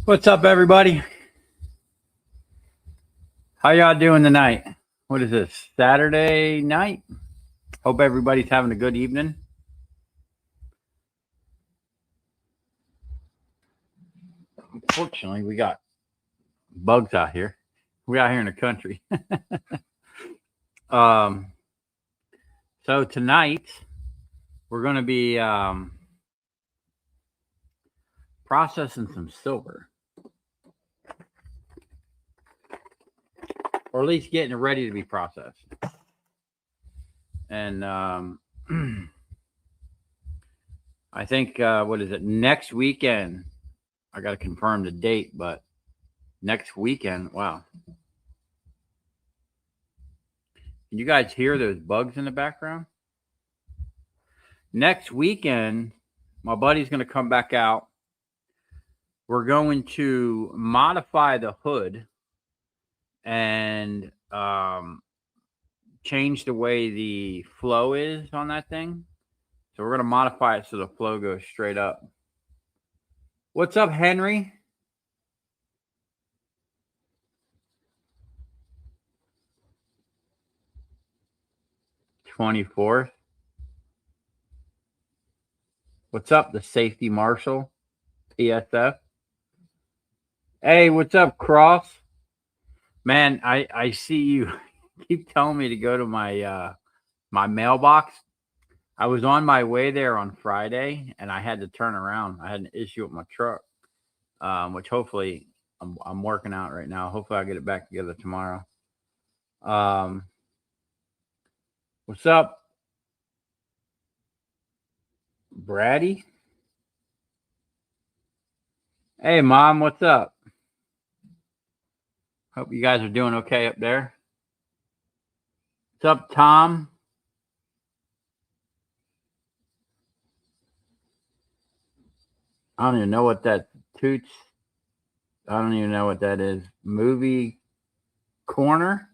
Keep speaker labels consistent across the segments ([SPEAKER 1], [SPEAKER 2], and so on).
[SPEAKER 1] What's up, everybody? How y'all doing tonight? What is this, Saturday night? Hope everybody's having a good evening. Unfortunately, we got bugs out here. We out here in the country. um, so tonight we're going to be processing some silver, or at least getting it ready to be processed. And I think what is it? Next weekend. I got to confirm the date, but next weekend. Wow. Can you guys hear those bugs in the background? Next weekend, my buddy's going to come back out. We're going to modify the hood and change the way the flow is on that thing. So we're going to modify it so the flow goes straight up. What's up, Henry? $24th. What's up, the safety marshal, PSF? Hey, what's up, Cross? Man, I see you keep telling me to go to my my mailbox. I was on my way there on Friday, and I had to turn around. I had an issue with my truck, which hopefully I'm working out right now. Hopefully, I'll get it back together tomorrow. What's up, Brady? Hey, Mom, what's up? Hope you guys are doing okay up there. What's up, Tom? I don't even know what that toots. I don't even know what that is. Movie corner.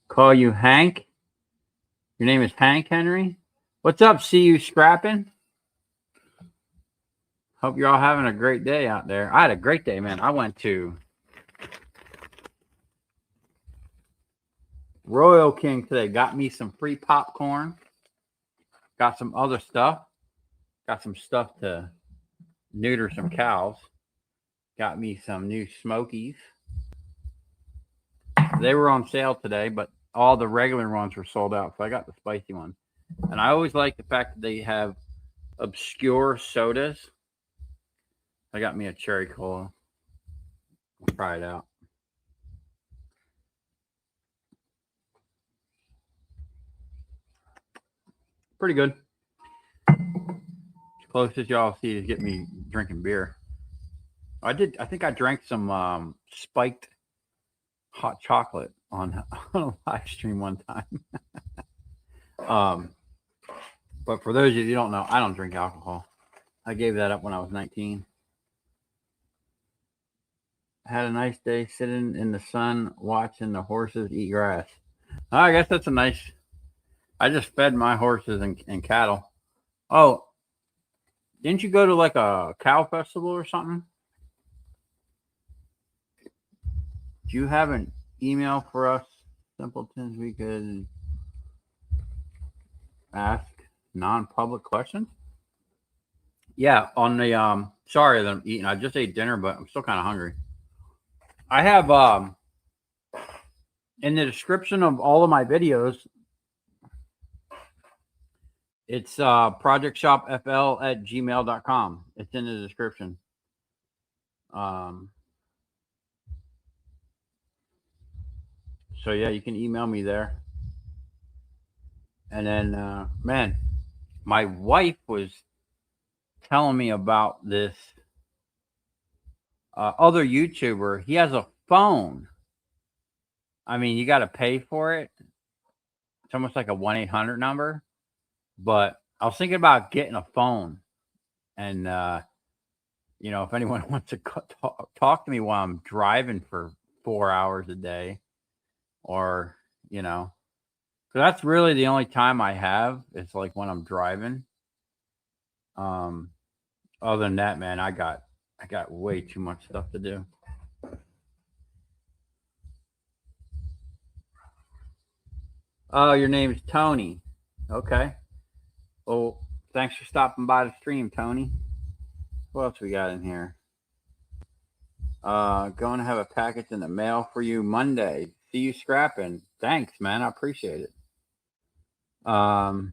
[SPEAKER 1] Call you Hank. Your name is Hank Henry. What's up? See you scrapping. Hope you're all having a great day out there. I had a great day, man. I went to Royal King today. Got me some free popcorn. Got some other stuff. Got some stuff to neuter some cows. Got me some new Smokies. They were on sale today, but all the regular ones were sold out. So I got the spicy one. And I always like the fact that they have obscure sodas. I got me a cherry cola. I'll try it out. Pretty good. Closest y'all see is get me drinking beer. I think I drank some spiked hot chocolate on a live stream one time. But for those of you who don't know, I don't drink alcohol. I gave that up when I was 19. Had a nice day sitting in the sun watching the horses eat grass. I guess that's a nice. I just fed my horses and cattle. Oh, didn't you go to like a cow festival or something? Do you have an email for us, simpletons? We could ask non-public questions. Yeah, on the sorry that I'm eating. I just ate dinner, but I'm still kind of hungry. I have in the description of all of my videos, it's projectshopfl@gmail.com. It's in the description. So yeah, you can email me there. And then man, my wife was telling me about this other YouTuber. He has a phone. I mean, you got to pay for it. It's almost like a 1-800 number. But I was thinking about getting a phone, and if anyone wants to talk to me while I'm driving for 4 hours a day, or because that's really the only time I have. It's like when I'm driving. Other than that, man, I got way too much stuff to do. Oh, your name's Tony. Okay. Well, thanks for stopping by the stream, Tony. What else we got in here? Going to have a package in the mail for you Monday. See you scrapping. Thanks, man. I appreciate it. Glad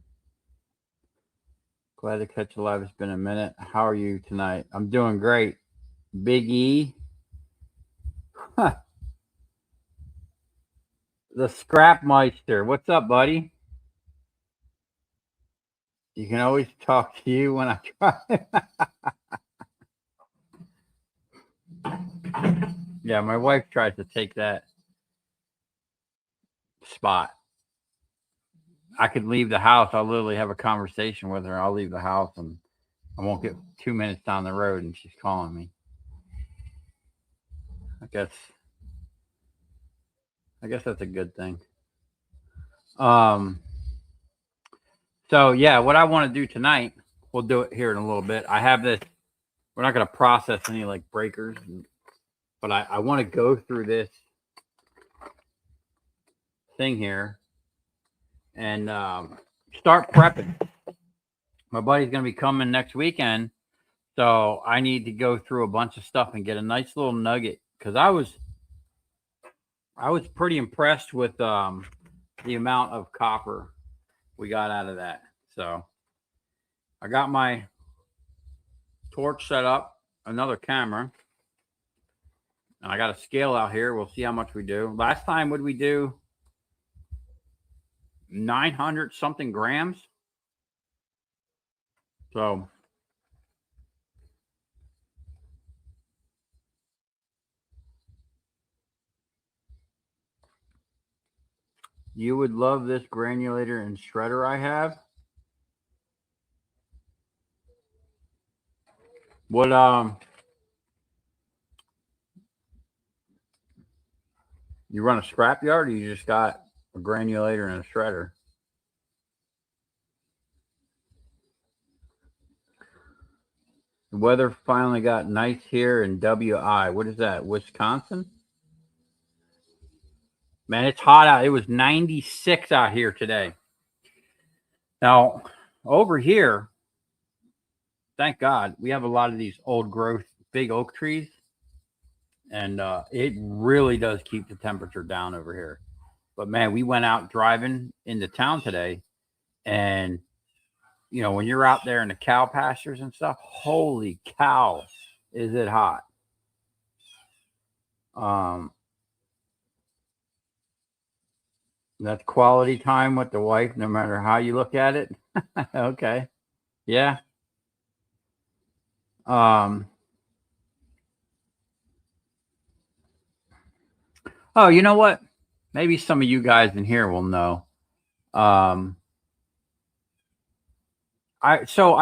[SPEAKER 1] to catch you live. It's been a minute. How are you tonight? I'm doing great. Big E. Huh. The Scrapmeister. What's up, buddy? You can always talk to you when I try. Yeah, my wife tries to take that spot. I could leave the house. I'll literally have a conversation with her. I'll leave the house and I won't get 2 minutes down the road and she's calling me. I guess that's a good thing. So yeah, what I want to do tonight, we'll do it here in a little bit. I have this. We're not going to process any like breakers, but I want to go through this thing here and start prepping. My buddy's going to be coming next weekend, so I need to go through a bunch of stuff and get a nice little nugget because I was pretty impressed with the amount of copper we got out of that. So I got my torch set up, another camera, and I got a scale out here. We'll see how much we do. Last time, would we do 900 something grams? So you would love this granulator and shredder I have. What you run a scrapyard or you just got a granulator and a shredder? The weather finally got nice here in WI. What is that? Wisconsin? Man, it's hot out. It was 96 out here today. Now, over here, thank God, we have a lot of these old growth big oak trees. And it really does keep the temperature down over here. But man, we went out driving into town today, and you know, when you're out there in the cow pastures and stuff, holy cow, is it hot? That's quality time with the wife, no matter how you look at it. Okay, yeah. Oh, you know what? Maybe some of you guys in here will know. I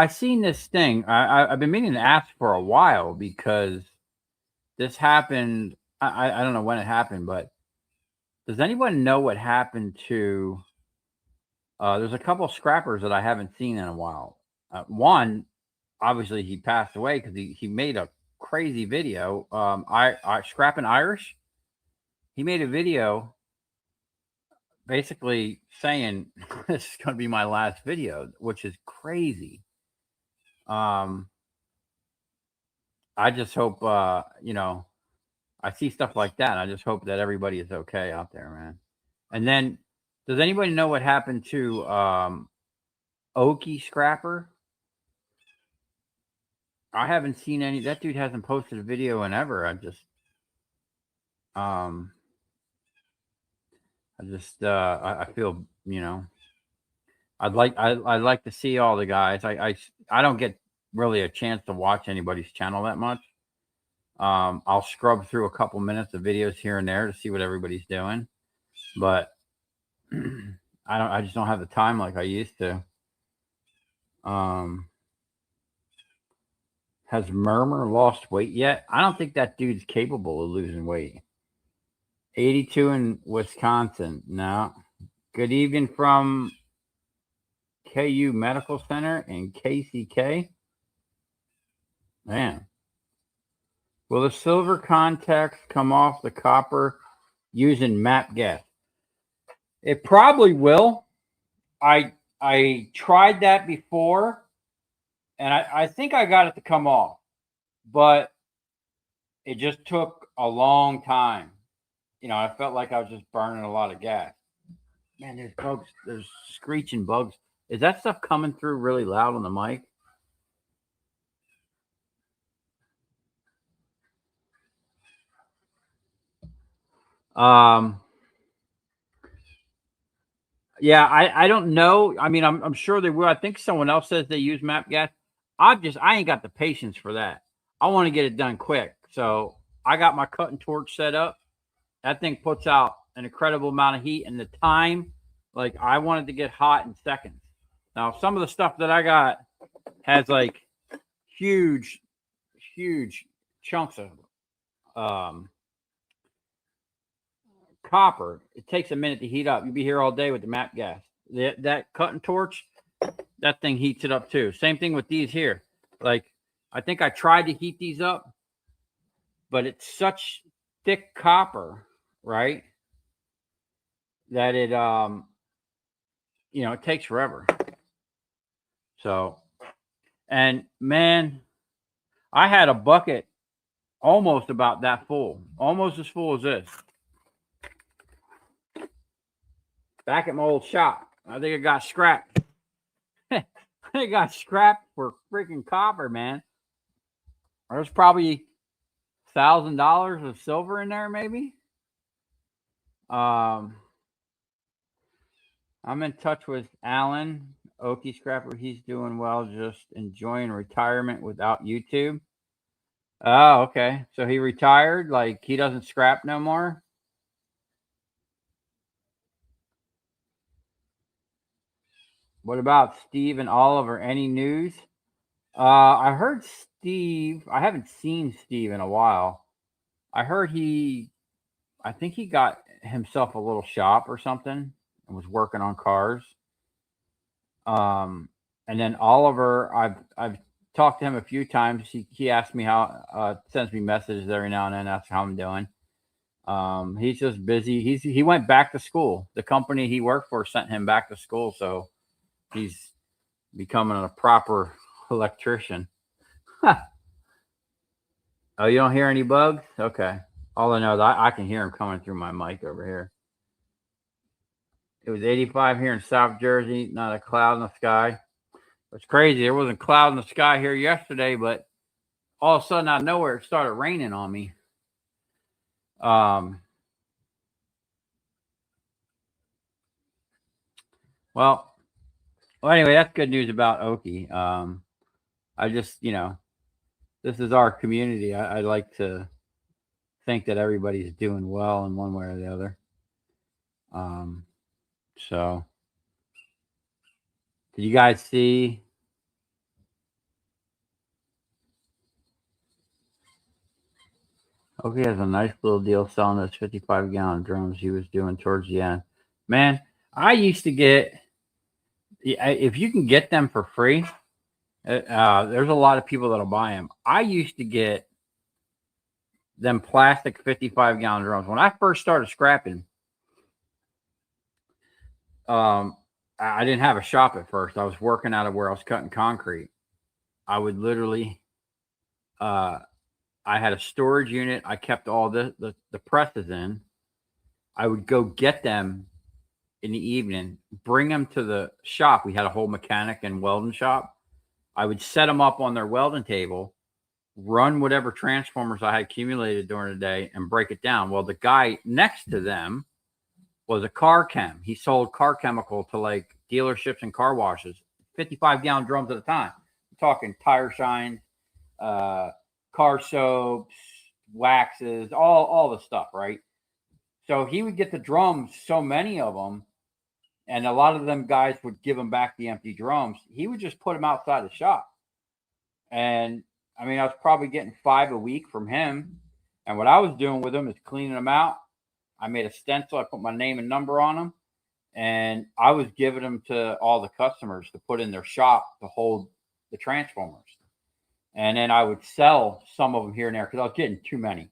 [SPEAKER 1] seen this thing. I've been meaning to ask for a while because this happened. I don't know when it happened, but does anyone know what happened to? There's a couple scrappers that I haven't seen in a while. One, obviously, he passed away because he made a crazy video. I scrapping Irish. He made a video basically saying this is going to be my last video, which is crazy. I just hope, you know, I see stuff like that. And I just hope that everybody is okay out there, man. And then, does anybody know what happened to Okie Scrapper? I haven't seen any. That dude hasn't posted a video in ever. I feel, you know, I'd like to see all the guys. I don't get really a chance to watch anybody's channel that much. I'll scrub through a couple minutes of videos here and there to see what everybody's doing, but I just don't have the time like I used to. Has Murmur lost weight yet? I don't think that dude's capable of losing weight. 82 in Wisconsin. No. Good evening from KU Medical Center in KCK. Man. Will the silver contacts come off the copper using MAP gas? It probably will. I tried that before, and I think I got it to come off, but it just took a long time. I felt like I was just burning a lot of gas. Man, there's bugs. There's screeching bugs. Is that stuff coming through really loud on the mic? Um, yeah, I don't know. I mean, I'm sure they will. I think someone else says they use MAP gas. I ain't got the patience for that. I want to get it done quick. So I got my cutting torch set up. That thing puts out an incredible amount of heat, and the time, like I wanted to get hot in seconds. Now, some of the stuff that I got has like huge, huge chunks of copper. It takes a minute to heat up. You'll be here all day with the MAP gas. That cutting torch, that thing heats it up too. Same thing with these here. Like, I think I tried to heat these up, but it's such thick copper, right? That it it takes forever. So, and man, I had a bucket almost about that full, almost as full as this. Back at my old shop, I think it got scrapped. It got scrapped for freaking copper, man. There's probably $1,000 of silver in there, maybe. I'm in touch with Alan Okie Scrapper. He's doing well, just enjoying retirement without YouTube. Oh, okay. So he retired, like he doesn't scrap no more. What about Steve and Oliver? Any news? I heard Steve. I haven't seen Steve in a while. I heard I think he got himself a little shop or something and was working on cars. And then Oliver, I've talked to him a few times. He asked me how, sends me messages every now and then, asks how I'm doing. He's just busy. He went back to school. The company he worked for sent him back to school, so he's becoming a proper electrician. Oh, you don't hear any bugs? Okay. All I know is I can hear them coming through my mic over here. It was 85 here in South Jersey, not a cloud in the sky. It's crazy. There wasn't a cloud in the sky here yesterday, but all of a sudden out of nowhere it started raining on me. Well, anyway, that's good news about Okie. I just, this is our community. I like to think that everybody's doing well in one way or the other. So did you guys see? Okie has a nice little deal selling those 55-gallon drums he was doing towards the end. Man, I used to get, if you can get them for free, there's a lot of people that'll buy them. I used to get them plastic 55-gallon drums. When I first started scrapping, I didn't have a shop at first. I was working out of where I was cutting concrete. I would literally, I had a storage unit. I kept all the presses in. I would go get them in the evening, bring them to the shop. We had a whole mechanic and welding shop. I would set them up on their welding table, run whatever transformers I had accumulated during the day, and break it down. Well, the guy next to them was a car chem. He sold car chemical to like dealerships and car washes, 55-gallon drums at a time. I'm talking tire shines, car soaps, waxes, all the stuff, right? So he would get the drums, so many of them, and a lot of them guys would give him back the empty drums. He would just put them outside the shop. And I mean, I was probably getting 5 a week from him. And what I was doing with them is cleaning them out. I made a stencil. I put my name and number on them. And I was giving them to all the customers to put in their shop to hold the transformers. and then I would sell some of them here and there because I was getting too many.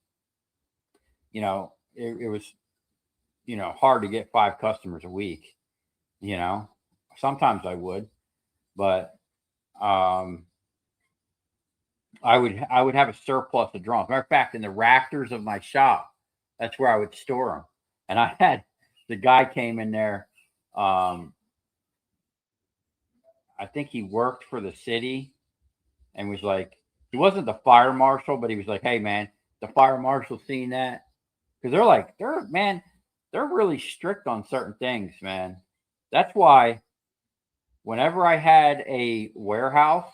[SPEAKER 1] It was hard to get 5 customers a week. You know, sometimes I would, but um, I would have a surplus of drums. Matter of fact, in the rafters of my shop, that's where I would store them. And I had the guy came in there. I think he worked for the city and was like, he wasn't the fire marshal, but he was like, hey man, the fire marshal seen that because they're really strict on certain things, man. That's why whenever I had a warehouse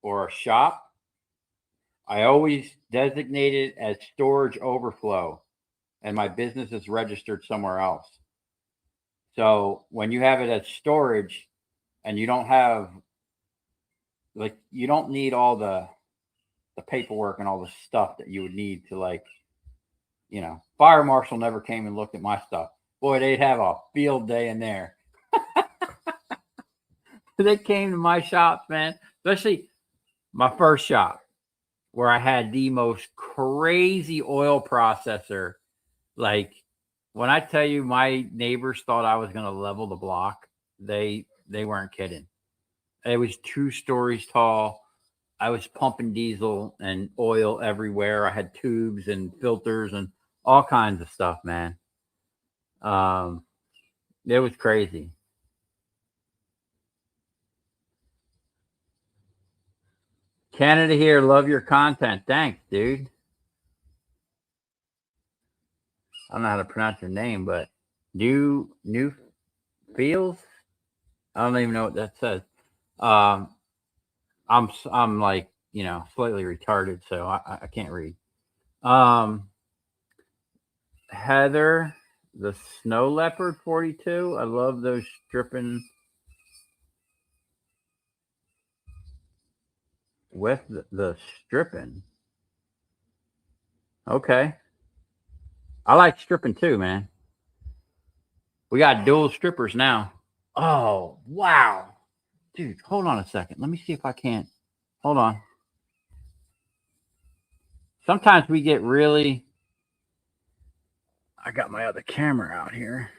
[SPEAKER 1] or a shop, I always designated as storage overflow, and my business is registered somewhere else. So when you have it as storage and you don't have you don't need all the paperwork and all the stuff that you would need to fire marshal never came and looked at my stuff. Boy, they'd have a field day in there. They came to my shops, man, especially my first shop where I had the most crazy oil processor. Like when I tell you my neighbors thought I was going to level the block, they weren't kidding. It was 2 stories tall. I was pumping diesel and oil everywhere. I had tubes and filters and all kinds of stuff, man. It was crazy. Canada here, love your content. Thanks, dude. I don't know how to pronounce your name, but new feels. I don't even know what that says. I'm like slightly retarded, so I can't read. Heather, the Snow Leopard 42. I love those stripping with the stripping. Okay. I like stripping too, man. We got dual strippers now. Oh, wow. Dude, hold on a second. Let me see if I can't. Hold on. Sometimes we get really. I got my other camera out here.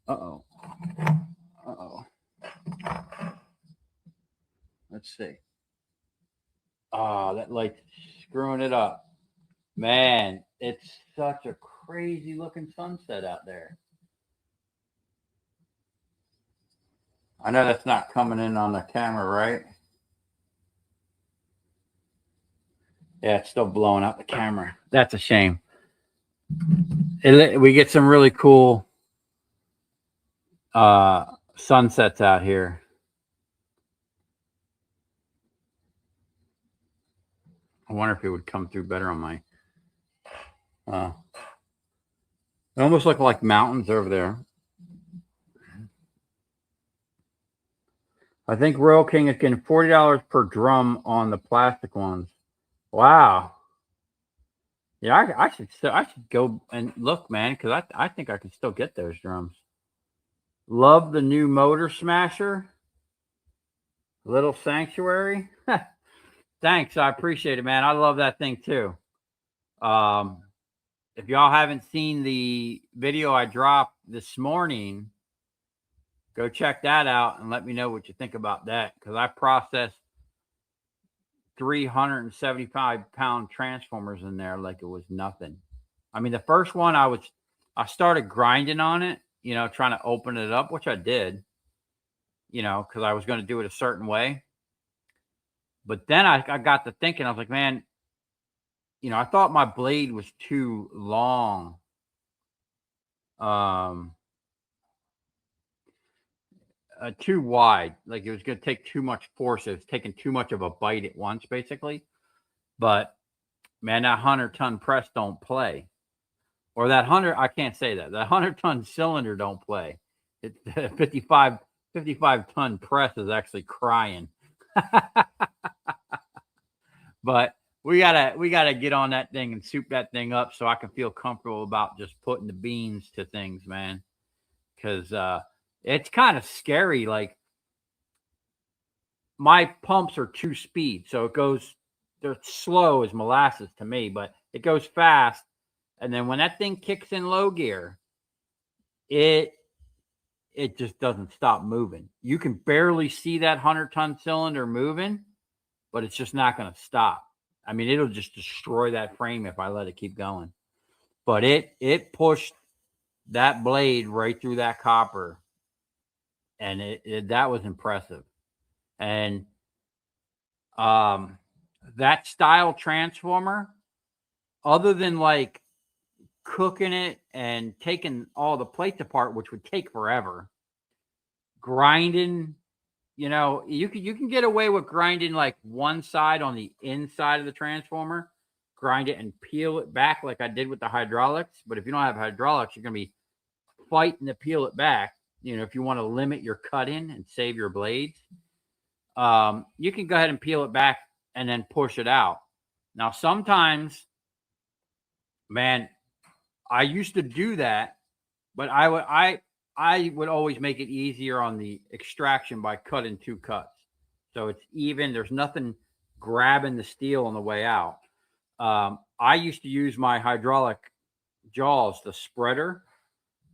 [SPEAKER 1] Uh-oh. Uh-oh. Let's see. Oh, that light's screwing it up. Man, it's such a crazy looking sunset out there. I know that's not coming in on the camera, right? Yeah, it's still blowing out the camera. That's a shame. We get some really cool sunsets out here. I wonder if it would come through better on my. It almost look like mountains over there. I think Royal King is getting $40 per drum on the plastic ones. Wow. Yeah, I should go and look, man, because I think I can still get those drums. Love the new Motor Smasher. Little Sanctuary. Thanks, I appreciate it, man. I love that thing too. If y'all haven't seen the video I dropped this morning, go check that out and let me know what you think about that, because I processed 375-pound transformers in there like it was nothing. I mean, the first one I started grinding on it, trying to open it up, which I did, because I was going to do it a certain way. But then I got to thinking, I was like, man, I thought my blade was too long. Too wide. Like it was going to take too much force. It was taking too much of a bite at once, basically. But man, that 100-ton press don't play. Or that 100, I can't say that. That 100-ton cylinder don't play. It's 55-ton press is actually crying. But we gotta get on that thing and soup that thing up so I can feel comfortable about just putting the beans to things, man. Because it's kind of scary. Like my pumps are 2 speed, so it goes. They're slow as molasses to me, but it goes fast. And then when that thing kicks in low gear, it it just doesn't stop moving. You can barely see that 100-ton cylinder moving, but it's just not going to stop. I mean, it'll just destroy that frame if I let it keep going. But it pushed that blade right through that copper, and that was impressive. And um, that style transformer, other than like cooking it and taking all the plates apart, which would take forever, grinding, you can get away with grinding like one side on the inside of the transformer, grind it and peel it back like I did with the hydraulics. But if you don't have hydraulics, you're gonna be fighting to peel it back. If you want to limit your cut in and save your blades, you can go ahead and peel it back and then push it out. Now, sometimes, man, I used to do that, but I would always make it easier on the extraction by cutting 2 cuts. So it's even, there's nothing grabbing the steel on the way out. I used to use my hydraulic jaws, the spreader,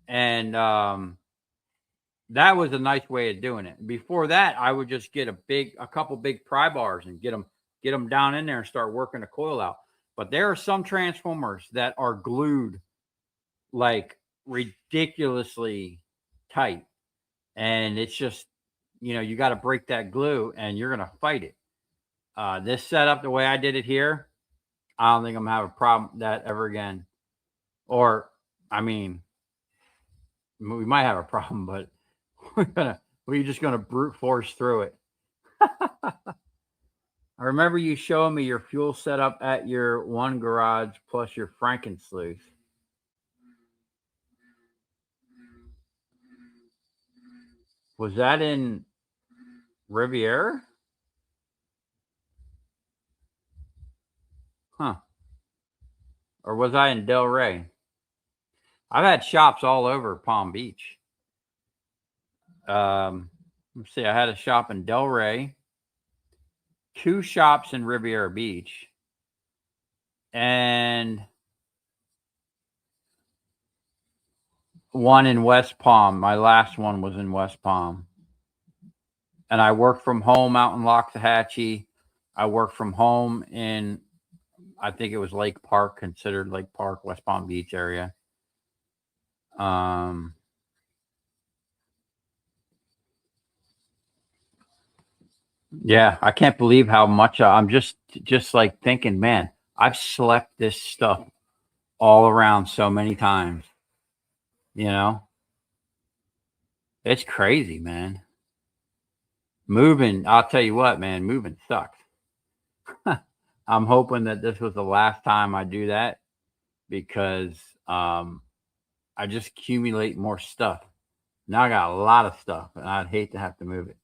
[SPEAKER 1] and that was a nice way of doing it. Before that, I would just get a couple big pry bars and get them down in there and start working the coil out. But there are some transformers that are glued like ridiculously tight, and it's just, you got to break that glue and you're gonna fight it. This setup, the way I did it here, I don't think I'm gonna have a problem with that ever again. Or, I mean, we might have a problem, but we're just gonna brute force through it. I remember you showing me your fuel setup at your one garage plus your Frankensleuth. Was that in Riviera? Huh. Or was I in Delray? I've had shops all over Palm Beach. Let's see. I had a shop in Delray, 2 shops in Riviera Beach, and one in West Palm. My last one was in West Palm. And I worked from home out in Loxahatchee. I worked from home in, I think it was Lake Park, considered Lake Park, West Palm Beach area. Yeah, I can't believe how much I'm just like thinking, man, I've slept this stuff all around so many times. You know, it's crazy, man. Moving, I'll tell you what, man, moving sucks. I'm hoping that this was the last time I do that because I just accumulate more stuff. Now I got a lot of stuff, and I'd hate to have to move it.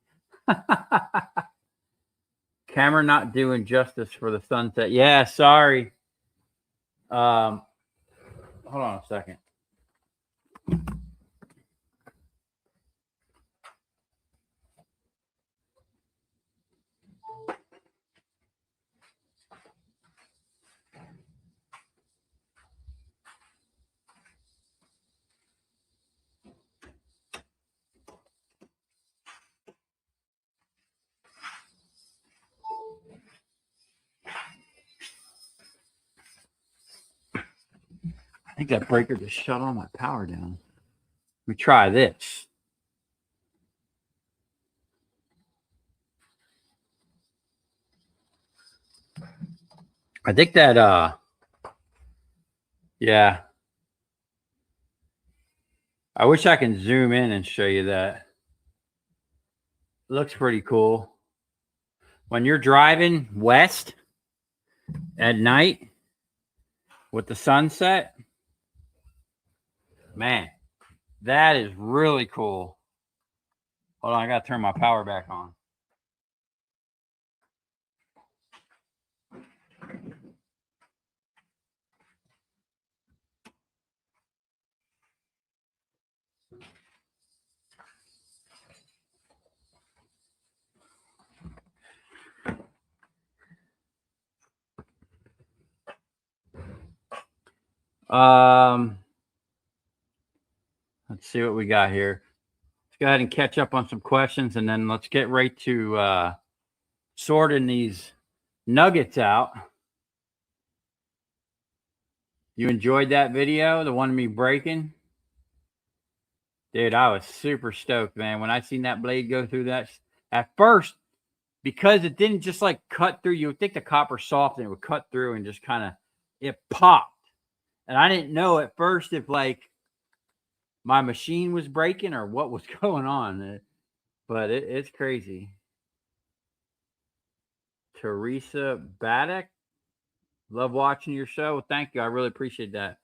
[SPEAKER 1] Camera not doing justice for the sunset. Yeah, sorry. Hold on a second. I think that breaker just shut all my power down. Let me try this. I think that yeah. I wish I can zoom in and show you that. It looks pretty cool. When you're driving west at night with the sunset, man, that is really cool. Hold on, I gotta turn my power back on. Let's see what we got here. Let's go ahead and catch up on some questions, and then let's get right to sorting these nuggets out. You enjoyed that video, the one of me breaking? Dude, I was super stoked, man. When I seen that blade go through that, at first, because it didn't just like cut through, you would think the copper's soft and it would cut through and just kind of, it popped. And I didn't know at first if like my machine was breaking or what was going on. But it's crazy. Teresa Baddock, love watching your show. Well, thank you. I really appreciate that.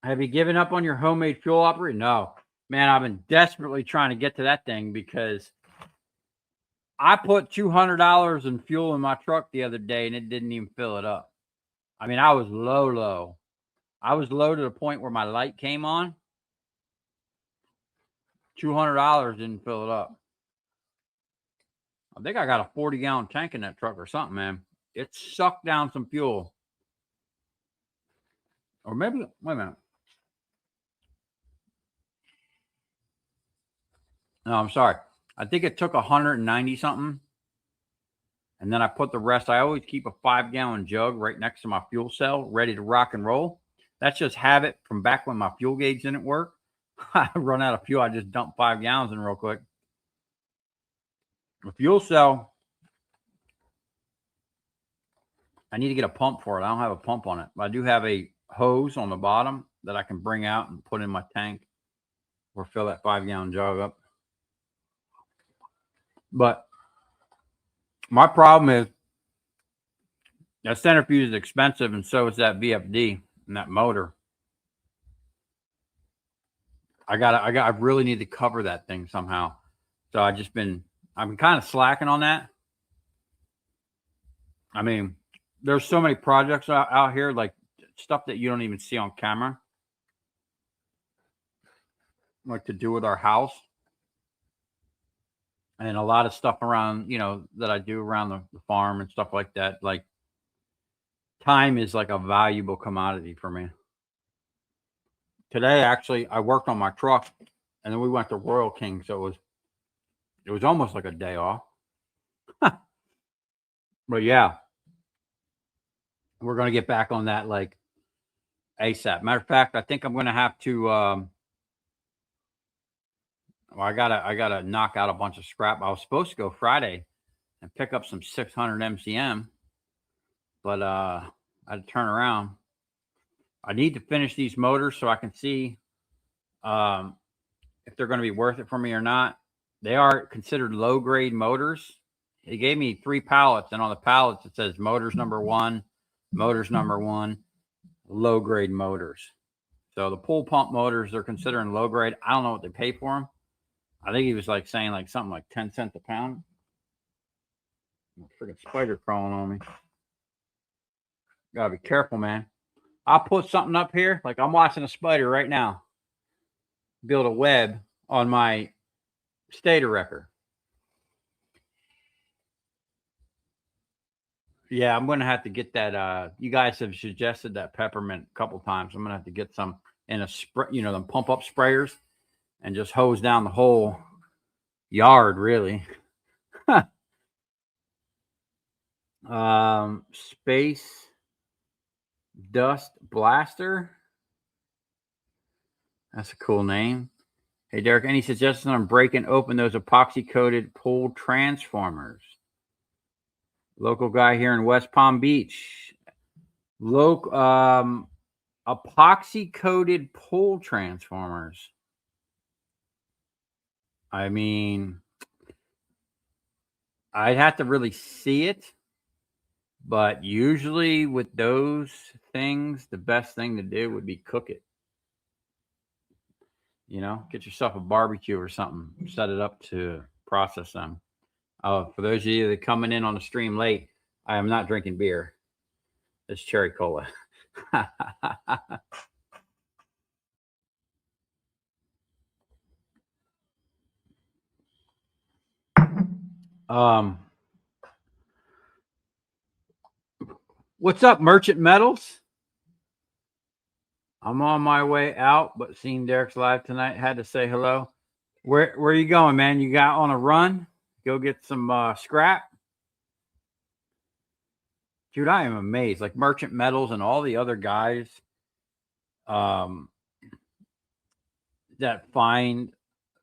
[SPEAKER 1] Have you given up on your homemade fuel operator? No, man. I've been desperately trying to get to that thing because I put $200 in fuel in my truck the other day and it didn't even fill it up. I mean, I was low. I was low to the point where my light came on. $200 didn't fill it up. I think I got a 40-gallon tank in that truck or something, man. It sucked down some fuel. Or maybe, wait a minute. No, I'm sorry. I think it took 190 something. And then I put the rest. I always keep a 5-gallon jug right next to my fuel cell, ready to rock and roll. That's just habit from back when my fuel gauge didn't work. I run out of fuel. I just dump 5 gallons in real quick. The fuel cell, I need to get a pump for it. I don't have a pump on it, but I do have a hose on the bottom that I can bring out and put in my tank or fill that 5-gallon jug up. But my problem is that centrifuge is expensive, and so is that VFD and that motor. I really need to cover that thing somehow. So I've been kind of slacking on that. I mean, there's so many projects out here, like stuff that you don't even see on camera, like to do with our house. And a lot of stuff around, that I do around the farm and stuff like that. Like time is like a valuable commodity for me. Today, actually, I worked on my truck and then we went to Royal King. So it was almost like a day off. But yeah, we're going to get back on that like ASAP. Matter of fact, I think I'm going to have to, I gotta knock out a bunch of scrap. I was supposed to go Friday and pick up some 600 MCM, but I had to turn around. I need to finish these motors so I can see if they're going to be worth it for me or not. They are considered low grade motors. They gave me 3 pallets, and on the pallets it says motors number 1, low grade motors. So the pool pump motors, they're considering low grade. I don't know what they pay for them. I think he was like saying like something like 10 cents a pound. Freaking spider crawling on me. Gotta be careful, man. I'll put something up here. Like I'm watching a spider right now build a web on my stator wrecker. Yeah, I'm gonna have to get that. You guys have suggested that peppermint a couple times. I'm gonna have to get some in a spray, them pump up sprayers, and just hose down the whole yard, really. Space Dust Blaster. That's a cool name. Hey, Derek, any suggestions on breaking open those epoxy-coated pull transformers? Local guy here in West Palm Beach. Epoxy-coated pull transformers. I mean, I'd have to really see it. But usually with those things, the best thing to do would be cook it. Get yourself a barbecue or something, set it up to process them. For those of you that are coming in on the stream late, I am not drinking beer. It's cherry cola. What's up, Merchant Metals? I'm on my way out, but seeing Derek's live tonight, had to say hello. Where are you going, man? You got on a run? Go get some scrap? Dude, I am amazed. Like Merchant Metals and all the other guys um, that find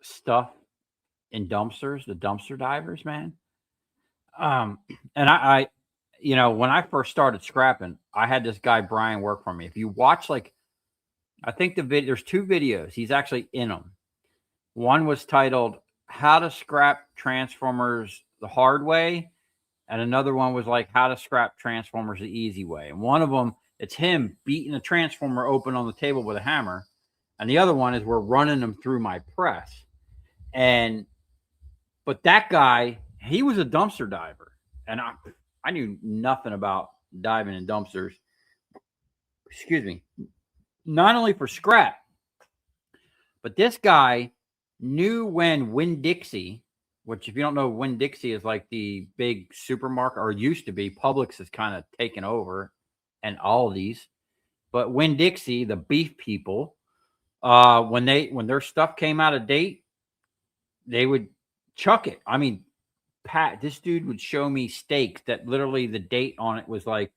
[SPEAKER 1] stuff in dumpsters, the dumpster divers, man. Um, and you know, when I first started scrapping, I had this guy Brian work for me. If you watch, like, I think there's two videos. He's actually in them. One was titled "How to Scrap Transformers the Hard Way," and another one was like "How to Scrap Transformers the Easy Way." And one of them, it's him beating a transformer open on the table with a hammer, and the other one is we're running them through my press. And but that guy, he was a dumpster diver, and I knew nothing about diving in dumpsters. Excuse me. Not only for scrap, but this guy knew when Winn-Dixie, which if you don't know, Winn-Dixie is like the big supermarket, or used to be. Publix has kind of taken over, and Aldi's. But Winn-Dixie, the beef people, when their stuff came out of date, they would chuck it. I mean, Pat, this dude would show me steaks that literally the date on it was like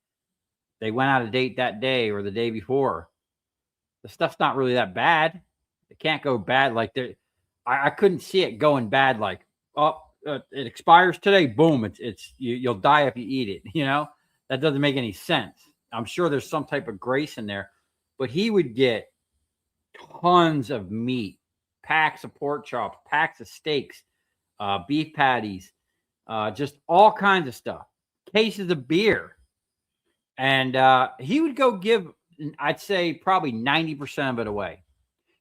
[SPEAKER 1] they went out of date that day or the day before. The stuff's not really that bad. It can't go bad like there. I couldn't see it going bad. Like, oh, it expires today. Boom! You'll die if you eat it. You know, that doesn't make any sense. I'm sure there's some type of grace in there, but he would get tons of meat, packs of pork chops, packs of steaks, beef patties, just all kinds of stuff, cases of beer, and he would go give, I'd say probably 90% of it away.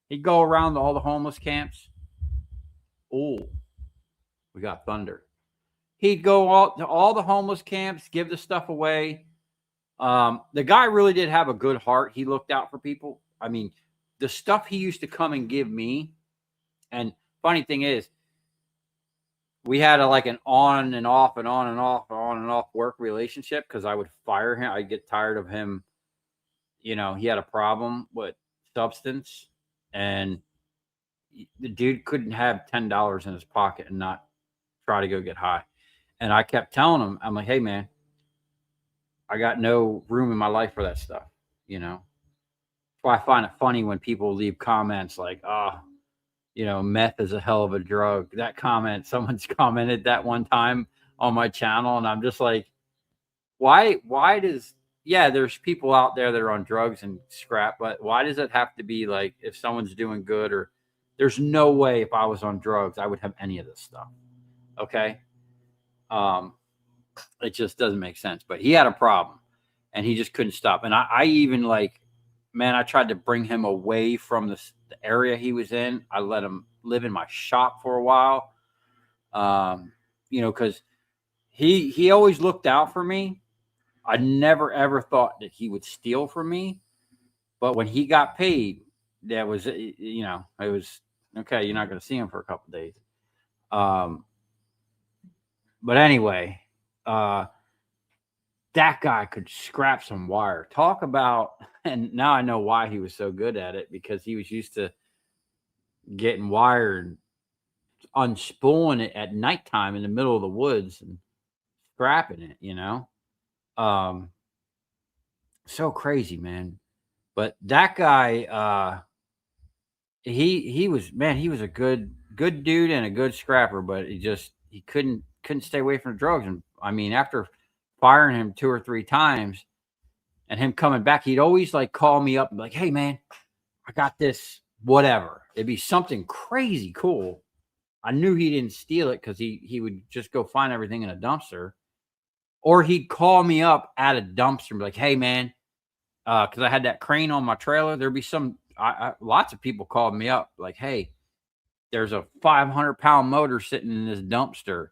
[SPEAKER 1] He'd go around to all the homeless camps. Oh, we got thunder. He'd go to all the homeless camps, give the stuff away. The guy really did have a good heart. He looked out for people. I mean, the stuff he used to come and give me. And funny thing is, we had like an on and off and on and off, on and off work relationship because I would fire him. I'd get tired of him. You know, he had a problem with substance, and the dude couldn't have $10 in his pocket and not try to go get high. And I kept telling him, I'm like, hey man, I got no room in my life for that stuff. You know, that's why I find it funny when people leave comments like, oh, you know, meth is a hell of a drug. That comment, someone's commented that one time on my channel, and I'm just like, why does, yeah, there's people out there that are on drugs and scrap, but why does it have to be like if someone's doing good? Or there's no way if I was on drugs I would have any of this stuff. Okay. Um, it just doesn't make sense. But he had a problem and he just couldn't stop. And I even like, man, I tried to bring him away from the area he was in. I let him live in my shop for a while. You know, because he always looked out for me. I never ever thought that he would steal from me. But when he got paid, that was, you know, it was okay. You're not going to see him for a couple of days. But anyway, that guy could scrap some wire. Talk about, and now I know why he was so good at it, because he was used to getting wire and unspooling it at nighttime in the middle of the woods and scrapping it, you know? So crazy, man. But that guy, he was, man, he was a good dude and a good scrapper, but he couldn't stay away from the drugs. And I mean, after firing him 2 or 3 times and him coming back, he'd always like call me up and be like, hey man, I got this, whatever. It'd be something crazy cool. I knew he didn't steal it because he would just go find everything in a dumpster. Or he'd call me up at a dumpster and be like, hey man, because I had that crane on my trailer. There'd be lots of people called me up like, hey, there's a 500-pound motor sitting in this dumpster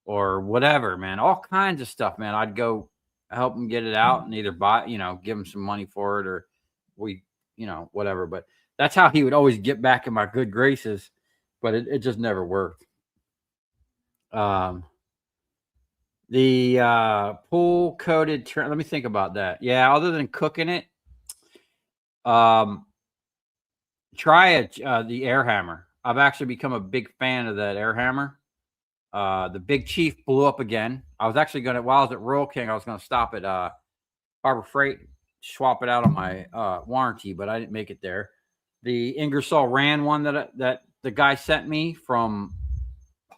[SPEAKER 1] or whatever, man. All kinds of stuff, man. I'd go help them get it out and either buy, you know, give them some money for it, or you know, whatever. But that's how he would always get back in my good graces. But it just never worked. The pool coated, let me think about that. Yeah, other than cooking it, Try the air hammer. I've actually become a big fan of that air hammer. The Big Chief blew up again. I was actually gonna while I was at Royal King, I was gonna stop at Harbor Freight, swap it out on my warranty, but I didn't make it there. The Ingersoll Rand one that the guy sent me from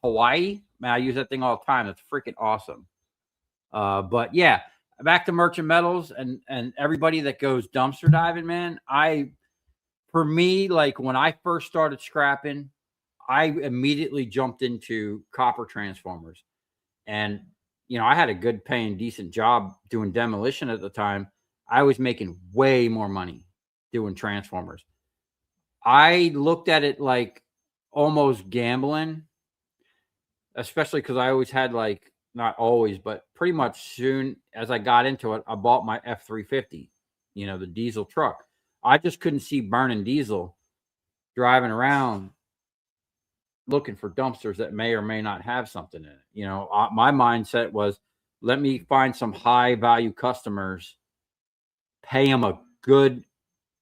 [SPEAKER 1] Hawaii, man, I use that thing all the time. It's freaking awesome. But yeah, back to Merchant Metals and everybody that goes dumpster diving, man. For me, like when I first started scrapping, I immediately jumped into copper transformers. And, I had a good paying, decent job doing demolition at the time. I was making way more money doing transformers. I looked at it like almost gambling, especially because I always had like, not always, but pretty much soon as I got into it, I bought my F-350, the diesel truck. I just couldn't see burning diesel driving around looking for dumpsters that may or may not have something in it. My mindset was, let me find some high value customers, pay them a good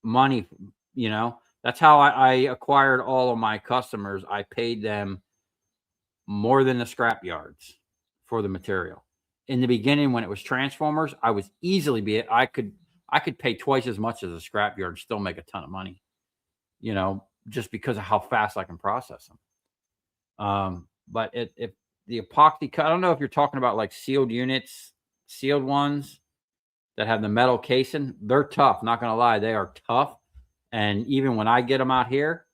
[SPEAKER 1] money. That's how I acquired all of my customers. I paid them more than the scrap yards for the material. In the beginning, when it was transformers, I was easily I could pay twice as much as a scrap yard and still make a ton of money, just because of how fast I can process them. But if the epoxy cut, I don't know if you're talking about like sealed units, sealed ones that have the metal casing. They're tough. Not going to lie. They are tough. And even when I get them out here,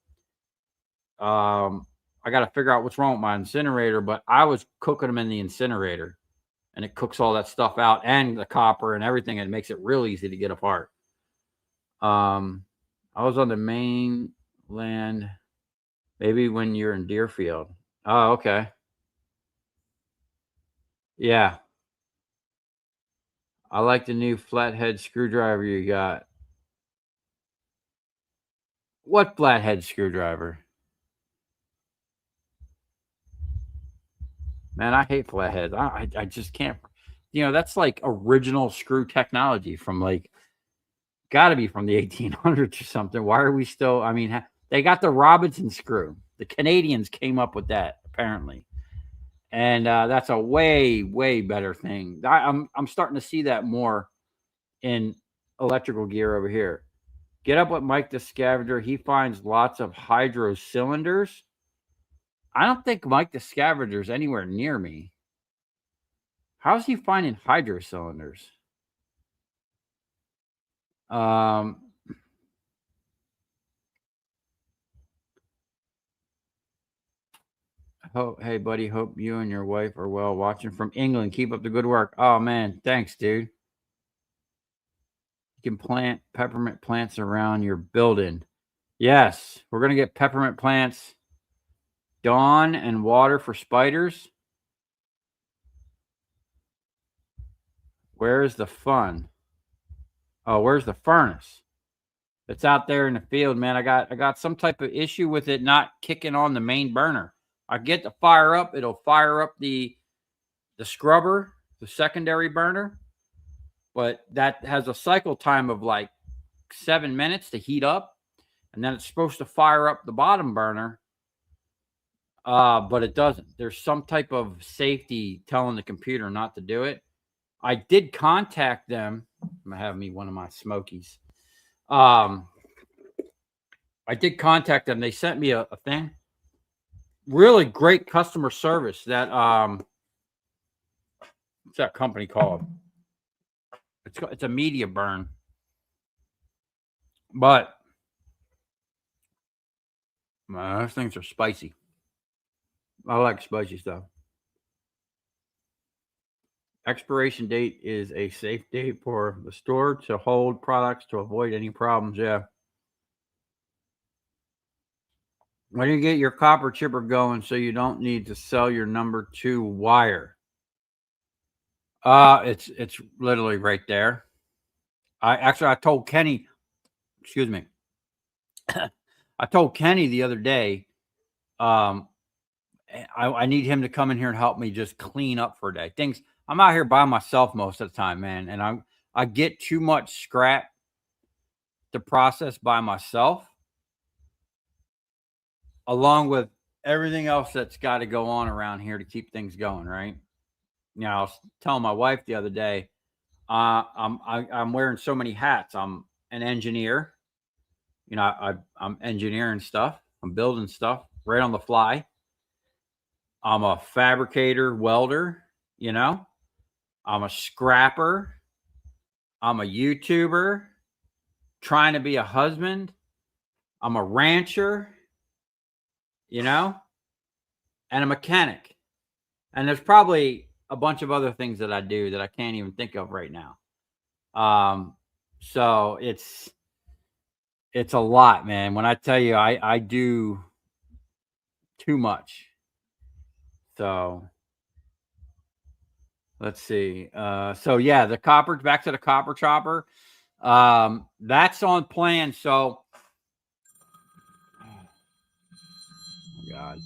[SPEAKER 1] I got to figure out what's wrong with my incinerator, but I was cooking them in the incinerator and it cooks all that stuff out and the copper and everything. And it makes it real easy to get apart. I was on the mainland, maybe when you're in Deerfield. Oh, okay. Yeah. I like the new flathead screwdriver you got. What flathead screwdriver? Man, I hate flatheads. I just can't. That's like original screw technology from like, got to be from the 1800s or something. Why are we still? I mean, they got the Robinson screw. The Canadians came up with that apparently, and that's a way better thing. I'm starting to see that more in electrical gear over here. Get up with Mike the Scavenger. He finds lots of hydro cylinders. I don't think Mike the Scavenger's anywhere near me. How's he finding hydro cylinders? Hey, buddy. Hope you and your wife are well. Watching from England. Keep up the good work. Oh, man. Thanks, dude. You can plant peppermint plants around your building. Yes, we're going to get peppermint plants. Dawn and water for spiders. Where's the fun? Oh, where's the furnace? It's out there in the field, man. I got some type of issue with it not kicking on the main burner. I get the fire up, it'll fire up the scrubber, the secondary burner, but that has a cycle time of like 7 minutes to heat up, and then it's supposed to fire up the bottom burner. But it doesn't. There's some type of safety telling the computer not to do it. I did contact them. I'm gonna have me one of my Smokies. I did contact them. They sent me a thing. Really great customer service. That what's that company called? It's a Media Burn, but those things are spicy. I like spicy stuff. Expiration date is a safe date for the store to hold products to avoid any problems. Yeah. When you get your copper chipper going, so you don't need to sell your number 2 wire. It's literally right there. I told Kenny, excuse me. I told Kenny the other day, I need him to come in here and help me just clean up for a day. I'm out here by myself most of the time, man, and I get too much scrap to process by myself. along with everything else that's got to go on around here to keep things going, right? You know, I was telling my wife the other day, I'm wearing so many hats. I'm an engineer. You know, I'm engineering stuff. I'm building stuff right on the fly. I'm a fabricator, welder. You know, I'm a scrapper. I'm a YouTuber trying to be a husband. I'm a rancher, you know, and a mechanic. And there's probably a bunch of other things that I do that I can't even think of right now. So it's a lot, man. When I tell you I do too much. So let's see. So yeah, back to the copper chopper. That's on plan. So oh God.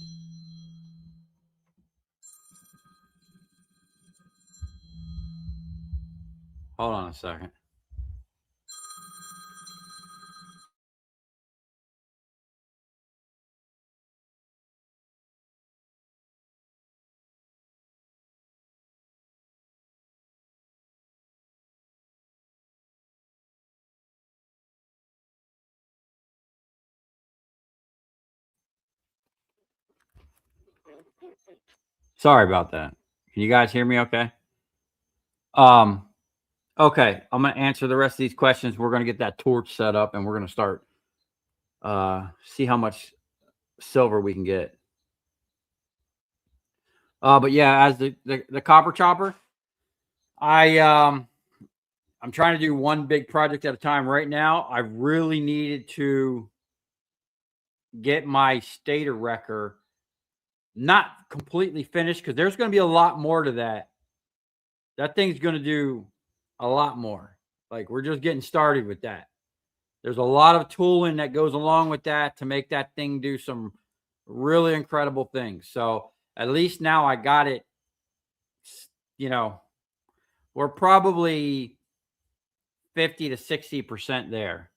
[SPEAKER 1] Hold on a second. Sorry about that. Can you guys hear me okay? Um, okay, I'm gonna answer the rest of these questions. We're gonna get that torch set up and we're gonna start see how much silver we can get. But yeah, as the copper chopper, I I'm trying to do one big project at a time right now. I really needed to get my stator wrecker not completely finished because there's going to be a lot more to that. That thing's going to do a lot more. Like we're just getting started with that. There's a lot of tooling that goes along with that to make that thing do some really incredible things. So at least now I got it. You know, we're probably 50 to 60% there.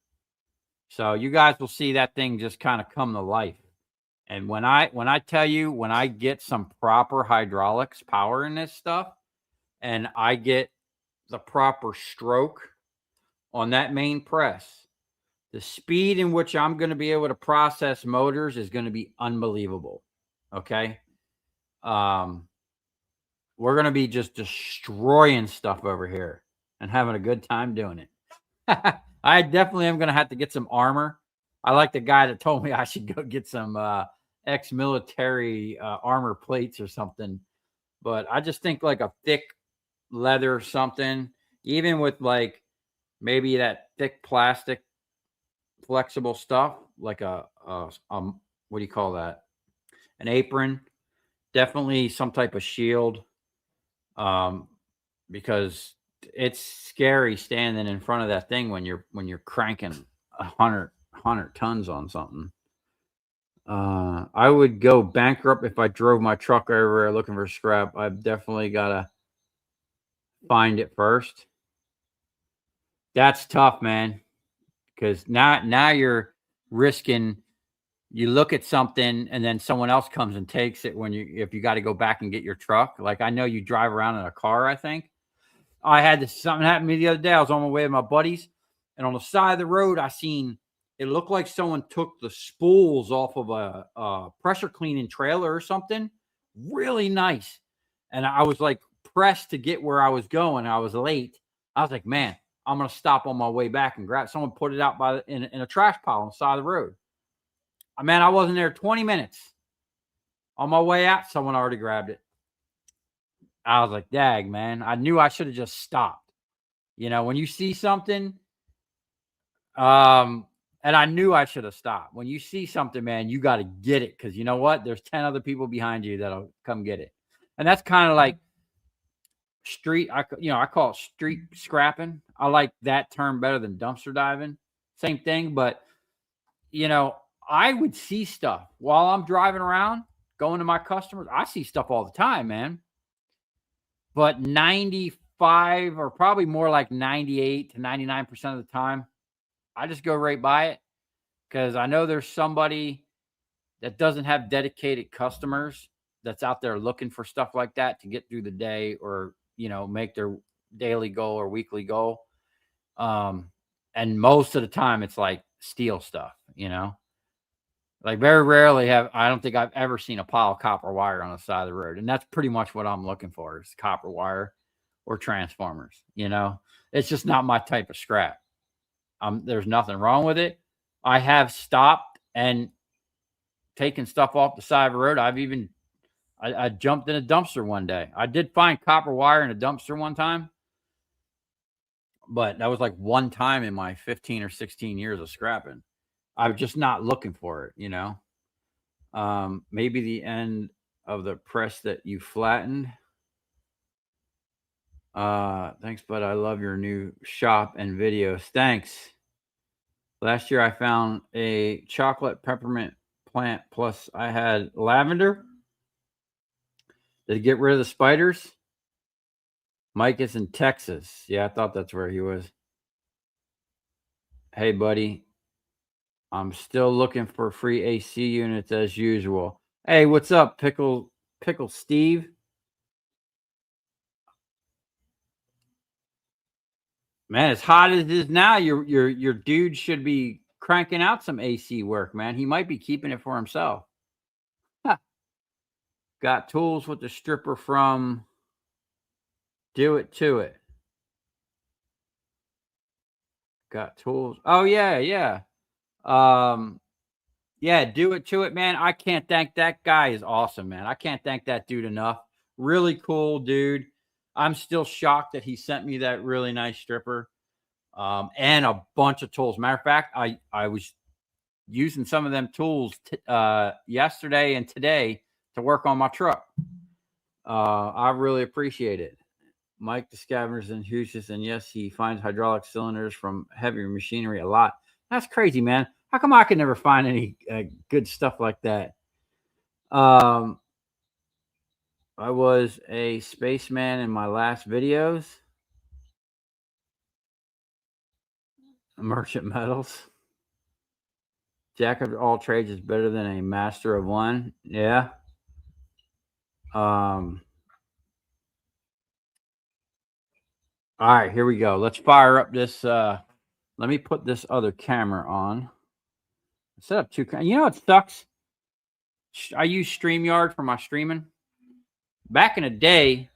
[SPEAKER 1] So you guys will see that thing just kind of come to life. And when I tell you, when I get some proper hydraulics power in this stuff and I get the proper stroke on that main press, the speed in which I'm going to be able to process motors is going to be unbelievable. Okay. We're going to be just destroying stuff over here and having a good time doing it. I definitely am going to have to get some armor. I like the guy that told me I should go get some ex-military armor plates or something. But I just think like a thick leather or something, even with like maybe that thick plastic flexible stuff, like a what do you call that? An apron, definitely some type of shield. Because it's scary standing in front of that thing when you're cranking 100 tons on something. I would go bankrupt if I drove my truck everywhere looking for scrap. I've definitely got to find it first. That's tough, man. Because now you're risking. You look at something and then someone else comes and takes it if you got to go back and get your truck. Like I know you drive around in a car. I think I had something happen to me the other day. I was on my way with my buddies, and on the side of the road, I seen it looked like someone took the spools off of a pressure cleaning trailer or something. Really nice. And I was like pressed to get where I was going. I was late. I was like, man, I'm gonna stop on my way back and grab. Someone put it out in a trash pile on the side of the road. Man, I wasn't there 20 minutes. On my way out, someone already grabbed it. I was like, dag, man, I knew I should have just stopped. You know, when you see something, and I knew I should have stopped. When you see something, man, you got to get it because you know what? There's 10 other people behind you that'll come get it. And that's kind of like street, I call it street scrapping. I like that term better than dumpster diving. Same thing, but I would see stuff while I'm driving around, going to my customers. I see stuff all the time, man. But 95 or probably more like 98 to 99% of the time, I just go right by it because I know there's somebody that doesn't have dedicated customers that's out there looking for stuff like that to get through the day or, make their daily goal or weekly goal. And most of the time it's like steel stuff, like very rarely I don't think I've ever seen a pile of copper wire on the side of the road. And that's pretty much what I'm looking for is copper wire or transformers, it's just not my type of scrap. There's nothing wrong with it. I have stopped and taken stuff off the side of the road. I jumped in a dumpster one day. I did find copper wire in a dumpster one time, but that was like one time in my 15 or 16 years of scrapping. I'm just not looking for it, maybe the end of the press that you flattened. Thanks, bud. I love your new shop and videos. Thanks. Last year I found a chocolate peppermint plant, plus I had lavender. Did it get rid of the spiders? Mike is in Texas. Yeah, I thought that's where he was. Hey, buddy. I'm still looking for free AC units as usual. Hey, what's up, Pickle Steve? Man, as hot as it is now, your dude should be cranking out some AC work, man. He might be keeping it for himself. Huh. Got tools with the stripper from Do It To It. Got tools. Oh yeah. Yeah, Do It To It, man. I can't thank that guy. Is awesome, man. I can't thank that dude enough. Really cool dude. I'm still shocked that he sent me that really nice stripper. And a bunch of tools. Matter of fact, I was using some of them tools yesterday and today to work on my truck. I really appreciate it. Mike the Scavengers in Houston, and yes, he finds hydraulic cylinders from heavy machinery a lot. That's crazy, man. How come I can never find any good stuff like that? I was a spaceman in my last videos. Merchant metals. Jack of all trades is better than a master of one. Yeah. All right, here we go. Let's fire up this. Let me put this other camera on. Set up two. You know what sucks? I use StreamYard for my streaming. Back in the day,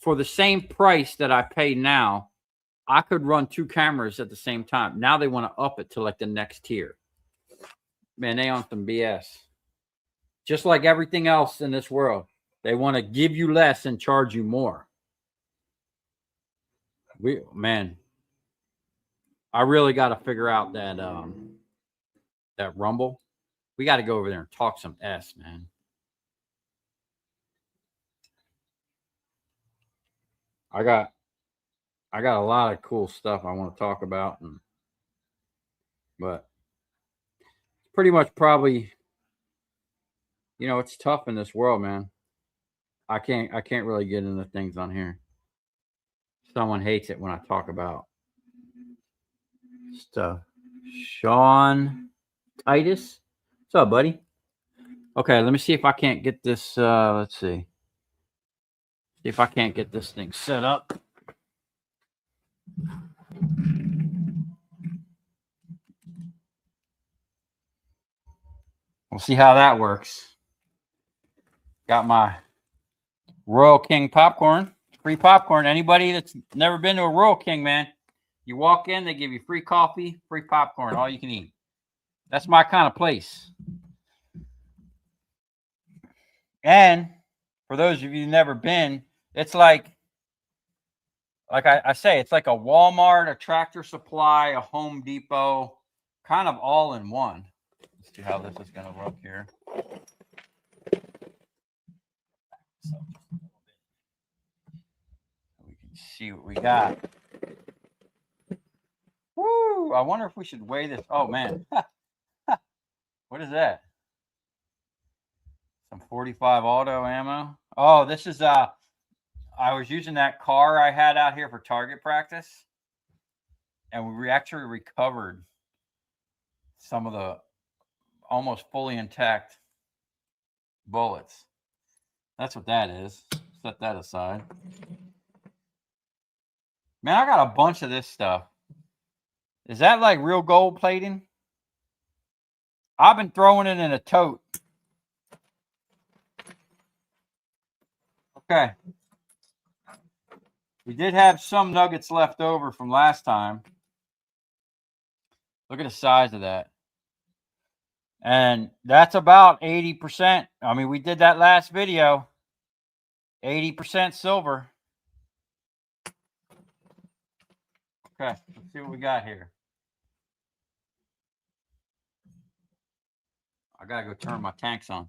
[SPEAKER 1] for the same price that I pay now, I could run two cameras at the same time. Now they want to up it to like the next tier. Man, they on some BS. Just like everything else in this world, they want to give you less and charge you more. I really got to figure out that Rumble. We got to go over there and talk some S, man. I got a lot of cool stuff I want to talk about, but pretty much probably, it's tough in this world, man. I can't really get into things on here. Someone hates it when I talk about stuff. Sean Titus, what's up, buddy? Okay, let me see if I can't get this. Let's see if I can't get this thing set up. We'll see how that works. Got my Royal King popcorn, free popcorn. Anybody that's never been to a Royal King, man, you walk in, they give you free coffee, free popcorn, all you can eat. That's my kind of place. And for those of you who've never been, it's like I say, it's like a Walmart, a Tractor Supply, a Home Depot, kind of all in one. Let's see how this is going to work here. So we can see what we got. Woo! I wonder if we should weigh this. Oh, man. What is that? Some 45 auto ammo. Oh, this is I was using that car I had out here for target practice, and we actually recovered some of the almost fully intact bullets. That's what that is. Set that aside. Man, I got a bunch of this stuff. Is that like real gold plating? I've been throwing it in a tote. Okay. We did have some nuggets left over from last time. Look at the size of that. And that's about 80%. I mean, we did that last video. 80% silver. Okay, let's see what we got here. I gotta go turn my tanks on.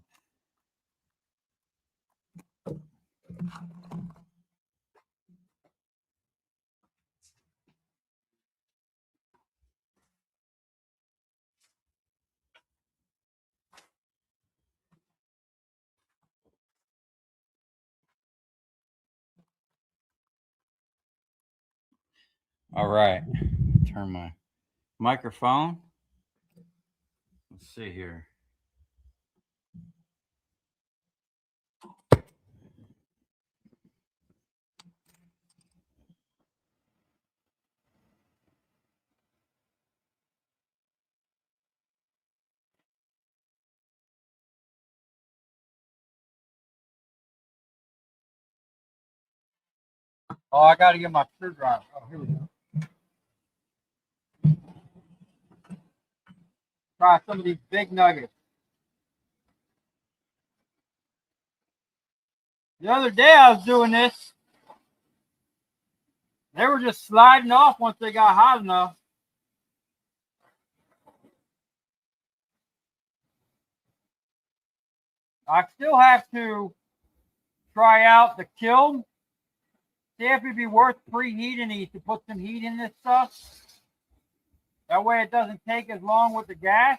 [SPEAKER 1] All right, turn my microphone. Let's see here. Oh, I got to get my screwdriver. Oh, here we go. Try some of these big nuggets. The other day I was doing this. They were just sliding off once they got hot enough. I still have to try out the kiln. See if it'd be worth preheating these to put some heat in this stuff. That way it doesn't take as long with the gas.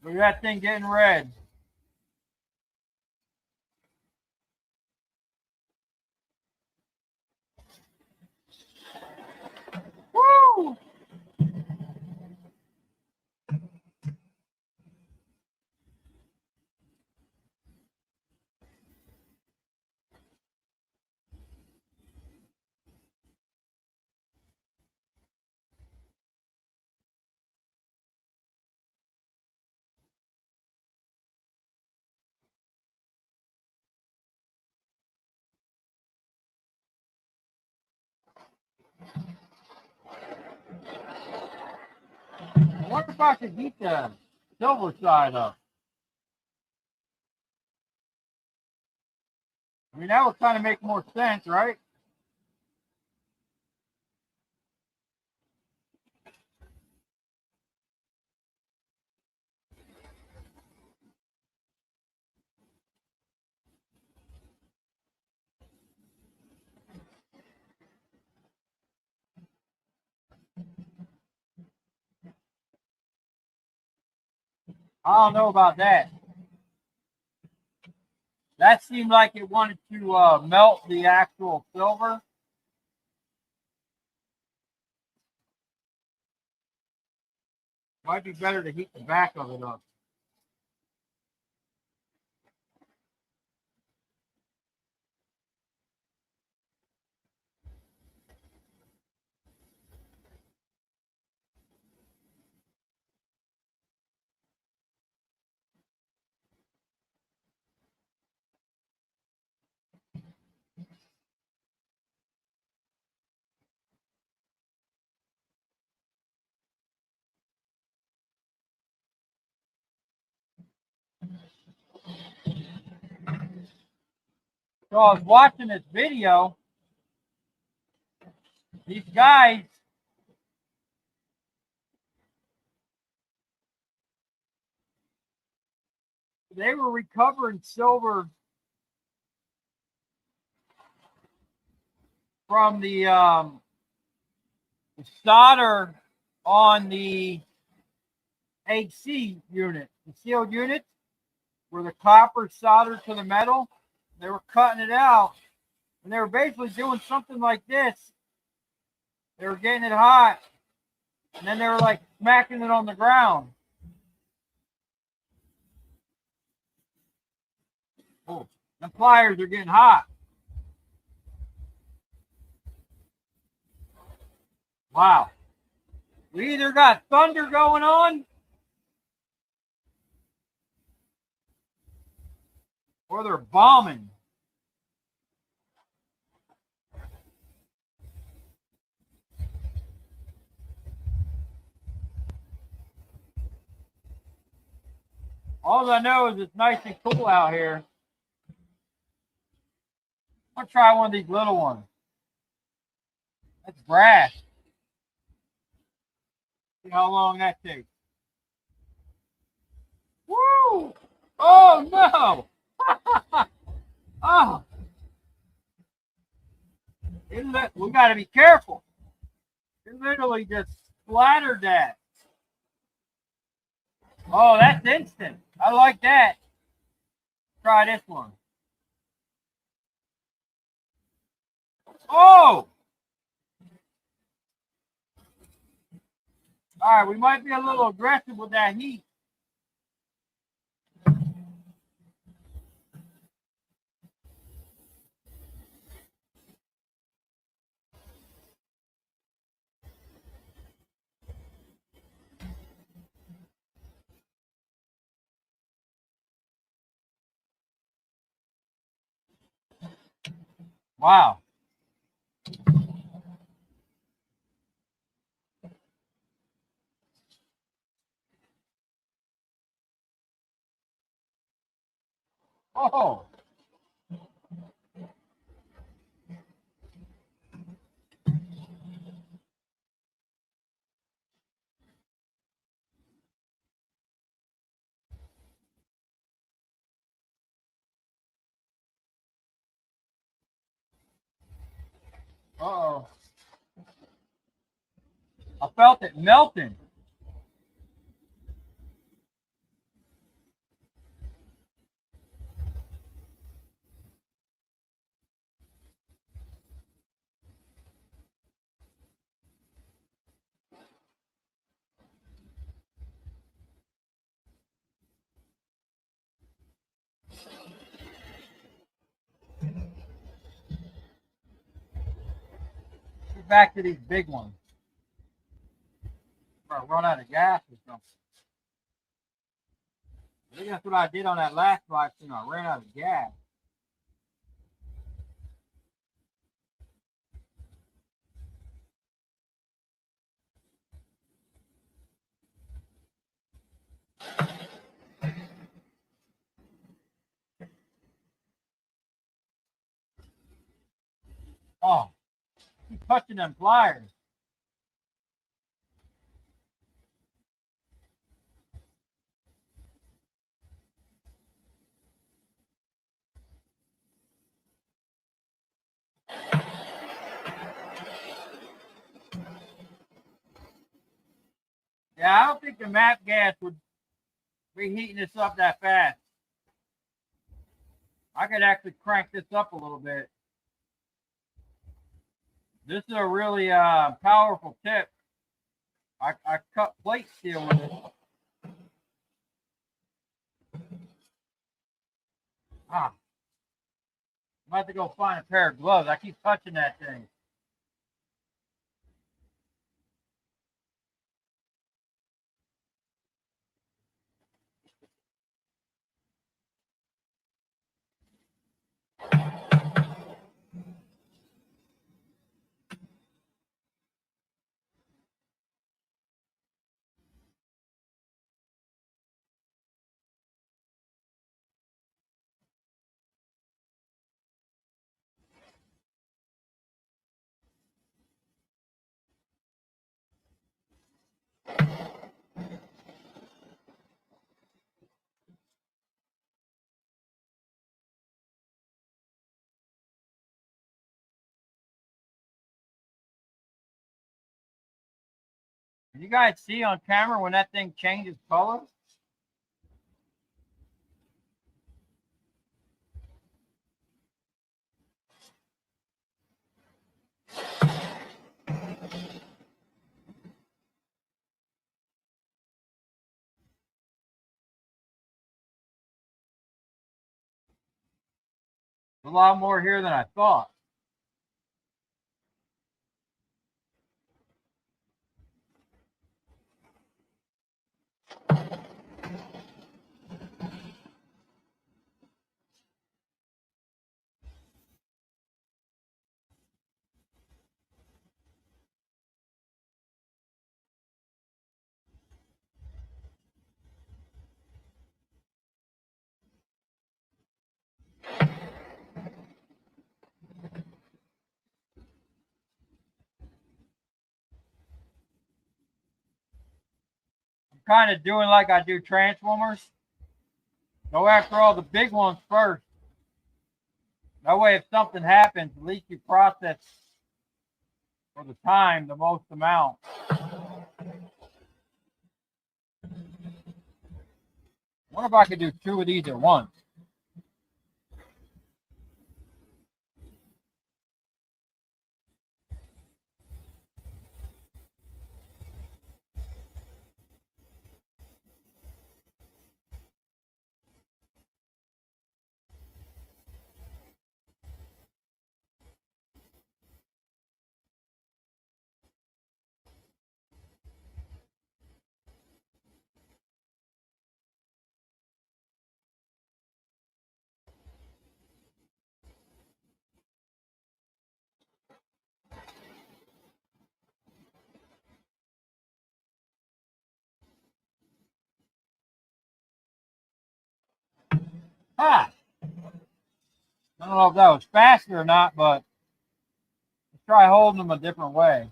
[SPEAKER 1] Look at that thing getting red. Woo! I wonder if I could heat the silver side up. I mean, that would kind of make more sense, right? I don't know about that. That seemed like it wanted to melt the actual silver. Might be better to heat the back of it up. So I was watching this video. These guys, they were recovering silver from the solder on the HC unit, the sealed unit, where the copper soldered to the metal. They were cutting it out, and they were basically doing something like this They were getting it hot, and then they were like smacking it on the ground. Oh, the pliers are getting hot. Wow. We either got thunder going on or they're bombing. All I know is it's nice and cool out here. I'll try one of these little ones. That's brass. See how long that takes. Woo! Oh no! Oh, we got to be careful. It literally just splattered that. Oh, that's instant. I like that. Try this one. Oh! All right, we might be a little aggressive with that heat. Wow. Oh. Uh-oh. I felt it melting. Get back to these big ones. Or run out of gas or something. I think that's what I did on that last live stream. I ran out of gas. Oh, keep touching them pliers. Yeah, I don't think the map gas would be heating this up that fast. I could actually crank this up a little bit. This is a really powerful tip. I cut plate steel with it. Ah, I'm about to go find a pair of gloves. I keep touching that thing. Can you guys see on camera when that thing changes color? A lot more here than I thought. I'm kind of doing like I do Transformers. Go after all the big ones first. That way, if something happens, at least you process for the time the most amount. I wonder if I could do two of these at once. Ah, I don't know if that was faster or not, but let's try holding them a different way.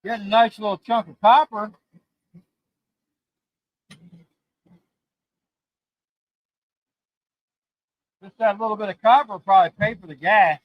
[SPEAKER 1] Get a nice little chunk of copper. Just that little bit of copper will probably pay for the gas.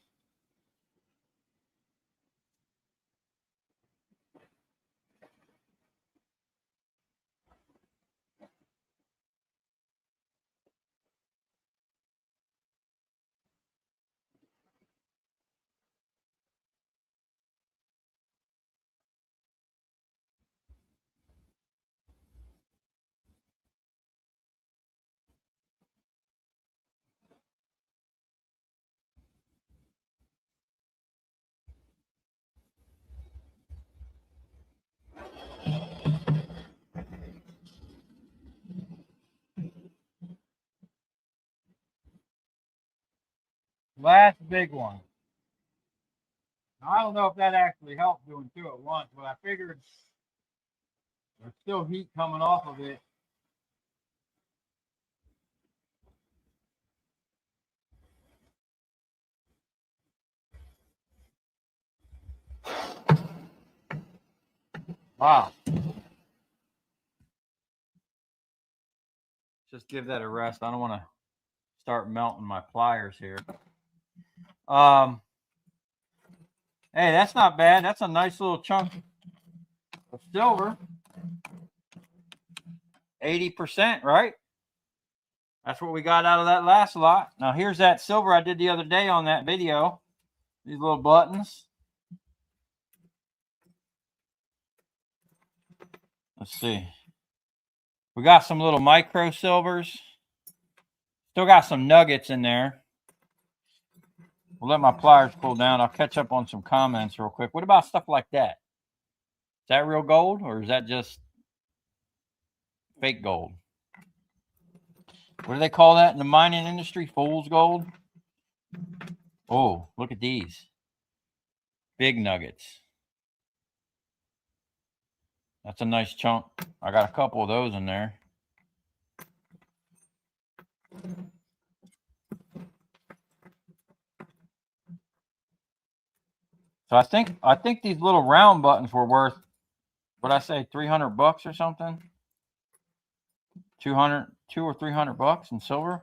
[SPEAKER 1] Last big one. Now, I don't know if that actually helped doing two at once, but I figured there's still heat coming off of it. Wow. Just give that a rest. I don't want to start melting my pliers here. Hey, that's not bad. That's a nice little chunk of silver. 80%, right? That's what we got out of that last lot. Now here's that silver I did the other day on that video. These little buttons. Let's see. We got some little micro silvers. Still got some nuggets in there. We'll let my pliers cool down. I'll catch up on some comments real quick. What about stuff like that? Is that real gold or is that just fake gold? What do they call that in the mining industry? Fool's gold? Oh, look at these. Big nuggets. That's a nice chunk. I got a couple of those in there. So I think these little round buttons were worth, what'd I say, $300 or something? 200 or $300 in silver.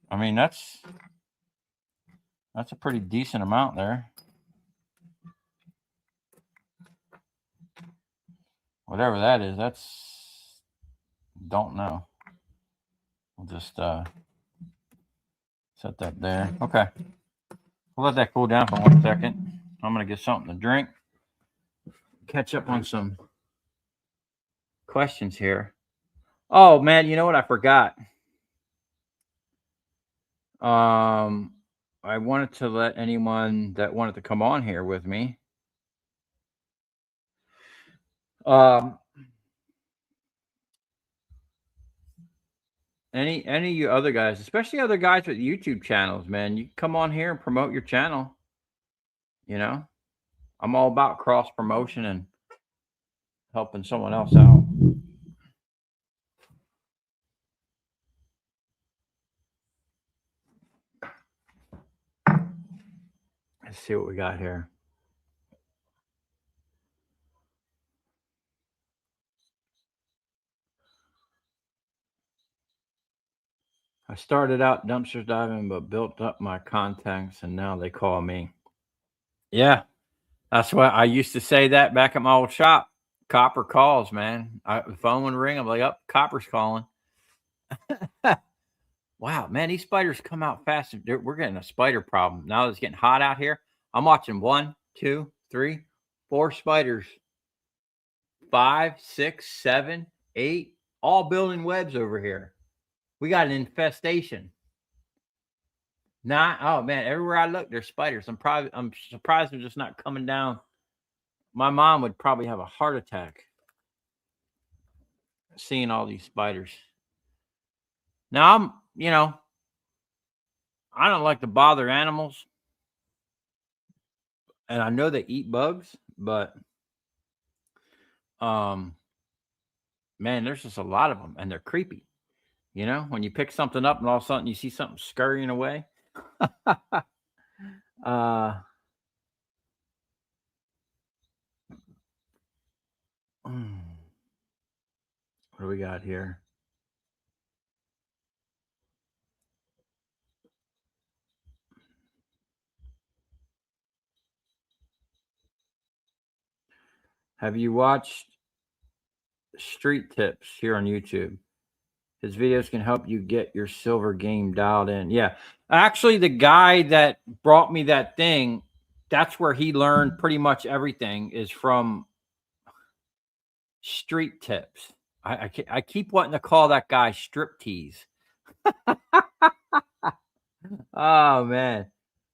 [SPEAKER 1] I mean, that's a pretty decent amount there. Whatever that is, don't know. We'll just set that there. Okay. We'll let that cool down for 1 second. I'm going to get something to drink. Catch up on some questions here. Oh, man, you know what? I forgot. I wanted to let anyone that wanted to come on here with me. Any of you other guys, especially other guys with YouTube channels, man, you come on here and promote your channel. You know, I'm all about cross promotion and helping someone else out. Let's see what we got here. I started out dumpsters diving, but built up my contacts, and now they call me. Yeah, that's what I used to say that back at my old shop. Copper calls, man. The phone would ring. I'm like, oh, Copper's calling. Wow, man, these spiders come out fast. We're getting a spider problem. Now it's getting hot out here. I'm watching 1, 2, 3, 4 spiders. 5, 6, 7, 8, all building webs over here. We got an infestation. Oh man, everywhere I look, there's spiders. I'm surprised they're just not coming down. My mom would probably have a heart attack seeing all these spiders. Now I don't like to bother animals. And I know they eat bugs, but man, there's just a lot of them and they're creepy. You know, when you pick something up and all of a sudden you see something scurrying away. What do we got here? Have you watched Street Tips here on YouTube? His videos can help you get your silver game dialed in. Yeah. Actually, the guy that brought me that thing, that's where he learned pretty much everything, is from Street Tips. I keep wanting to call that guy Striptease. Oh man.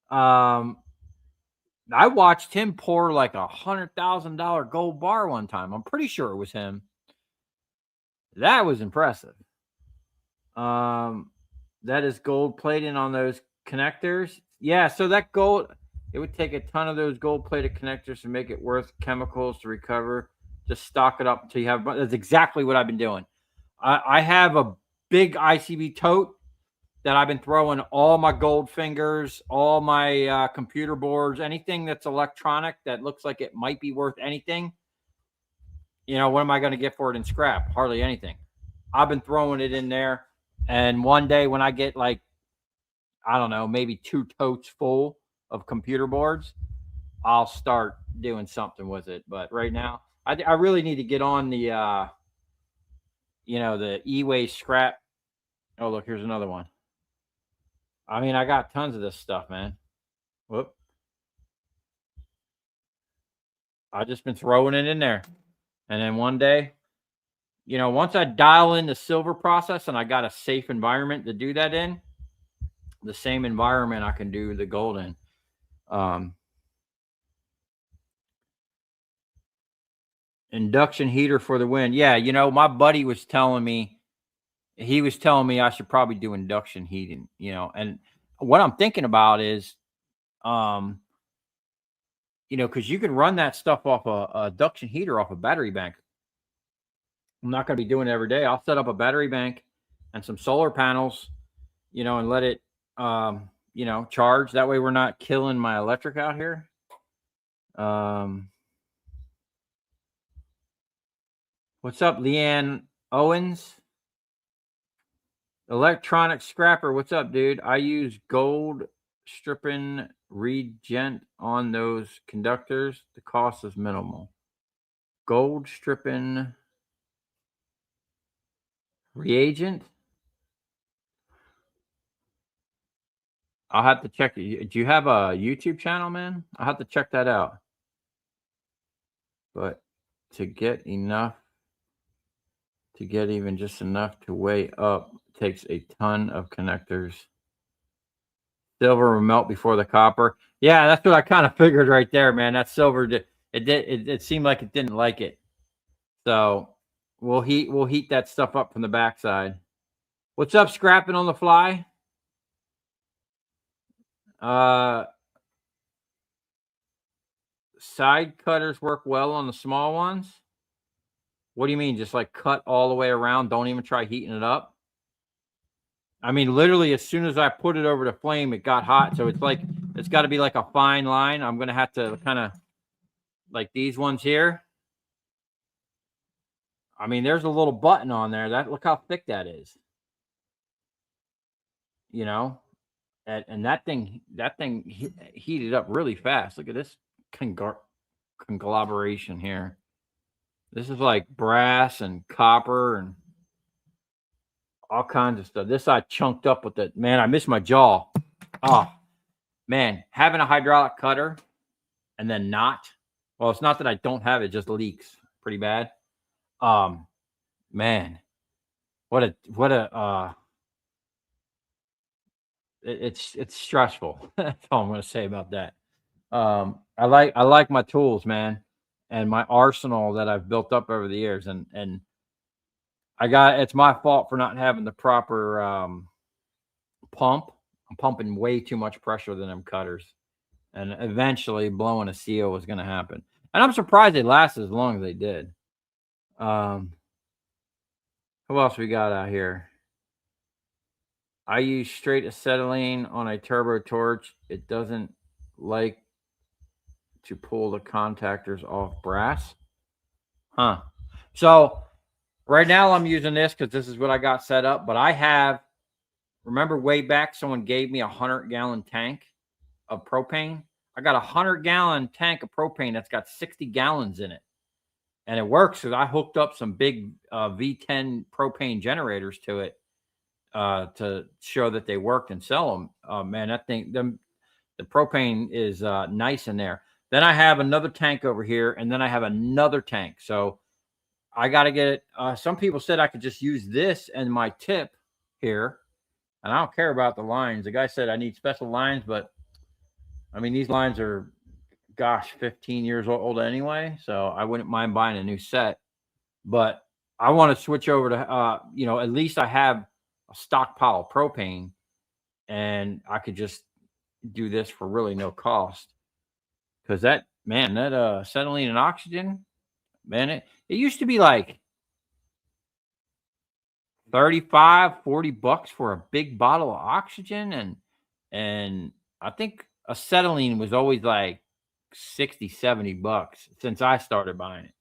[SPEAKER 1] I watched him pour like $100,000 gold bar one time. I'm pretty sure it was him. That was impressive. That is gold plating on those connectors. Yeah, so that gold, it would take a ton of those gold plated connectors to make it worth chemicals to recover. Just stock it up until you have. That's exactly what I've been doing. I have a big ICB tote that I've been throwing all my gold fingers, all my computer boards, anything that's electronic that looks like it might be worth anything. You know, what am I going to get for it in scrap? Hardly anything. I've been throwing it in there. And one day when I get like, I don't know, maybe 2 totes full of computer boards, I'll start doing something with it. But right now, I really need to get on the, the e-waste scrap. Oh, look, here's another one. I mean, I got tons of this stuff, man. Whoop. I just been throwing it in there. And then one day, once I dial in the silver process and I got a safe environment to do that in, the same environment I can do the gold in. Induction heater for the win. Yeah, my buddy was telling me, I should probably do induction heating, and what I'm thinking about is, because you can run that stuff off a induction heater off a battery bank. I'm not going to be doing it every day. I'll set up a battery bank and some solar panels, and let it, charge. That way we're not killing my electric out here. What's up, Leanne Owens? Electronic Scrapper. What's up, dude? I use gold stripping reagent on those conductors. The cost is minimal. Gold stripping reagent. I'll have to check it. Do you have a YouTube channel, man? I'll have to check that out. But to get enough, to get even just enough to weigh up, takes a ton of connectors. Silver will melt before the copper. Yeah, that's what I kind of figured right there, man. That silver, it seemed like it didn't like it. So we'll heat that stuff up from the backside. What's up, Scrapping on the Fly? Side cutters work well on the small ones. What do you mean? Just like cut all the way around? Don't even try heating it up? I mean, literally, as soon as I put it over the flame, it got hot. So it's got to be like a fine line. I'm going to have to kind of, like these ones here. I mean, there's a little button on there. Look how thick that is. And that thing heated up really fast. Look at this conglomeration here. This is like brass and copper and all kinds of stuff. This side chunked up with it. Man, I missed my jaw. Oh, man, having a hydraulic cutter and then not. Well, it's not that I don't have it, just leaks pretty bad. Man, it's stressful. That's all I'm going to say about that. I like my tools, man, and my arsenal that I've built up over the years, and it's my fault for not having the proper pump. I'm pumping way too much pressure than them cutters, and eventually blowing a seal was going to happen. And I'm surprised they lasted as long as they did. Who else we got out here? I use straight acetylene on a turbo torch. It doesn't like to pull the contactors off brass. Huh. So right now I'm using this because this is what I got set up. But remember way back, someone gave me 100-gallon tank of propane. I got a 100-gallon tank of propane that's got 60 gallons in it. And it works because I hooked up some big V10 propane generators to it to show that they worked and sell them. Man, that thing, the propane is nice in there. Then I have another tank over here, and then I have another tank. So I got to get it. Some people said I could just use this and my tip here, and I don't care about the lines. The guy said I need special lines, but I mean, these lines are, 15 years old anyway, so I wouldn't mind buying a new set. But I want to switch over to, at least I have a stockpile of propane and I could just do this for really no cost. Because that man, that acetylene and oxygen, man, it used to be like 35, $40 for a big bottle of oxygen, and I think acetylene was always like 60, $70 since I started buying it.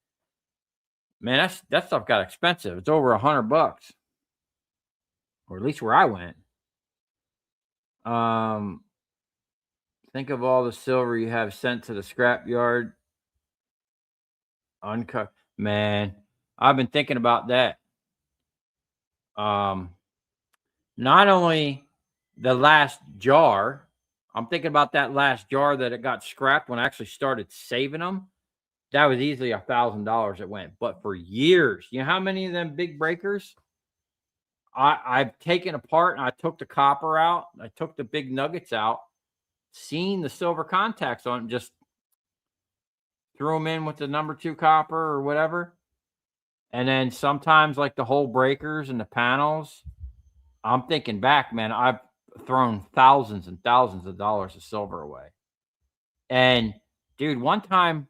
[SPEAKER 1] Man, that stuff got expensive. It's over $100, or at least where I went. Um, think of all the silver you have sent to the scrap yard uncut. Man, I've been thinking about that. Um, Not only the last jar, I'm thinking about that last jar that it got scrapped when I actually started saving them. That was easily $1,000 it went. But for years, you know how many of them big breakers I've taken apart, and I took the copper out, I took the big nuggets out, seen the silver contacts on it, just threw them in with the number 2 copper or whatever. And then sometimes like the whole breakers and the panels, I'm thinking back, man, I've thrown thousands and thousands of dollars of silver away. And dude, one time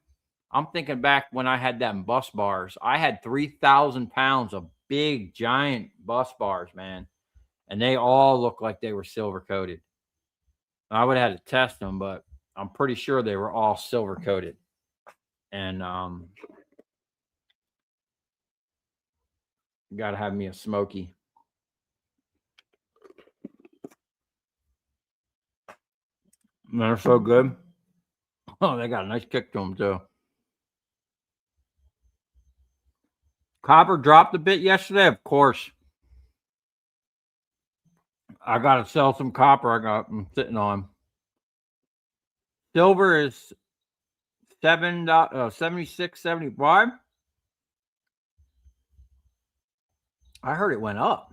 [SPEAKER 1] I'm thinking back when I had them bus bars, I had 3,000 pounds of big, giant bus bars, man. And they all looked like they were silver coated. I would have had to test them, but I'm pretty sure they were all silver coated. And got to have me a smoky. They're so good. Oh, they got a nice kick to them too. Copper dropped a bit yesterday, of course. I got to sell some copper. I'm sitting on. Silver is 76.75. I heard it went up.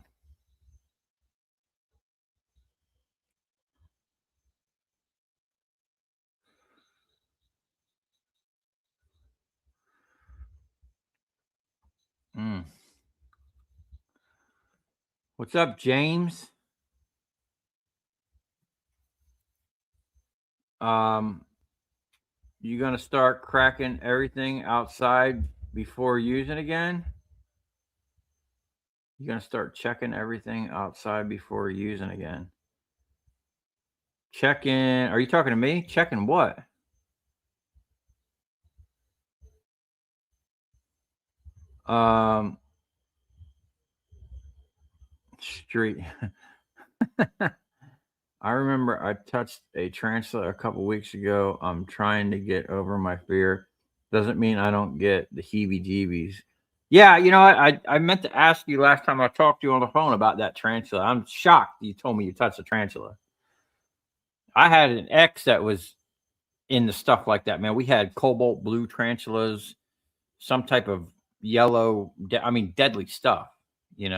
[SPEAKER 1] Mm. What's up, James? You gonna start cracking everything outside before using again? You gonna start checking everything outside before using again? Checking? Are you talking to me? Checking what? Street. I remember I touched a tarantula a couple weeks ago. I'm trying to get over my fear. Doesn't mean I don't get the heebie-jeebies. Yeah, you know, I meant to ask you last time I talked to you on the phone about that tarantula. I'm shocked you told me you touched a tarantula. I had an ex that was into stuff like that, man. We had cobalt blue tarantulas, some type of yellow, deadly stuff,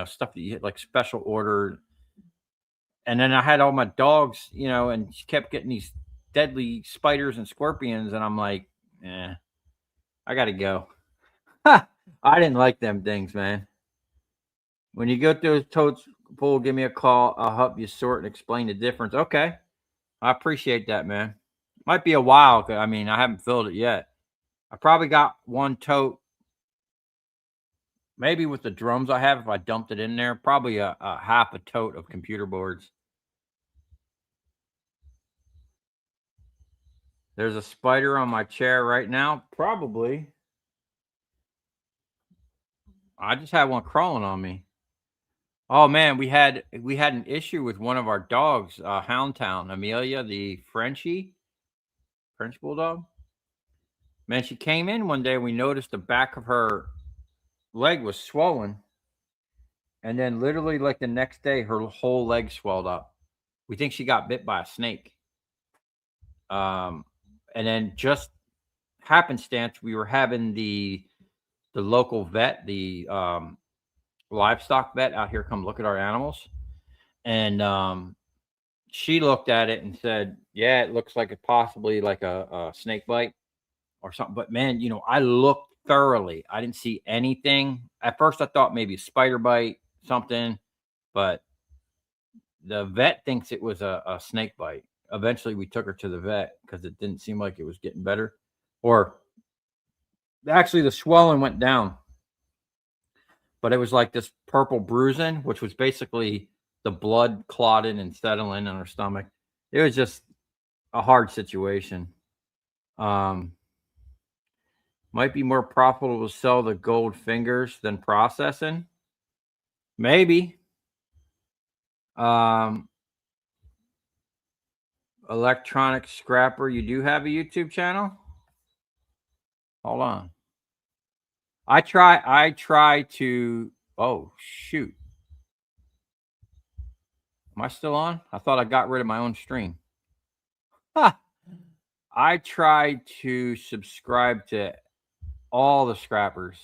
[SPEAKER 1] stuff that you hit like special order. And then I had all my dogs, and she kept getting these deadly spiders and scorpions. And I'm like, I got to go. I didn't like them things, man. When you go through a totes pool, give me a call. I'll help you sort and explain the difference. Okay. I appreciate that, man. Might be a while. I haven't filled it yet. I probably got one tote, maybe with the drums I have. If I dumped it in there, probably a half a tote of computer boards. There's a spider on my chair right now. Probably. I just had one crawling on me. Oh man, we had an issue with one of our dogs, Houndtown, Amelia, the French bulldog. Man, she came in one day. We noticed the back of her leg was swollen, and then literally like the next day, her whole leg swelled up. We think she got bit by a snake. And then just happenstance, we were having the local vet, the livestock vet out here come look at our animals, and she looked at it and said, "Yeah, it looks like it possibly like a snake bite or something." But man, I looked thoroughly. I didn't see anything. At first, I thought maybe a spider bite, something, but the vet thinks it was a snake bite. Eventually, we took her to the vet because it didn't seem like it was getting better. Or actually, the swelling went down, but it was like this purple bruising, which was basically the blood clotting and settling in her stomach. It was just a hard situation. Might be more profitable to sell the gold fingers than processing. Maybe. Electronic Scrapper, you do have a YouTube channel? Hold on. I try to, oh shoot. Am I still on? I thought I got rid of my own stream. Huh. I try to subscribe to all the scrappers.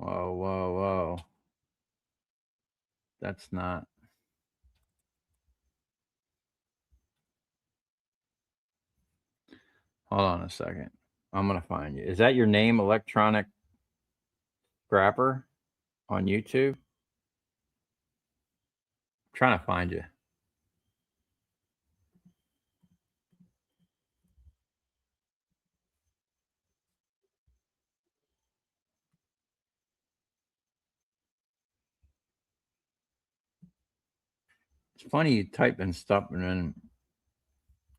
[SPEAKER 1] Whoa, whoa, whoa. That's not. Hold on a second. I'm going to find you. Is that your name, Electronic Scrapper, on YouTube? I'm trying to find you. It's funny you type in stuff and then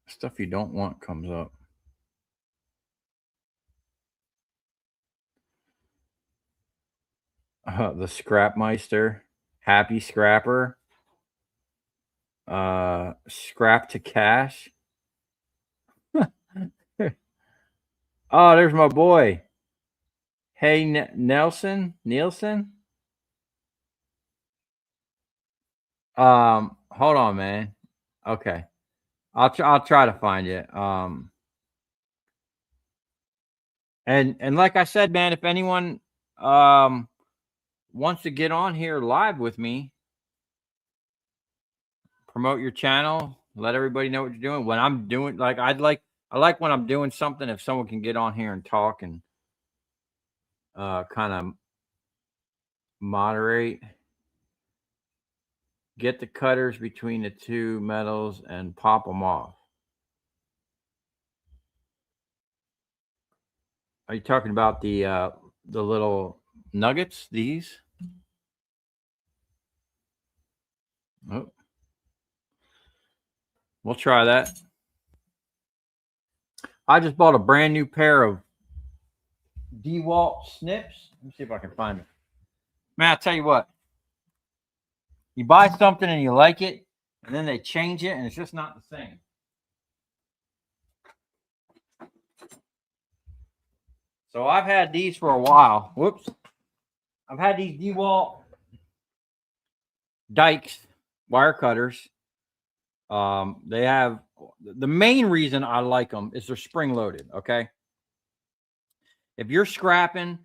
[SPEAKER 1] stuff you don't want comes up. The Scrapmeister, Happy Scrapper, Scrap to Cash. Oh, there's my boy. Hey, Nielsen. Hold on, man. Okay, I'll try to find you. And like I said, man, if anyone wants to get on here live with me, promote your channel, let everybody know what you're doing. When I'm doing, like, I like when I'm doing something, if someone can get on here and talk and kind of moderate. Get the cutters between the two metals and pop them off. Are you talking about the little nuggets? These? Oh, we'll try that. I just bought a brand new pair of DeWalt snips. Let me see if I can find it. Man, I'll tell you what. You buy something and you like it, and then they change it, and it's just not the same. So I've had these for a while. Whoops. I've had these DeWalt Dykes wire cutters. They have, the main reason I like them is they're spring loaded. Okay. If you're scrapping,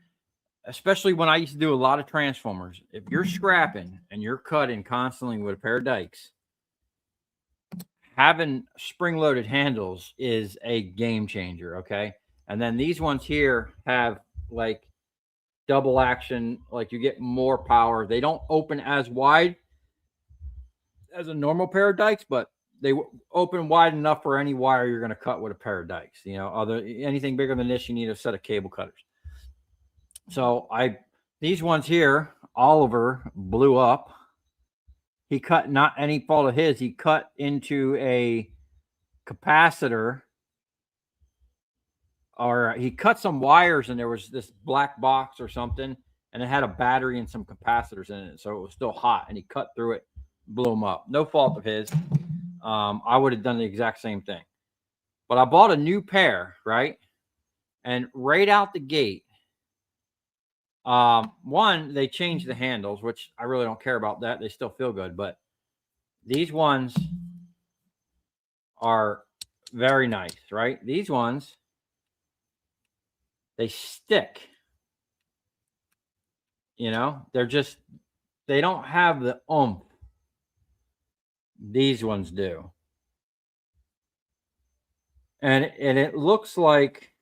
[SPEAKER 1] especially when I used to do a lot of transformers, if you're scrapping and you're cutting constantly with a pair of Dykes, having spring loaded handles is a game changer. Okay. And then these ones here have like double action, like you get more power. They don't open as wide as a normal pair of Dykes, but they open wide enough for any wire you're going to cut with a pair of Dykes. You know, anything bigger than this, you need a set of cable cutters. So these ones here, Oliver blew up. He cut, not any fault of his, he cut into a capacitor, or he cut some wires and there was this black box or something, and it had a battery and some capacitors in it. So it was still hot, and he cut through it, blew him up. No fault of his. I would have done the exact same thing. But I bought a new pair, right? And right out the gate, one, they changed the handles, which I really don't care about that. They still feel good. But these ones are very nice, right? These ones they stick. You know, they don't have the oomph these ones do. And it looks like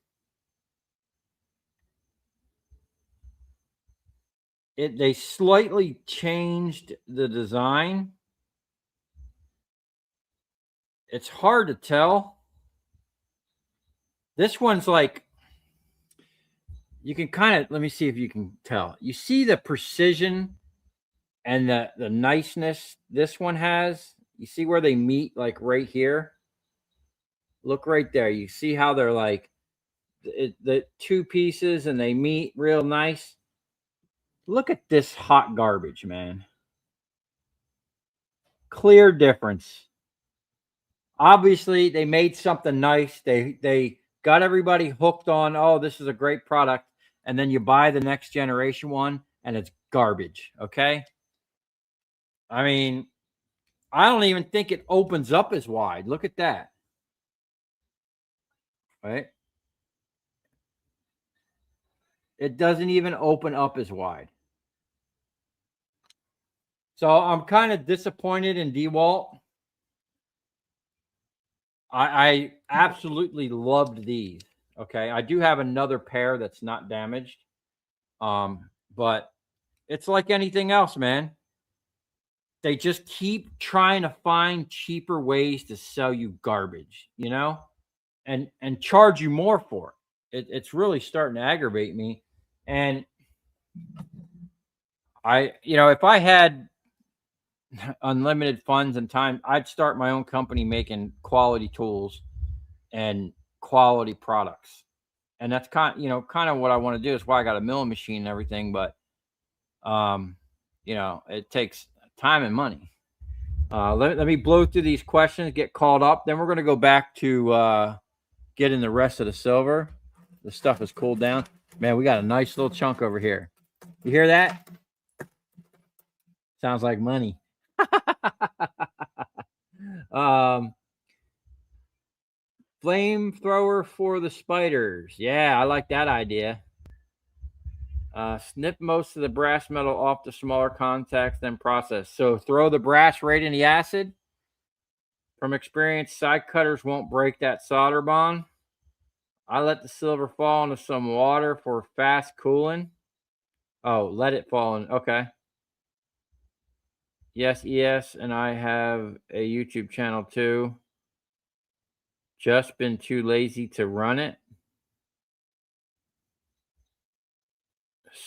[SPEAKER 1] they slightly changed the design. It's hard to tell. This one's like, you can kind of, let me see if you can tell. You see the precision and the niceness this one has. You see where they meet, like right here. Look right there. You see how they're like the two pieces and they meet real nice. Look at this hot garbage, man. Clear difference. Obviously, they made something nice. They got everybody hooked on, oh, this is a great product. And then you buy the next generation one and it's garbage. Okay. I mean, I don't even think it opens up as wide. Look at that. Right? It doesn't even open up as wide. So I'm kind of disappointed in DeWalt. I absolutely loved these. Okay. I do have another pair that's not damaged. But it's like anything else, man. They just keep trying to find cheaper ways to sell you garbage, you know, and charge you more for it. It's really starting to aggravate me. And if I had unlimited funds and time, I'd start my own company making quality tools and quality products. And that's kind of what I want to do. Is why I got a milling machine and everything. But, it takes time and money. Let me blow through these questions, get called up. Then we're going to go back to getting the rest of the silver. The stuff has cooled down. Man, we got a nice little chunk over here. You hear that? Sounds like money. Flamethrower for the spiders. Yeah, I like that idea. Snip most of the brass metal off the smaller contacts, then process. So throw the brass right in the acid. From experience, side cutters won't break that solder bond. I let the silver fall into some water for fast cooling. Oh, let it fall in. Okay. Yes, and I have a YouTube channel too. Just been too lazy to run it.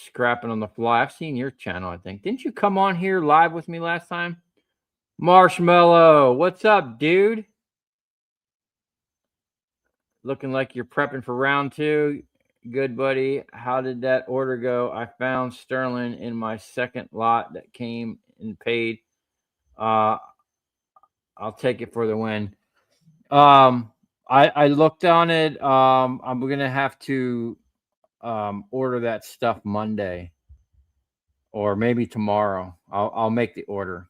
[SPEAKER 1] Scrapping on the fly. I've seen your channel, I think. Didn't you come on here live with me last time? Marshmallow, what's up, dude? Looking like you're prepping for round 2. Good, buddy. How did that order go? I found sterling in my second lot that came and paid. I'll take it for the win. I looked on it. I'm gonna have to order that stuff Monday or maybe tomorrow. I'll make the order.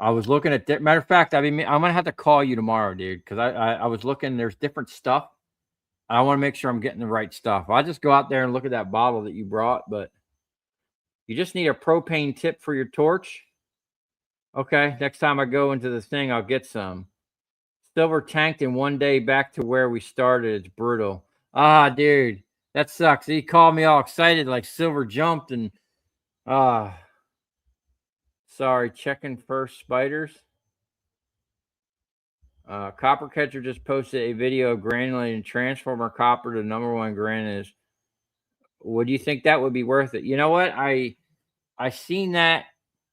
[SPEAKER 1] I was looking at matter of fact, I'm gonna have to call you tomorrow, dude, because I was looking. There's different stuff. I want to make sure I'm getting the right stuff. I'll just go out there and look at that bottle that you brought, but you just need a propane tip for your torch. Okay, next time I go into the thing, I'll get some. Silver tanked in one day back to where we started. It's brutal. Ah, dude, that sucks. He called me all excited, like silver jumped, and sorry, checking first spiders. Copper Catcher just posted a video of granulating transformer copper to #1 granules. Would you think that would be worth it? You know what? I seen that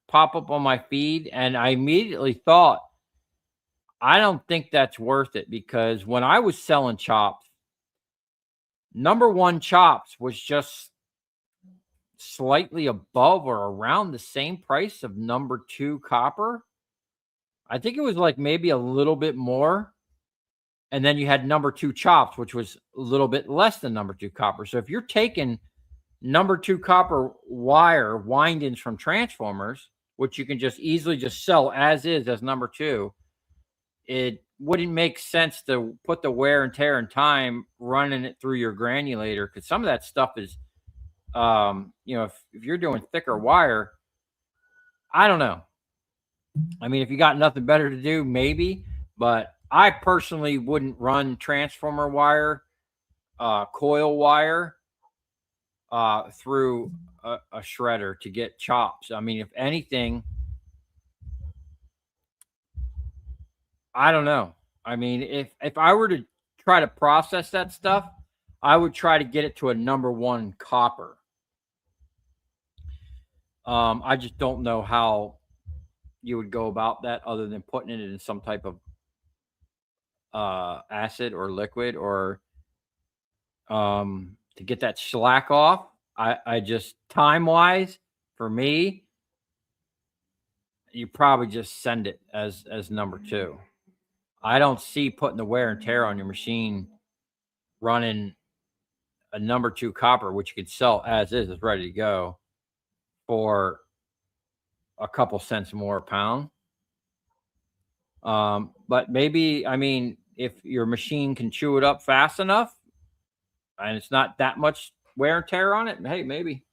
[SPEAKER 1] pop up on my feed, and I immediately thought, I don't think that's worth it, because when I was selling chops, #1 chops was just slightly above or around the same price of #2 copper. I think it was like maybe a little bit more. And then you had #2 chops, which was a little bit less than #2 copper. So if you're taking #2 copper wire windings from transformers, which you can just easily just sell as is as #2, it wouldn't make sense to put the wear and tear and time running it through your granulator, because some of that stuff is, if you're doing thicker wire, I don't know. I mean, if you got nothing better to do, maybe, but I personally wouldn't run transformer wire, coil wire, through a shredder to get chops. I mean, if anything, I don't know. I mean, if I were to try to process that stuff, I would try to get it to a number 1 copper. I just don't know how you would go about that other than putting it in some type of acid or liquid, or to get that slack off. I just, time wise, for me, you probably just send it as number 2. I don't see putting the wear and tear on your machine running a number 2 copper, which you could sell as is ready to go, for a couple cents more a pound. But maybe, I mean, if your machine can chew it up fast enough and it's not that much wear and tear on it, hey, maybe.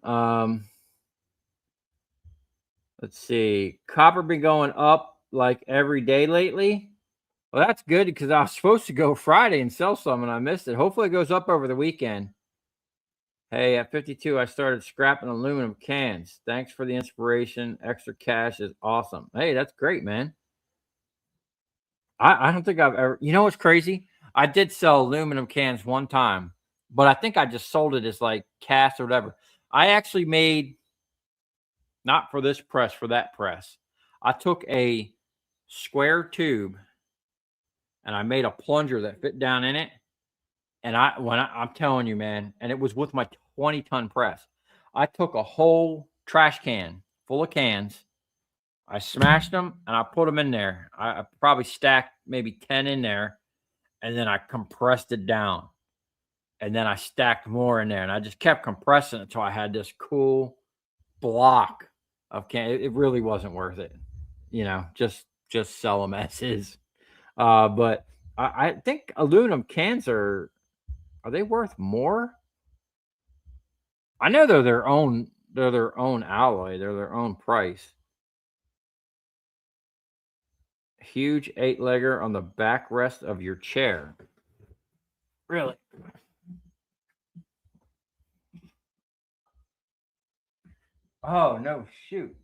[SPEAKER 1] Let's see. Copper been going up like every day lately. Well, that's good, because I was supposed to go Friday and sell some and I missed it. Hopefully it goes up over the weekend. Hey, at 52, I started scrapping aluminum cans. Thanks for the inspiration. Extra cash is awesome. Hey, that's great, man. I don't think I've ever, what's crazy? I did sell aluminum cans one time, but I think I just sold it as like cast or whatever. I actually made, not for this press, for that press, I took a square tube and I made a plunger that fit down in it. And I'm telling you, man, and it was with my 20-ton press. I took a whole trash can full of cans, I smashed them, and I put them in there. I probably stacked maybe 10 in there, and then I compressed it down. And then I stacked more in there, and I just kept compressing it until I had this cool block of can. It really wasn't worth it, just sell them as is. But I think aluminum cans are they worth more? I know they're their own alloy, they're their own price. Huge 8-legger on the backrest of your chair. Really? Oh, no, shoot.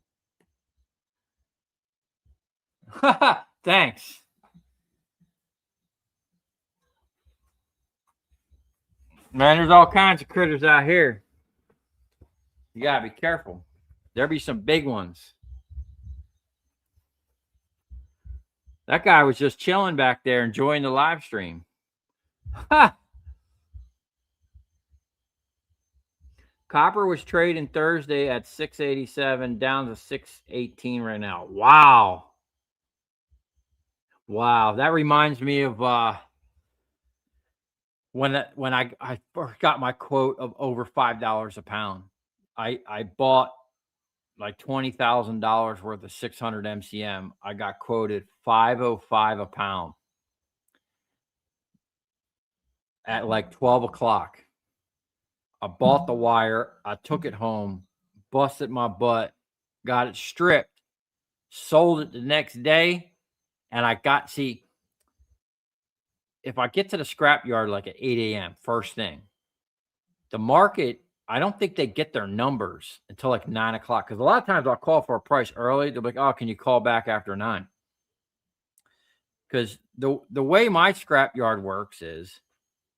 [SPEAKER 1] Thanks. Man, there's all kinds of critters out here. You gotta be careful. There'll be some big ones. That guy was just chilling back there, enjoying the live stream. Ha! Copper was trading Thursday at 687, down to 618 right now. Wow. That reminds me of when I got my quote of over $5 a pound. I bought like $20,000 worth of 600 MCM. I got quoted $505 a pound at like 12 o'clock. I bought the wire. I took it home, busted my butt, got it stripped, sold it the next day. And if I get to the scrap yard like at 8 a.m. first thing, the market, I don't think they get their numbers until like 9 o'clock. Because a lot of times I'll call for a price early. They'll be like, oh, can you call back after 9? Because the way my scrap yard works is,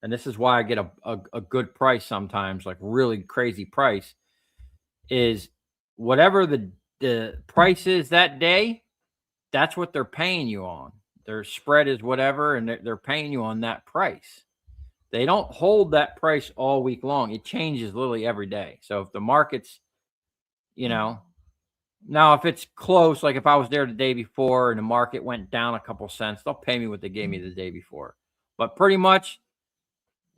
[SPEAKER 1] and this is why I get a good price sometimes, like really crazy price, is whatever the price is that day, that's what they're paying you on. Their spread is whatever, and they're paying you on that price. They don't hold that price all week long. It changes literally every day. So if the market's, now if it's close, like if I was there the day before and the market went down a couple cents, they'll pay me what they gave me the day before. But pretty much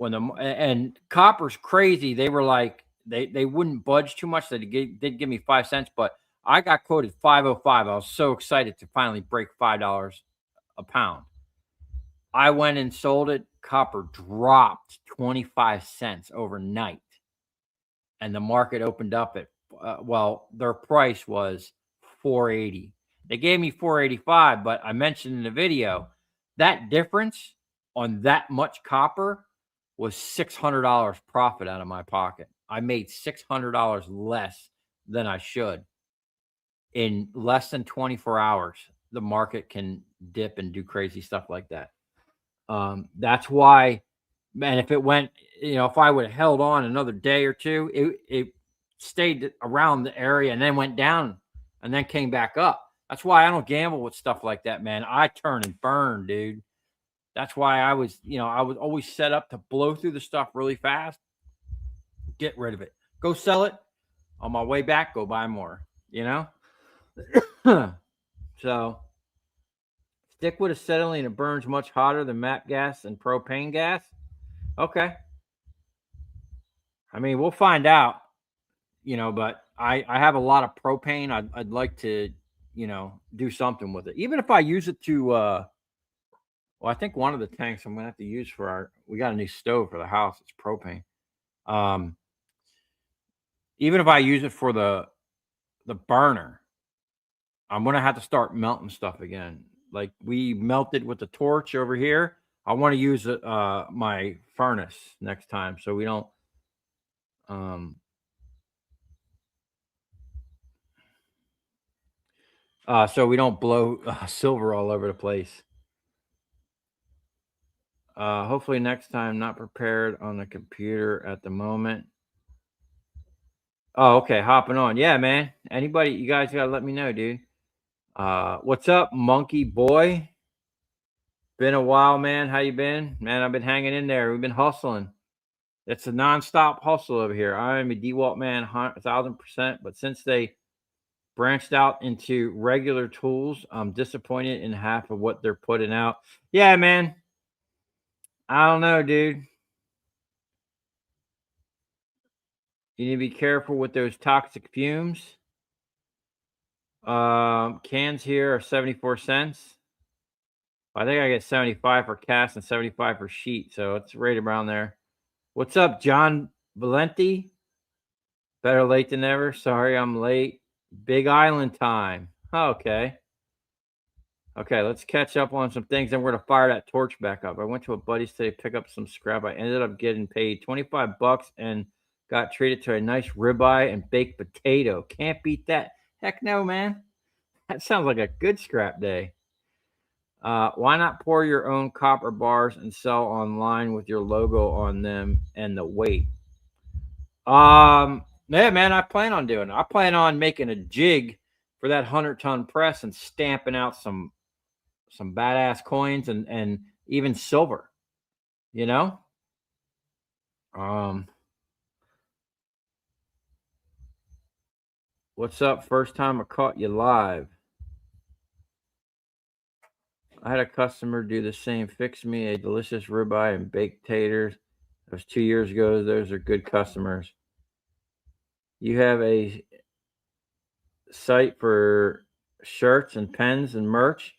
[SPEAKER 1] and copper's crazy. They were like, they wouldn't budge too much. They'd give me 5 cents, but I got quoted $505. I was so excited to finally break $5 a pound. I went and sold it. Copper dropped 25 cents overnight, and the market opened up at their price was 480. They gave me 485, but I mentioned in the video that difference on that much copper was $600 profit out of my pocket. I made $600 less than I should in less than 24 hours. The market can dip and do crazy stuff like that. That's why, man, if it went, if I would have held on another day or two, it stayed around the area and then went down and then came back up. That's why I don't gamble with stuff like that, man. I turn and burn, dude. That's why I was always set up to blow through the stuff really fast, get rid of it, go sell it. On my way back, go buy more, So stick with acetylene. It burns much hotter than MAP gas and propane gas. Okay. I mean, we'll find out, but I have a lot of propane. I'd like to, do something with it. Even if I use it to, well, I think one of the tanks I'm going to have to use we got a new stove for the house. It's propane. Even if I use it for the burner, I'm going to have to start melting stuff again. Like we melted with the torch over here. I want to use my furnace next time so we don't, blow silver all over the place. Hopefully next time, not prepared on the computer at the moment. Oh, okay. Hopping on. Yeah, man. Anybody, you guys got to let me know, dude. What's up, monkey boy? Been a while, man. How you been? Man, I've been hanging in there. We've been hustling. It's a nonstop hustle over here. I am a DeWalt man, 1,000%. But since they branched out into regular tools, I'm disappointed in half of what they're putting out. Yeah, man. I don't know, dude. You need to be careful with those toxic fumes. Cans here are 74 cents. I think I get 75 for cast and 75 for sheet, so it's right around there. What's up, John Valenti? Better late than never. Sorry, I'm late. Big Island time. Okay. Okay, let's catch up on some things. Then we're gonna fire that torch back up. I went to a buddy's today to pick up some scrap. I ended up getting paid 25 bucks and got treated to a nice ribeye and baked potato. Can't beat that. Heck no, man. That sounds like a good scrap day. Why not pour your own copper bars and sell online with your logo on them and the weight? Yeah, man, I plan on doing it. I plan on making a jig for that 100-ton press and stamping out some badass coins and even silver. You know. What's up? First time I caught you live. I had a customer do the same. Fix me a delicious ribeye and baked taters. That was 2 years ago. Those are good customers. You have a site for shirts and pens and merch?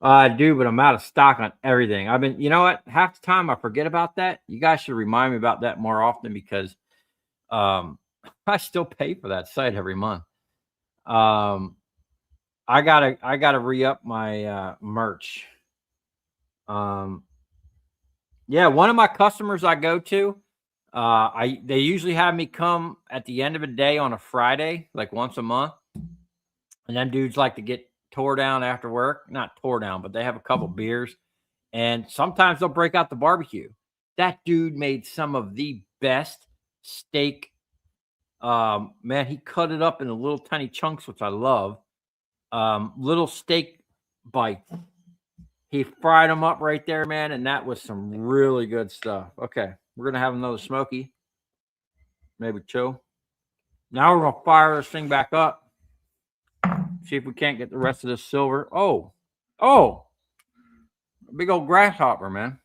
[SPEAKER 1] I do, but I'm out of stock on everything. I've been, you know what? Half the time I forget about that. You guys should remind me about that more often because I still pay for that site every month. I gotta re-up my merch. Yeah, one of my customers I go to, they usually have me come at the end of a day on a Friday, like once a month. And then dudes like to get tore down after work. Not tore down, but they have a couple beers. And sometimes they'll break out the barbecue. That dude made some of the best steak. Man, he cut it up into little tiny chunks, which I love. Little steak bites. He fried them up right there, man, and that was some really good stuff. Okay, we're gonna have another smoky, maybe two. Now we're gonna fire this thing back up. See if we can't get the rest of this silver. Oh, big old grasshopper, man.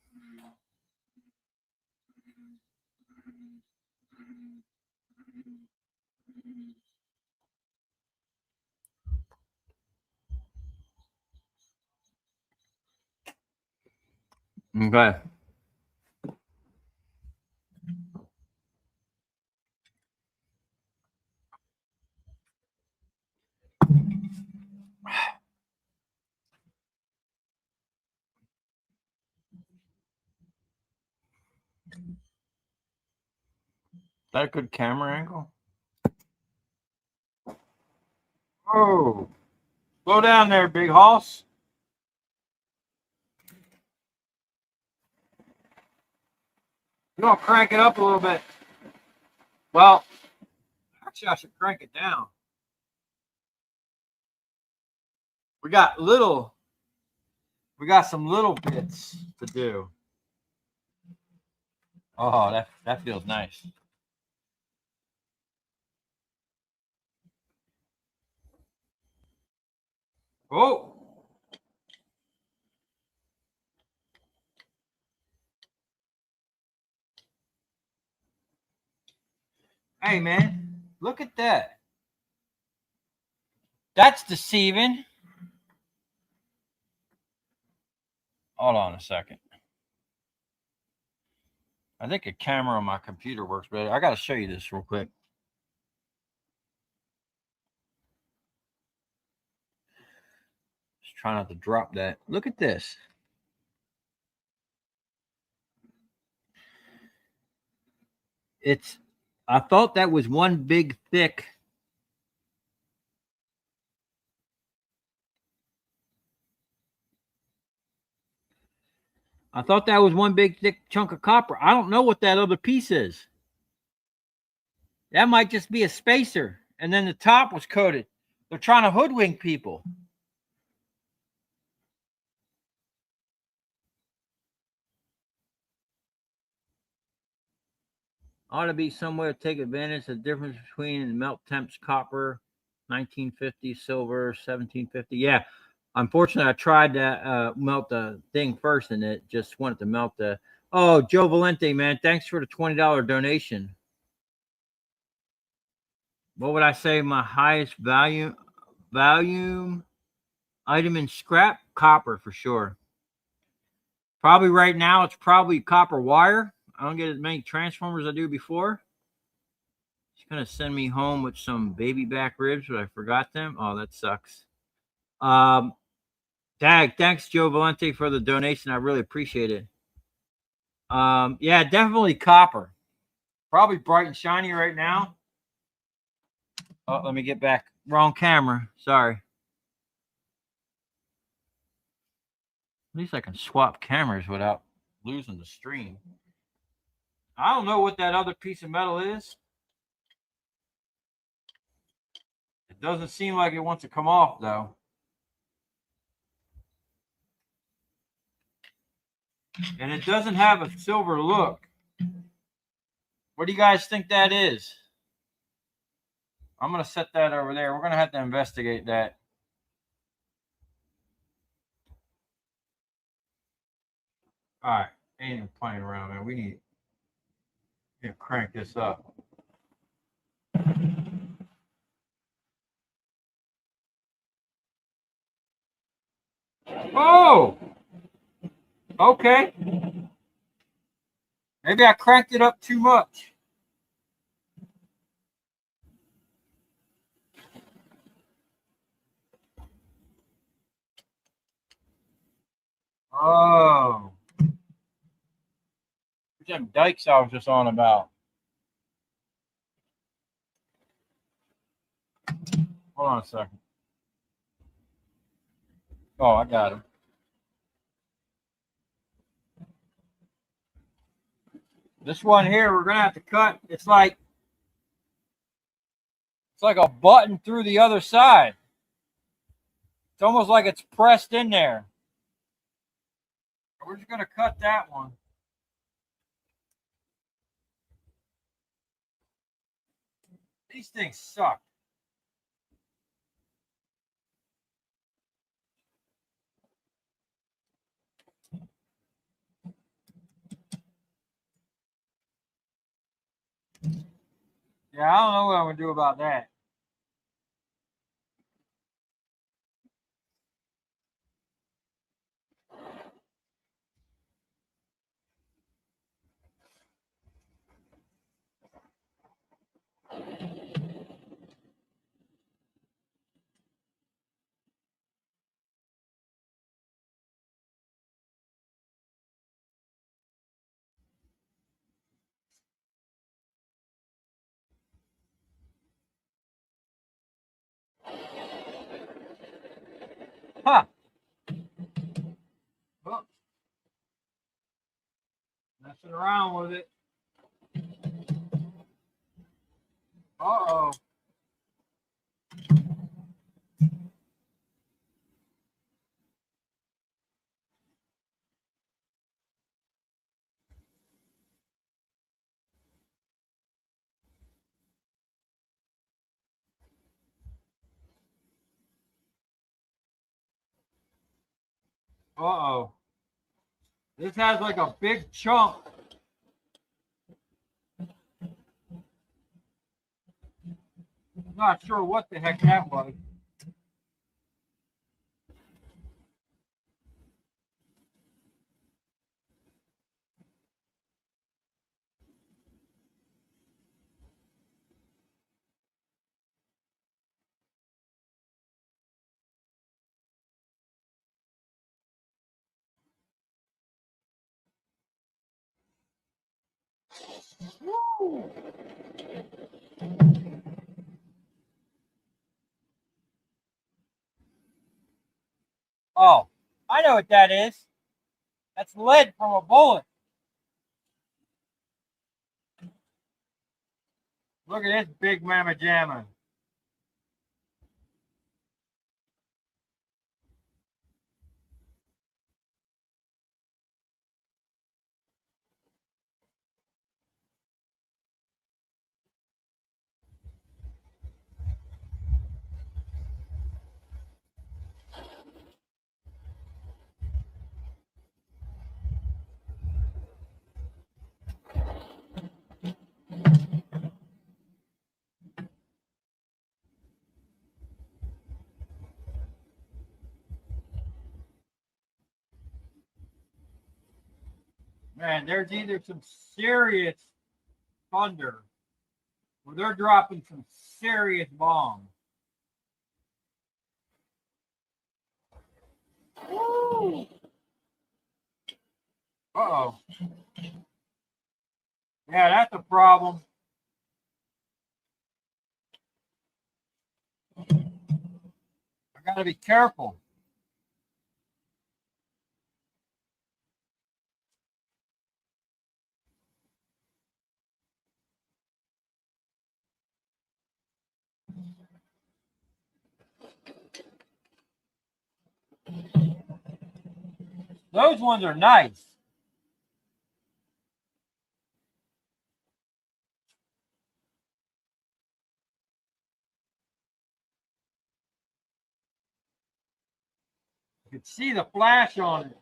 [SPEAKER 1] Okay. That a good camera angle? Oh, slow down there, big hoss. You want to crank it up a little bit? Well, actually, I should crank it down. We got some little bits to do. Oh, that feels nice. Oh. Hey, man, look at that. That's deceiving. Hold on a second. I think a camera on my computer works better. I got to show you this real quick. Just try not to drop that. Look at this. I thought that was one big thick. I thought that was one big thick chunk of copper. I don't know what that other piece is. That might just be a spacer. And then the top was coated. They're trying to hoodwink people. Ought to be somewhere to take advantage of the difference between melt temps copper, 1950 silver, 1750. Yeah. Unfortunately, I tried to melt the thing first and it just wanted to melt the. Oh, Joe Valente, man. Thanks for the $20 donation. What would I say? My highest volume item in scrap? Copper for sure. Probably right now it's probably copper wire. I don't get as many transformers as I do before. He's gonna send me home with some baby back ribs, but I forgot them. Oh, that sucks. Thanks Joe Valente for the donation. I really appreciate it. Yeah, definitely copper. Probably bright and shiny right now. Oh, let me get back. Wrong camera. Sorry. At least I can swap cameras without losing the stream. I don't know what that other piece of metal is. It doesn't seem like it wants to come off, though. And it doesn't have a silver look. What do you guys think that is? I'm going to set that over there. We're going to have to investigate that. All right. Ain't even playing around, man. We need to crank this up. Oh! Okay. Maybe I cranked it up too much. Oh. Which them dikes I was just on about. Hold on a second. Oh, I got him. This one here, we're going to have to cut. It's like a button through the other side. It's almost like it's pressed in there. We're just going to cut that one. These things suck. Yeah, I don't know what I'm going to do about that. Huh. Oh, messing around with it. Uh-oh. Uh-oh. This has like a big chunk. I'm not sure what the heck that was. Woo! Oh, I know what that is. That's lead from a bullet. Look at this big mamma jamma. Man, there's either some serious thunder or they're dropping some serious bombs. Woo! Uh-oh. Yeah, that's a problem. I gotta be careful. Those ones are nice. You can see the flash on it.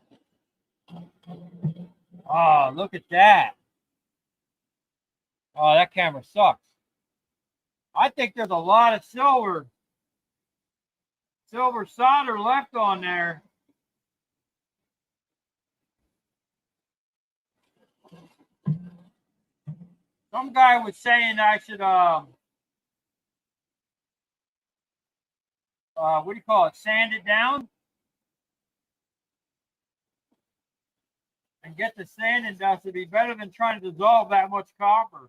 [SPEAKER 1] Oh, look at that. Oh, that camera sucks. I think there's a lot of silver solder left on there. Some guy was saying I should what do you call it? Sand it down and get the sanding dust. It'd be better than trying to dissolve that much copper.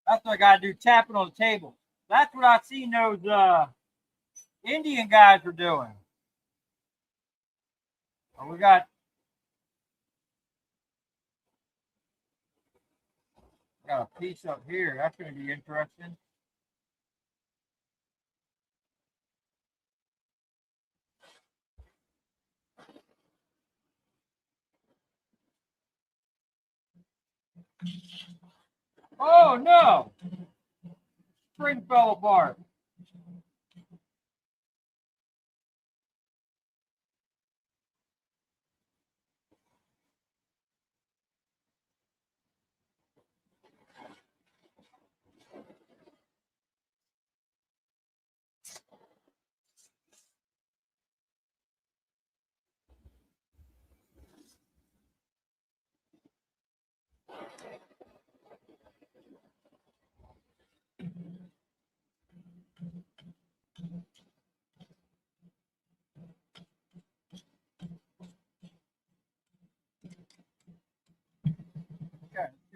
[SPEAKER 1] That's what I gotta do, tapping on the table. That's what I seen those Indian guys were doing. Oh, we got a piece up here. That's gonna be interesting. Oh no! Spring fell apart.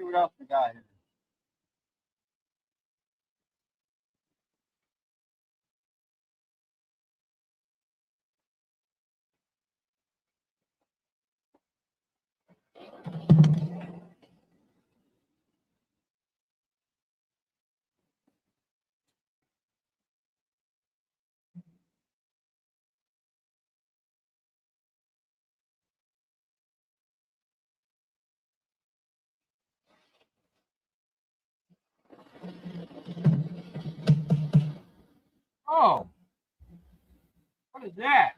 [SPEAKER 1] what else we got here. Oh, what is that?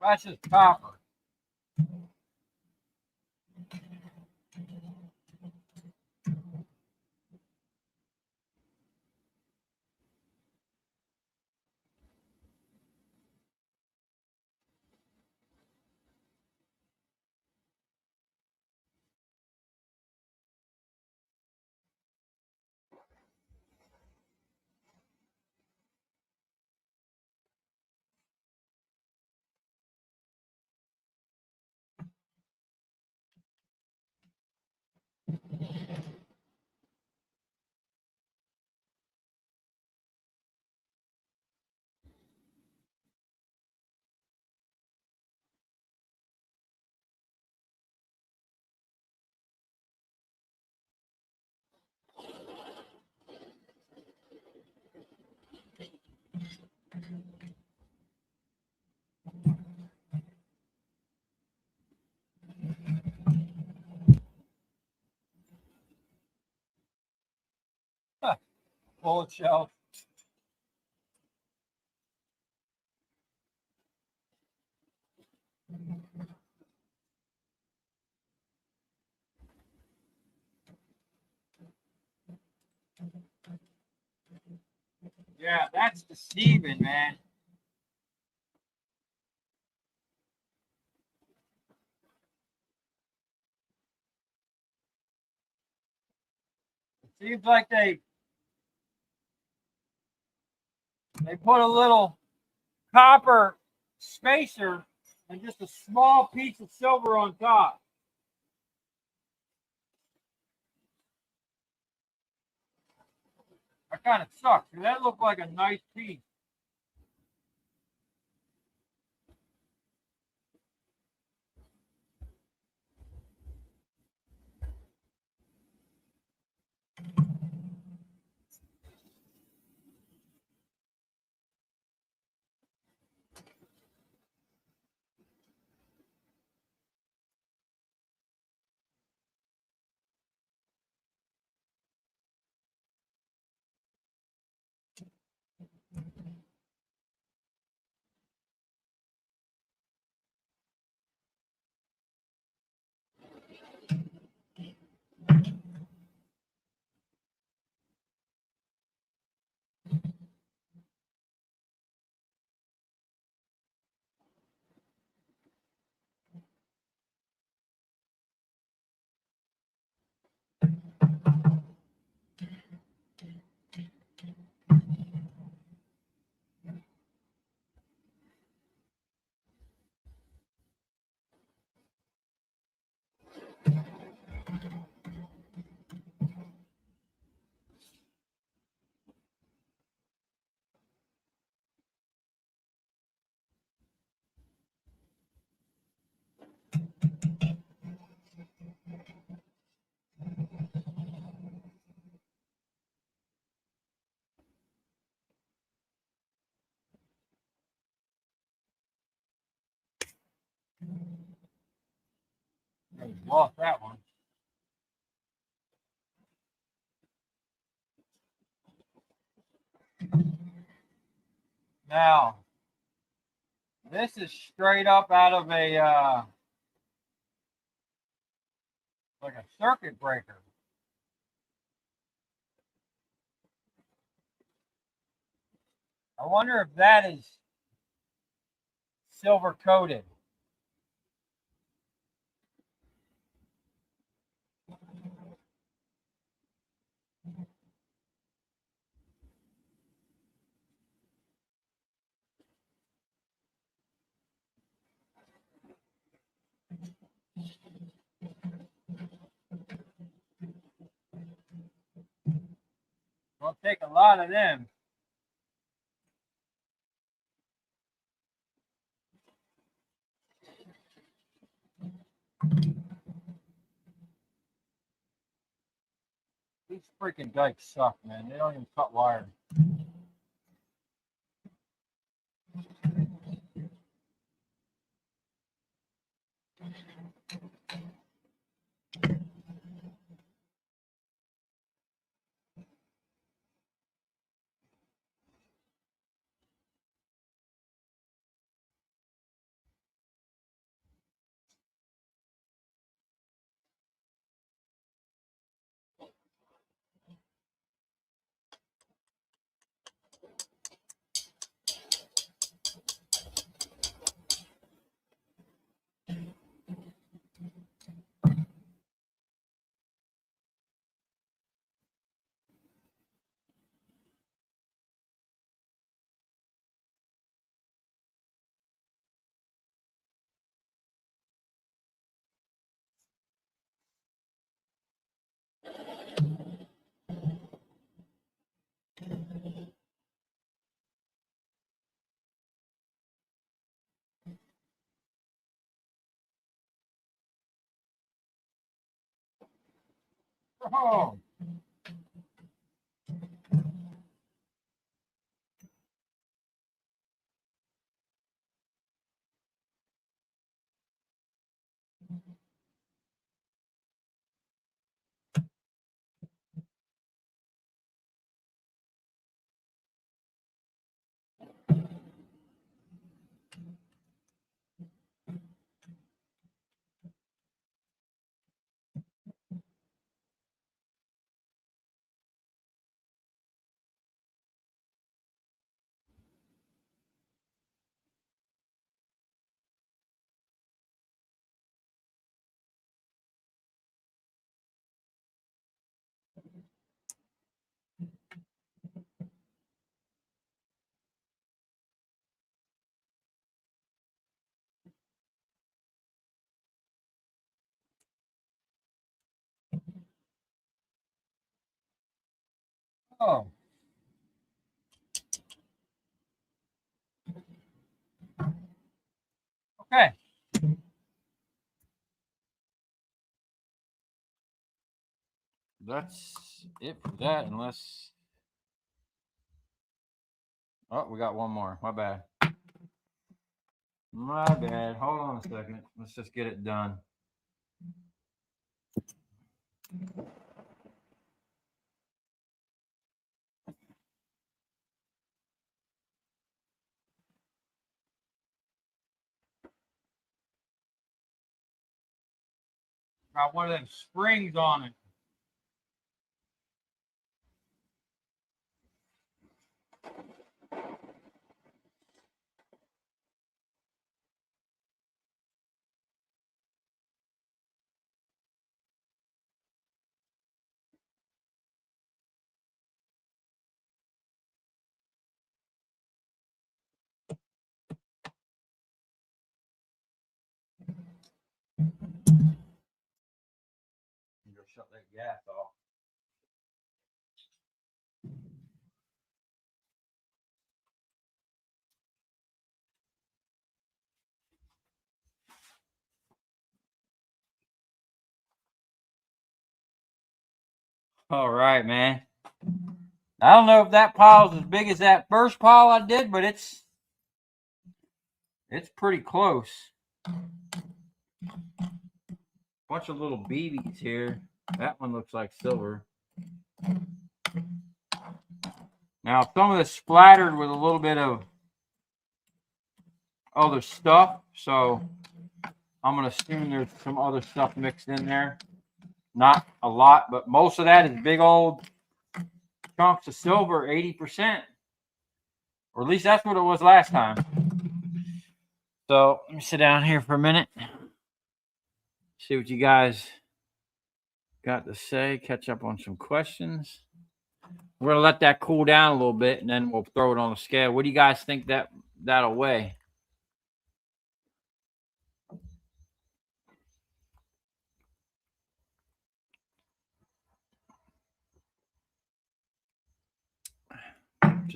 [SPEAKER 1] That's just copper. Huh. Bullet shell. Yeah, that's deceiving, man. It seems like they put a little copper spacer and just a small piece of silver on top. That kind of sucks. That looked like a nice piece. I lost that one. Now, this is straight up out of a like a circuit breaker. I wonder if that is silver coated. take a lot of them. These freaking dikes suck, man. They don't even cut wire. Oh. Oh. Okay. That's it for that, unless. Oh, we got one more. My bad. My bad. Hold on a second. Let's just get it done. Got one of them springs on it. You gotta shut that gas off. All right, man. I don't know if that pile's as big as that first pile I did, but it's pretty close. Bunch of little BBs here. That one looks like silver. Now some of this splattered with a little bit of other stuff, so I'm gonna assume there's some other stuff mixed in there. Not a lot, but most of that is big old chunks of silver, 80%. Or at least that's what it was last time. So let me sit down here for a minute. See what you guys got to say. Catch up on some questions. We're gonna let that cool down a little bit, and then we'll throw it on the scale. What do you guys think that'll weigh?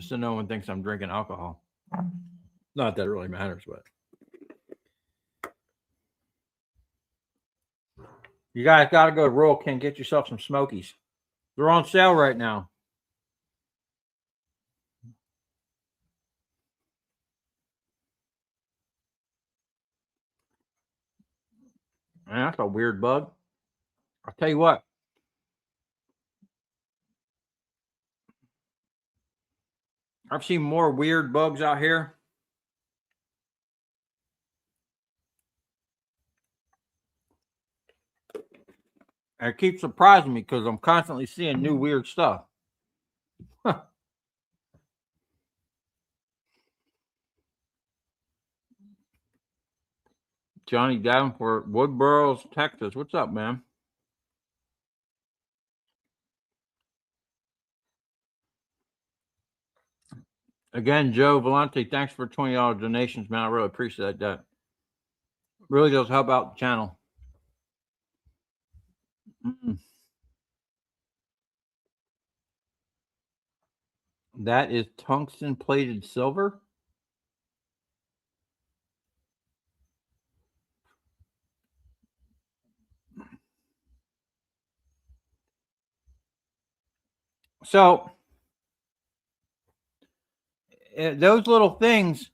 [SPEAKER 1] Just so no one thinks I'm drinking alcohol. Not that it really matters, but you guys got to go to Rural King, get yourself some Smokies. They're on sale right now. Man, that's a weird bug. I'll tell you what. I've seen more weird bugs out here. And it keeps surprising me because I'm constantly seeing new weird stuff. Johnny Davenport, Woodboro, Texas. What's up, man? Again, Joe Valente, thanks for $20 donations, man. I really appreciate that. Really does help out the channel. That is tungsten plated silver. So those little things,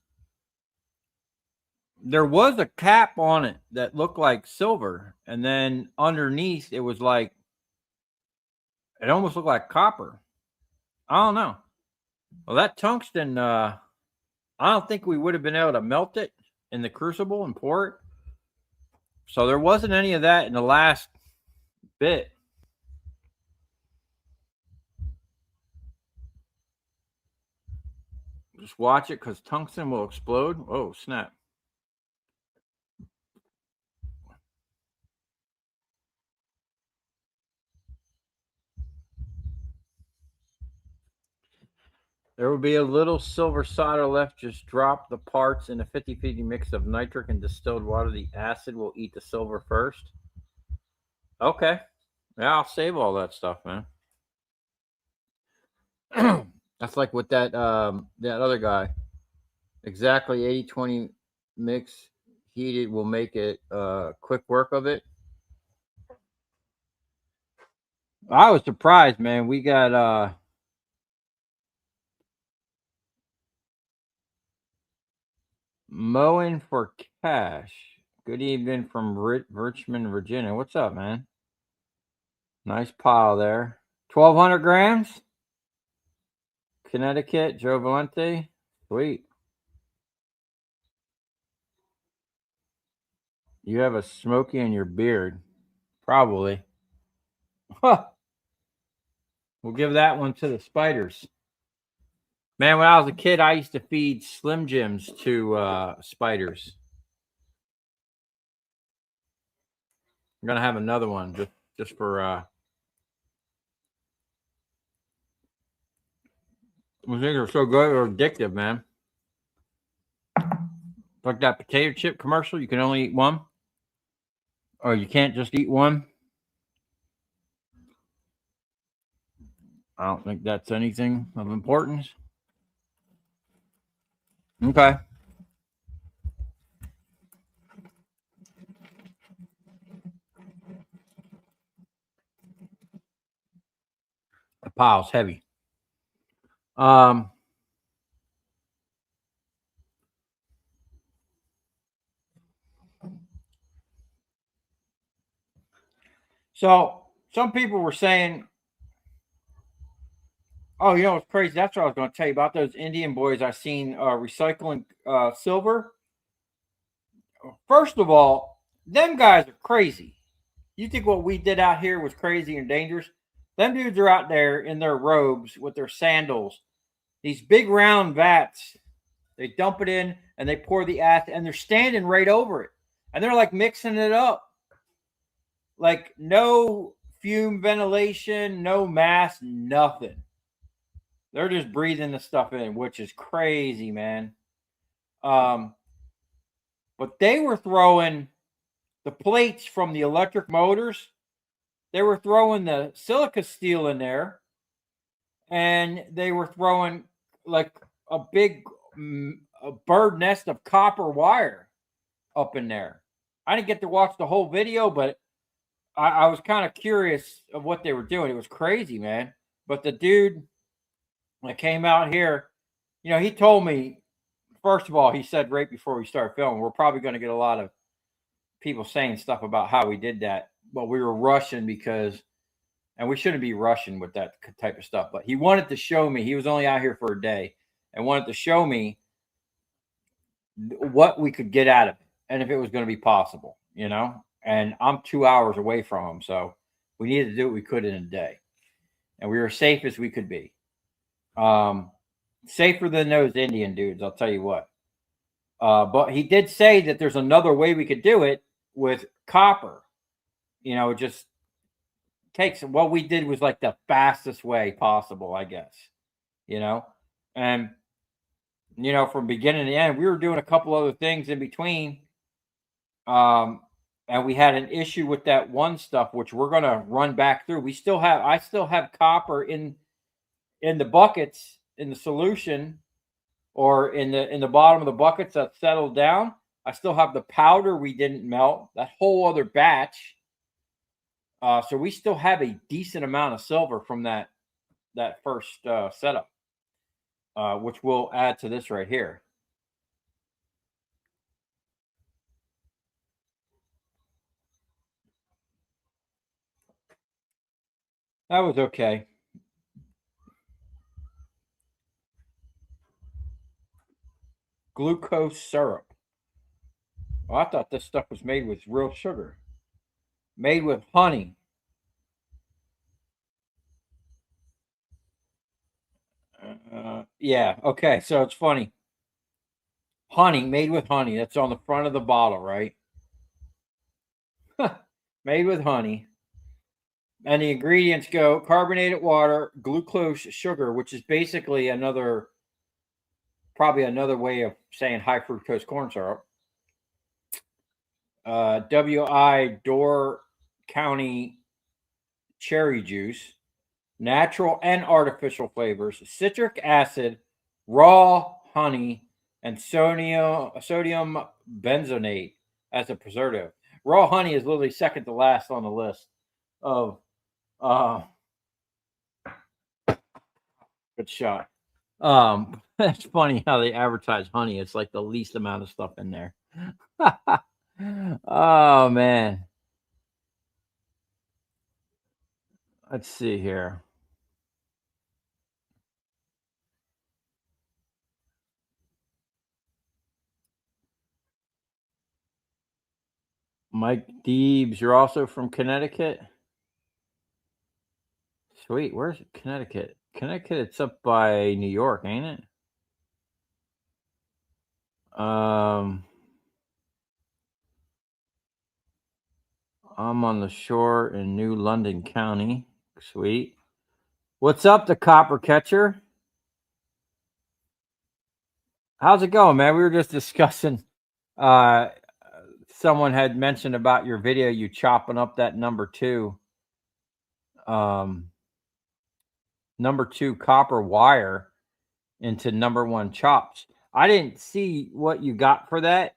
[SPEAKER 1] there was a cap on it that looked like silver, and then underneath it was like, it almost looked like copper. I don't know. Well, that tungsten, I don't think we would have been able to melt it in the crucible and pour it. So there wasn't any of that in the last bit. Just watch it because tungsten will explode. Oh, snap. There will be a little silver solder left. Just drop the parts in a 50-50 mix of nitric and distilled water. The acid will eat the silver first. Okay. Yeah, I'll save all that stuff, man. That's like with that that other guy. Exactly 80-20 mix heated will make it quick work of it. I was surprised, man. We got mowing for cash. Good evening from Richmond, Virginia. What's up, man? Nice pile there. 1,200 grams. Connecticut, Joe Valente. Sweet. You have a Smoky in your beard. Probably. Huh. We'll give that one to the spiders. Man, when I was a kid, I used to feed Slim Jims to spiders. I'm going to have another one just for... Those things are so good or addictive, man. Like that potato chip commercial, you can only eat one. Or you can't just eat one. I don't think that's anything of importance. Okay. The pile's heavy. So some people were saying, oh, you know what's crazy? That's what I was going to tell you about those Indian boys I seen recycling silver. First of all, them guys are crazy. You think what we did out here was crazy and dangerous? Them dudes are out there in their robes with their sandals, these big round vats. They dump it in and they pour the acid, and they're standing right over it. And they're like mixing it up. Like no fume ventilation, no mask, nothing. They're just breathing the stuff in, which is crazy, man. But they were throwing the plates from the electric motors. They were throwing the silica steel in there, and they were throwing like a big a bird nest of copper wire up in there. I didn't get to watch the whole video, but I was kind of curious of what they were doing. It was crazy, man. But the dude that came out here, he told me, first of all, he said right before we started filming, we're probably going to get a lot of people saying stuff about how we did that. But we were rushing and we shouldn't be rushing with that type of stuff. But he wanted to show me, he was only out here for a day, and wanted to show me what we could get out of it and if it was going to be possible, And I'm 2 hours away from him, so we needed to do what we could in a day, and we were safe as we could be. Safer than those Indian dudes, I'll tell you what. But he did say that there's another way we could do it with copper. It just takes, what we did was like the fastest way possible, I guess. And from beginning to end, we were doing a couple other things in between. And we had an issue with that one stuff, which we're going to run back through. I still have copper in the buckets, in the solution, or in the bottom of the buckets that settled down. I still have the powder we didn't melt, that whole other batch. So we still have a decent amount of silver from that first setup, which we'll add to this right here. That was okay. Glucose syrup. Oh, I thought this stuff was made with real sugar. Made with honey. Yeah, okay, so it's funny. Honey, made with honey. That's on the front of the bottle, right? Made with honey. And the ingredients go carbonated water, glucose sugar, which is basically probably another way of saying high fructose corn syrup. WI Door County cherry juice, natural and artificial flavors, citric acid, raw honey, and sodium benzoate as a preservative. Raw honey is literally second to last on the list of good shot. That's funny how they advertise honey. It's like the least amount of stuff in there. Oh man. Let's see here. Mike Deebs, you're also from Connecticut? Sweet. Where's Connecticut? Connecticut, it's up by New York, ain't it? I'm on the shore in New London County. Sweet. What's up, the Copper Catcher? How's it going, man? We were just discussing. Someone had mentioned about your video, you chopping up that number two copper wire into number one chops. I didn't see what you got for that.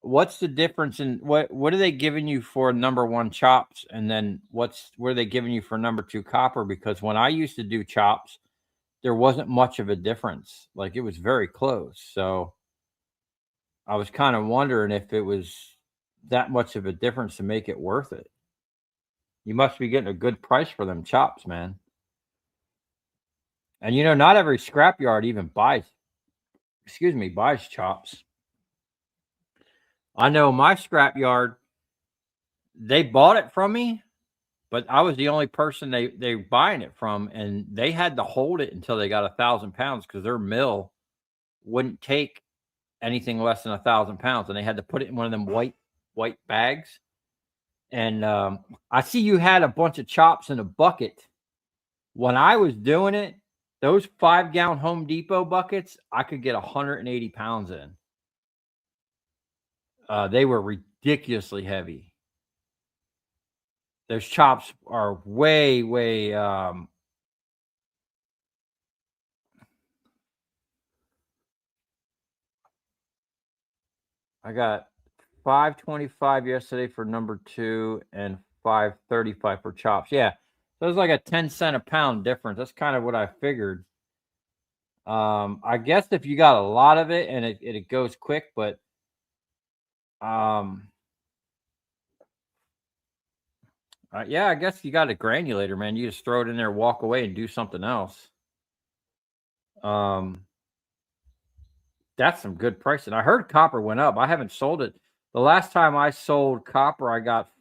[SPEAKER 1] What's the difference in what are they giving you for number one chops, and then what are they giving you for number two copper? Because when I used to do chops, there wasn't much of a difference. Like, it was very close. So I was kind of wondering if it was that much of a difference to make it worth it. You must be getting a good price for them chops, man. And not every scrapyard even buys chops. I know my scrapyard, they bought it from me, but I was the only person they were buying it from, and they had to hold it until they got 1,000 pounds because their mill wouldn't take anything less than 1,000 pounds, and they had to put it in one of them white bags. And I see you had a bunch of chops in a bucket. When I was doing it, those 5-gallon Home Depot buckets, I could get 180 pounds in. They were ridiculously heavy. Those chops are way I got 525 yesterday for number 2 and 535 for chops. Yeah. So it's like a 10 cent a pound difference. That's kind of what I figured. I guess if you got a lot of it and it goes quick, but yeah, I guess you got a granulator, man. You just throw it in there, walk away, and do something else. That's some good pricing. I heard copper went up. I haven't sold it. The last time I sold copper, I got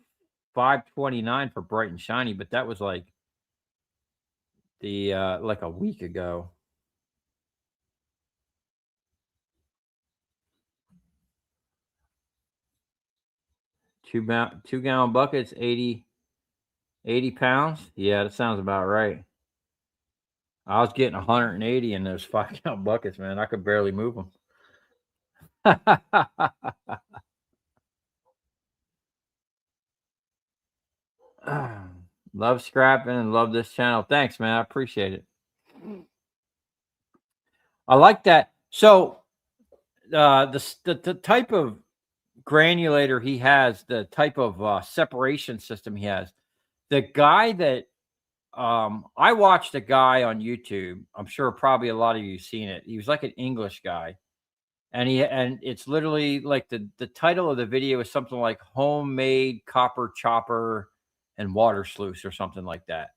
[SPEAKER 1] 529 for bright and shiny, but that was like like a week ago. Two gallon buckets, 80 pounds. Yeah, that sounds about right. I was getting 180 in those 5 gallon buckets, man. I could barely move them. Love scrapping and love this channel. Thanks, man. I appreciate it. I like that. So the type of granulator he has, the type of separation system he has, the guy that I watched a guy on YouTube. I'm sure probably a lot of you seen it. He was like an English guy, and it's literally like the title of the video is something like homemade copper chopper and water sluice or something like that.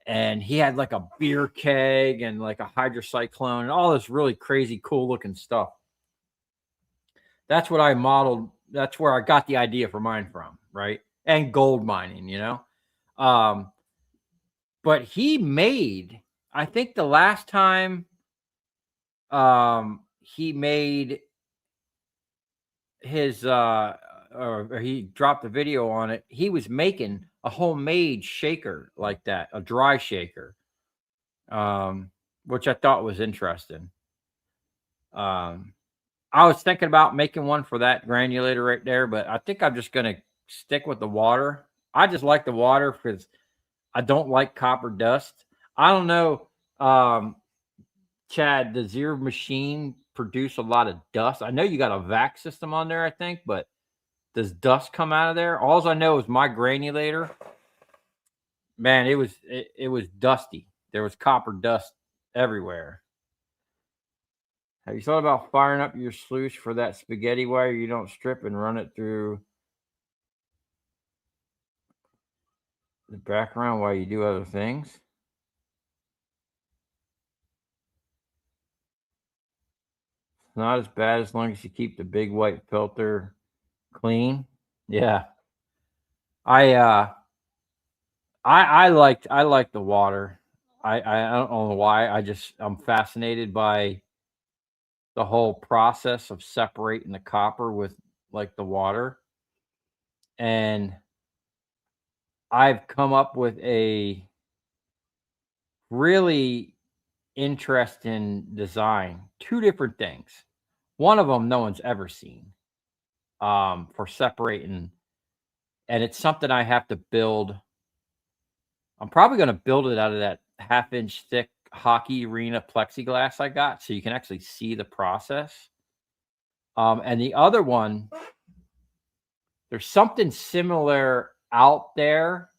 [SPEAKER 1] And he had like a beer keg and like a hydrocyclone and all this really crazy cool looking stuff. That's what I modeled. That's where I got the idea for mine from, right? And gold mining, you know. But he made, I think the last time he made his or he dropped the video on it, he was making a homemade shaker like that, a dry shaker, which I thought was interesting. I was thinking about making one for that granulator right there, but I think I'm just gonna stick with the water. I just like the water because I don't like copper dust. I don't know, Chad, does your machine produce a lot of dust? I know you got a vac system on there, I think, but does dust come out of there? All I know is my granulator, man, it was dusty. There was copper dust everywhere. Have you thought about firing up your sluice for that spaghetti wire you don't strip and run it through the background while you do other things? It's not as bad as long as you keep the big white filter clean. Yeah. I like the water. I don't know why. I'm fascinated by the whole process of separating the copper with like the water. And I've come up with a really interesting design, two different things. One of them no one's ever seen for separating, and it's something I have to build. I'm probably going to build it out of that 1/2 inch thick hockey arena plexiglass I got, so you can actually see the process. And the other one, there's something similar out there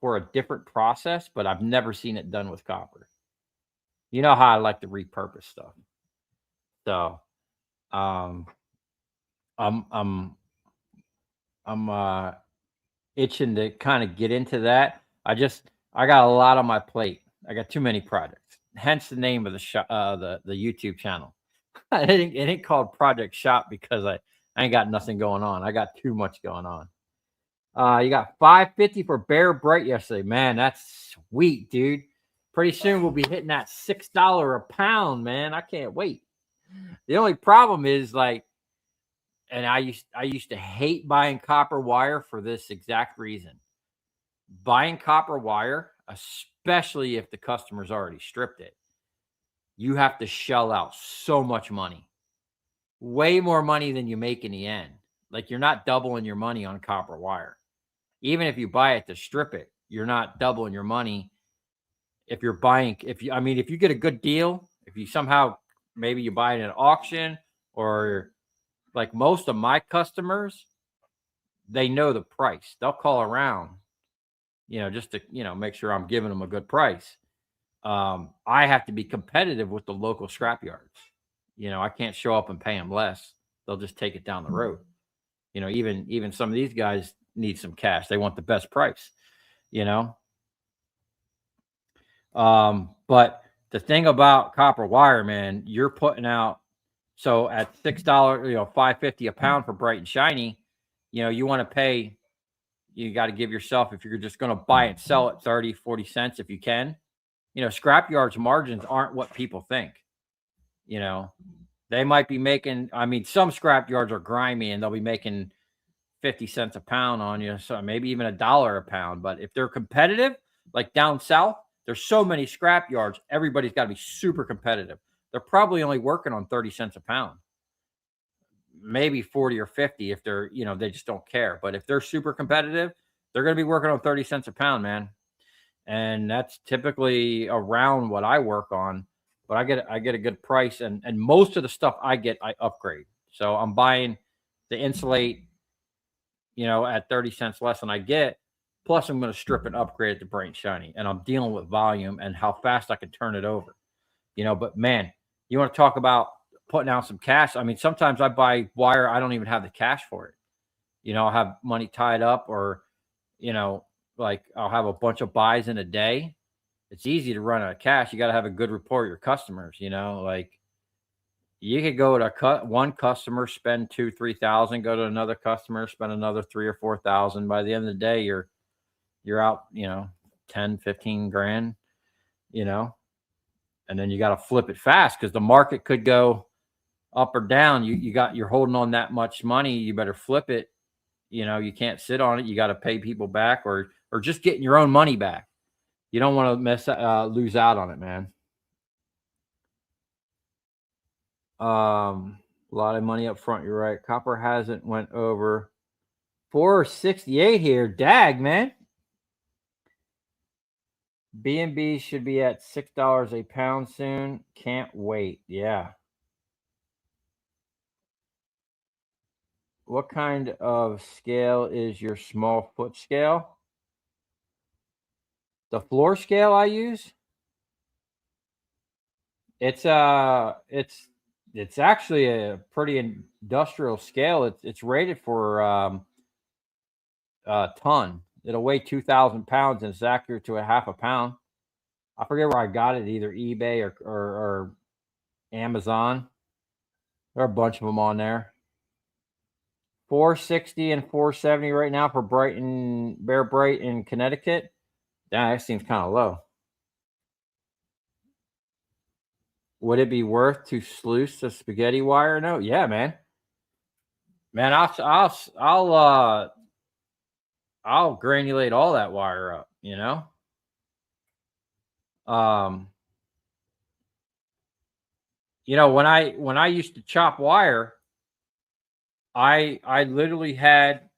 [SPEAKER 1] for a different process, but I've never seen it done with copper. You know how I like to repurpose stuff. So, I'm itching to kind of get into that. I got a lot on my plate. I got too many projects. Hence the name of the YouTube channel. it ain't called Project Shop because I ain't got nothing going on. I got too much going on. You got 550 for Bear Bright yesterday. Man, that's sweet, dude. Pretty soon we'll be hitting that $6 a pound, man. I can't wait. The only problem is like, and I used to hate buying copper wire for this exact reason. Buying copper wire, especially if the customer's already stripped it, you have to shell out so much money. Way more money than you make in the end. Like you're not doubling your money on copper wire. Even if you buy it to strip it, you're not doubling your money. If you're buying, if you get a good deal, if you somehow maybe you buy it at an auction or
[SPEAKER 2] like most of my customers, they know the price. They'll call around, just to, make sure I'm giving them a good price. I have to be competitive with the local scrap yards. I can't show up and pay them less. They'll just take it down the road. Even some of these guys need some cash. They want the best price, But the thing about copper wire, man, you're putting out, so at $6, $5.50 a pound for bright and shiny, you want to pay, you got to give yourself, if you're just going to buy and sell it, 30, 40 cents if you can. Scrap yards margins aren't what people think. They might be making, some scrap yards are grimy and they'll be making 50 cents a pound on you. So maybe even $1 a pound. But if they're competitive, like down south, there's so many scrap yards, everybody's got to be super competitive. They're probably only working on 30 cents a pound, maybe 40 or 50 if they're, they just don't care. But if they're super competitive, they're going to be working on 30 cents a pound, man. And that's typically around what I work on. But I get a good price, and most of the stuff I upgrade. So I'm buying the insulate, at 30 cents less than I get. Plus, I'm going to strip and upgrade it to bright and shiny, and I'm dealing with volume and how fast I can turn it over. But man, you want to talk about putting out some cash? Sometimes I buy wire, I don't even have the cash for it. I'll have money tied up, or like I'll have a bunch of buys in a day. It's easy to run out of cash. You got to have a good rapport with your customers. Like you could go to one customer, spend 2,000-3,000, go to another customer, spend another 3,000 or 4,000. By the end of the day, you're out, 10, 15 grand, and then you got to flip it fast because the market could go up or down. You're holding on that much money. You better flip it. You can't sit on it. You got to pay people back or just getting your own money back. You don't want to lose out on it, man. A lot of money up front. You're right. Copper hasn't went over 468 here. Dag, man. B&B should be at $6 a pound soon. Can't wait. Yeah. What kind of scale is your small foot scale? The floor scale I use? It's actually a pretty industrial scale. It's rated for a ton. It'll weigh 2,000 pounds and it's accurate to a half a pound. I forget where I got it, either eBay or Amazon. There are a bunch of them on there. 460 and 470 right now for Bear Bright in Connecticut. That seems kind of low. Would it be worth to sluice the spaghetti wire? No, yeah, man. Man, I'll granulate all that wire up, when I used to chop wire, I literally had,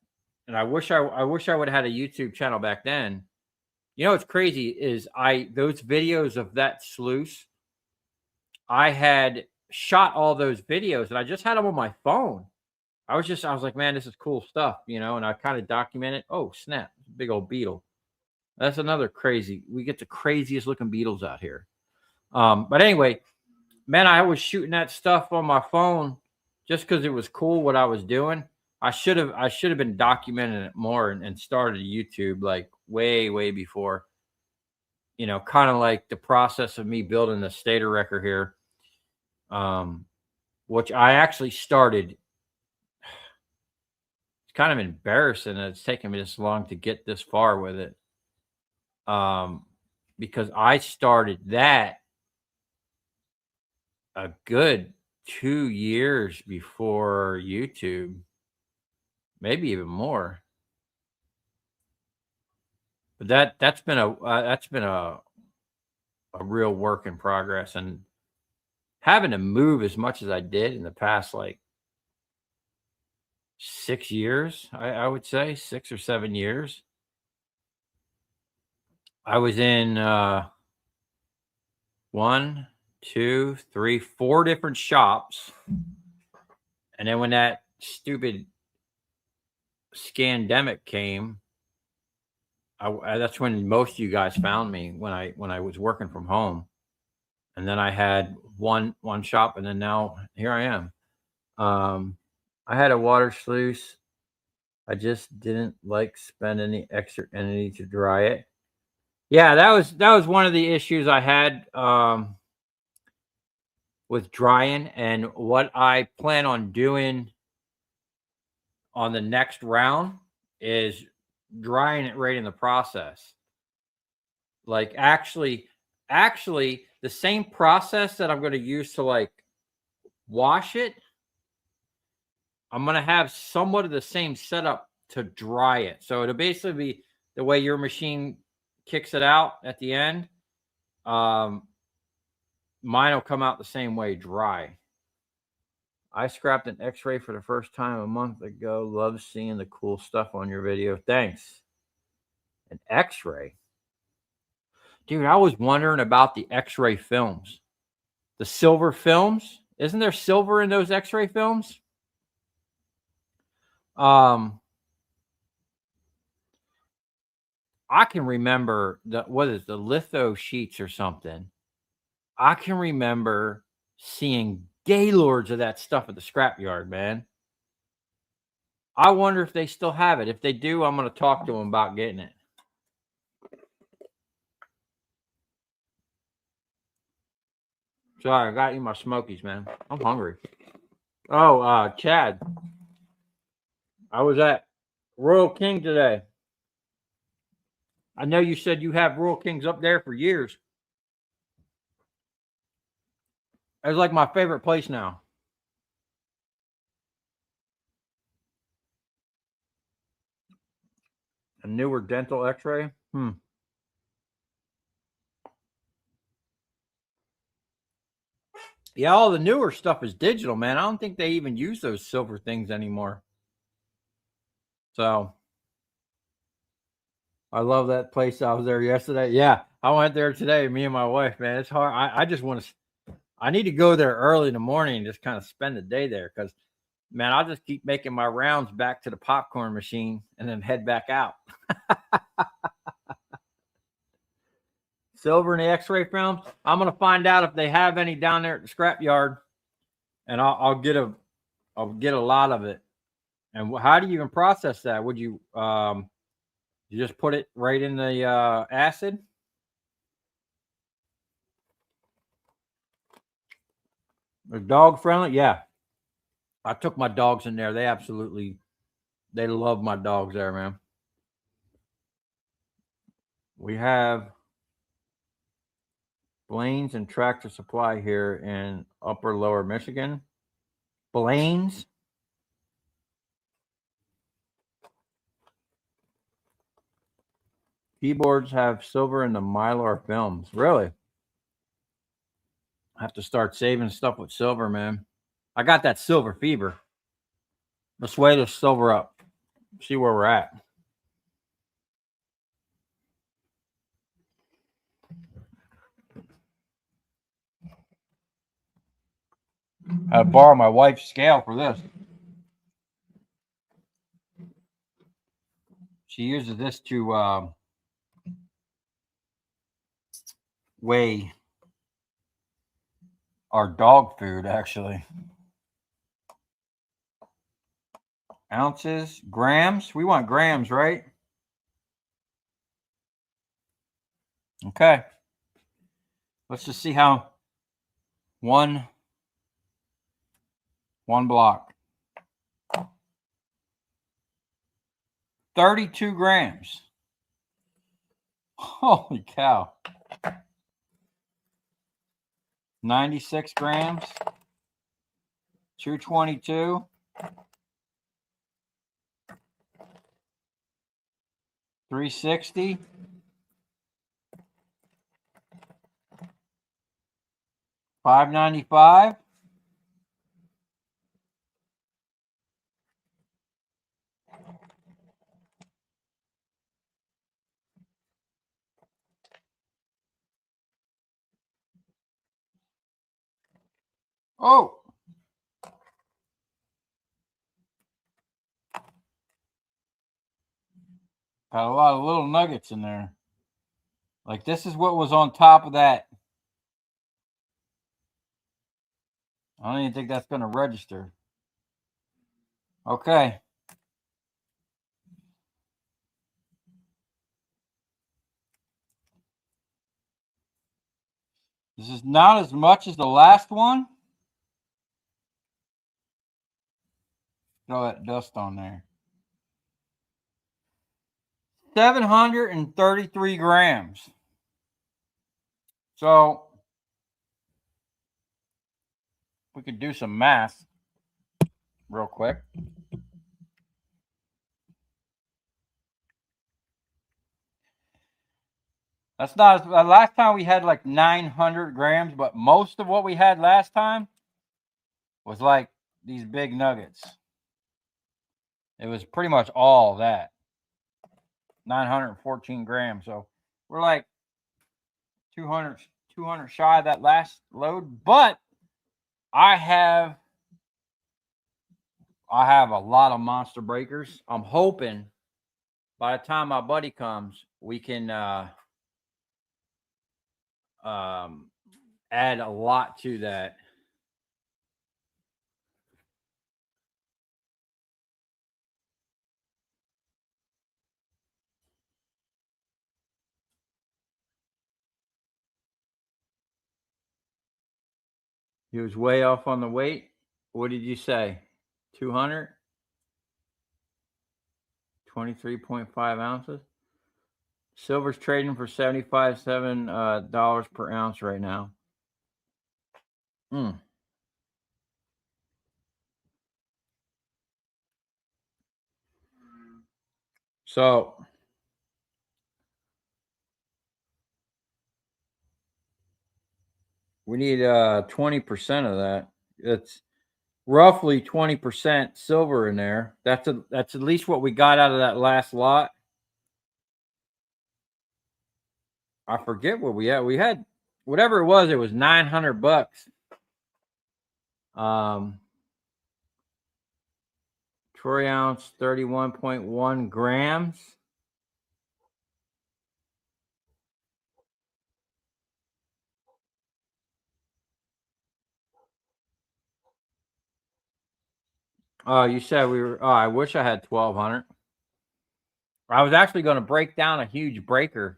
[SPEAKER 2] and I wish I would have had a YouTube channel back then. What's crazy is those videos of that sluice, I had shot all those videos and I just had them on my phone. I was like, man, this is cool stuff, and I kind of documented. Oh, snap, big old beetle. That's another crazy. We get the craziest looking beetles out here. But anyway, man, I was shooting that stuff on my phone just because it was cool what I was doing. I should have been documenting it more and started YouTube like way before. Kind of like the process of me building the stator wrecker here, which I actually started. It's kind of embarrassing that it's taken me this long to get this far with it, because I started that a good 2 years before YouTube, maybe even more. But that's been a real work in progress, and having to move as much as I did in the past like 6 years, I would say 6 or 7 years. I was in 1, 2, 3, 4 different shops, and then when that stupid scandemic came, that's when most of you guys found me, when I was working from home. And then I had one shop, and then now here I am. I had a water sluice. I just didn't like spend any extra energy to dry it. Yeah, that was one of the issues I had with drying, and what I plan on doing on the next round is drying it right in the process. Like actually the same process that I'm going to use to like wash it, I'm going to have somewhat of the same setup to dry it. So it'll basically be the way your machine kicks it out at the end. Mine will come out the same way, dry. I scrapped an X-ray for the first time a month ago. Love seeing the cool stuff on your video. Thanks. An X-ray? Dude, I was wondering about the X-ray films. The silver films. Isn't there silver in those X-ray films? I can remember the litho sheets or something. I can remember seeing gaylords of that stuff at the scrapyard, man. I wonder if they still have it. If they do, I'm going to talk to them about getting it. Sorry, I got you my Smokies, man. I'm hungry. Oh, Chad. I was at Royal King today. I know you said you have Royal Kings up there for years. It's like my favorite place now. A newer dental X-ray. Yeah, all the newer stuff is digital, man. I don't think they even use those silver things anymore. So I love that place. I was there yesterday. Yeah, I went there today, me and my wife, man. It's hard. I just want to, I need to go there early in the morning and just kind of spend the day there, because, man, I'll just keep making my rounds back to the popcorn machine and then head back out. Silver in the X-ray films. I'm going to find out if they have any down there at the scrapyard, and I'll get a lot of it. And how do you even process that? Would you you just put it right in the acid? They're dog friendly? Yeah. I took my dogs in there. They love my dogs there, man. We have Blaine's and Tractor Supply here in Upper Lower Michigan. Blaine's? Keyboards have silver in the Mylar films. Really? I have to start saving stuff with silver, man. I got that silver fever. Let's weigh this silver up. See where we're at. I had to borrow my wife's scale for this. She uses this to weigh our dog food, actually. Ounces, grams. We want grams, right? Okay. Let's just see how one block. 32 grams. Holy cow. 96 grams. 222. 360. 595. Oh. Got a lot of little nuggets in there. Like this is what was on top of that. I don't even think that's going to register. Okay. This is not as much as the last one. Throw that dust on there. 733 grams. So we could do some math real quick. That's not last time we had like 900 grams, but most of what we had last time was like these big nuggets. It was pretty much all that. 914 grams. So we're like 200 shy of that last load, but I have a lot of monster breakers. I'm hoping by the time my buddy comes, we can add a lot to that. He was way off on the weight. What did you say? 200? 23.5 ounces. Silver's trading for $75 per ounce right now. So we need 20% of that. It's roughly 20% silver in there. That's at least what we got out of that last lot. I forget what we had. We had whatever it was $900. 3 ounce, 31.1 grams. Oh, you said we were. Oh, I wish I had 1,200. I was actually going to break down a huge breaker.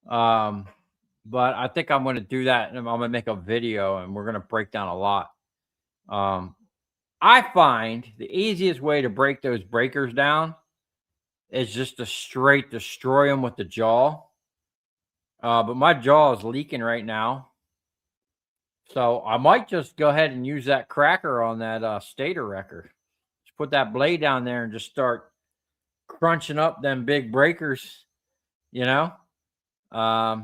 [SPEAKER 2] But I think I'm going to do that, and I'm going to make a video, and we're going to break down a lot. I find the easiest way to break those breakers down is just to straight destroy them with the jaw. But my jaw is leaking right now. So I might just go ahead and use that cracker on that stator wrecker. Just put that blade down there and just start crunching up them big breakers, you know. I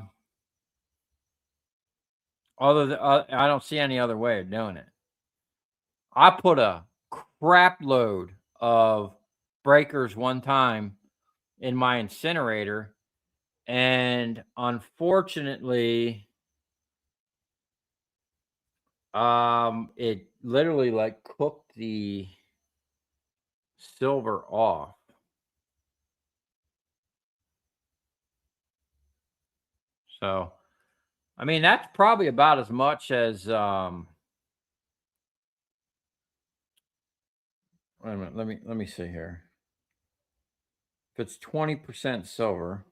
[SPEAKER 2] don't see any other way of doing it. I put a crap load of breakers one time in my incinerator, and unfortunately, it literally like cooked the silver off. So, I mean, that's probably about as much as wait a minute, let me see here. If it's 20% silver,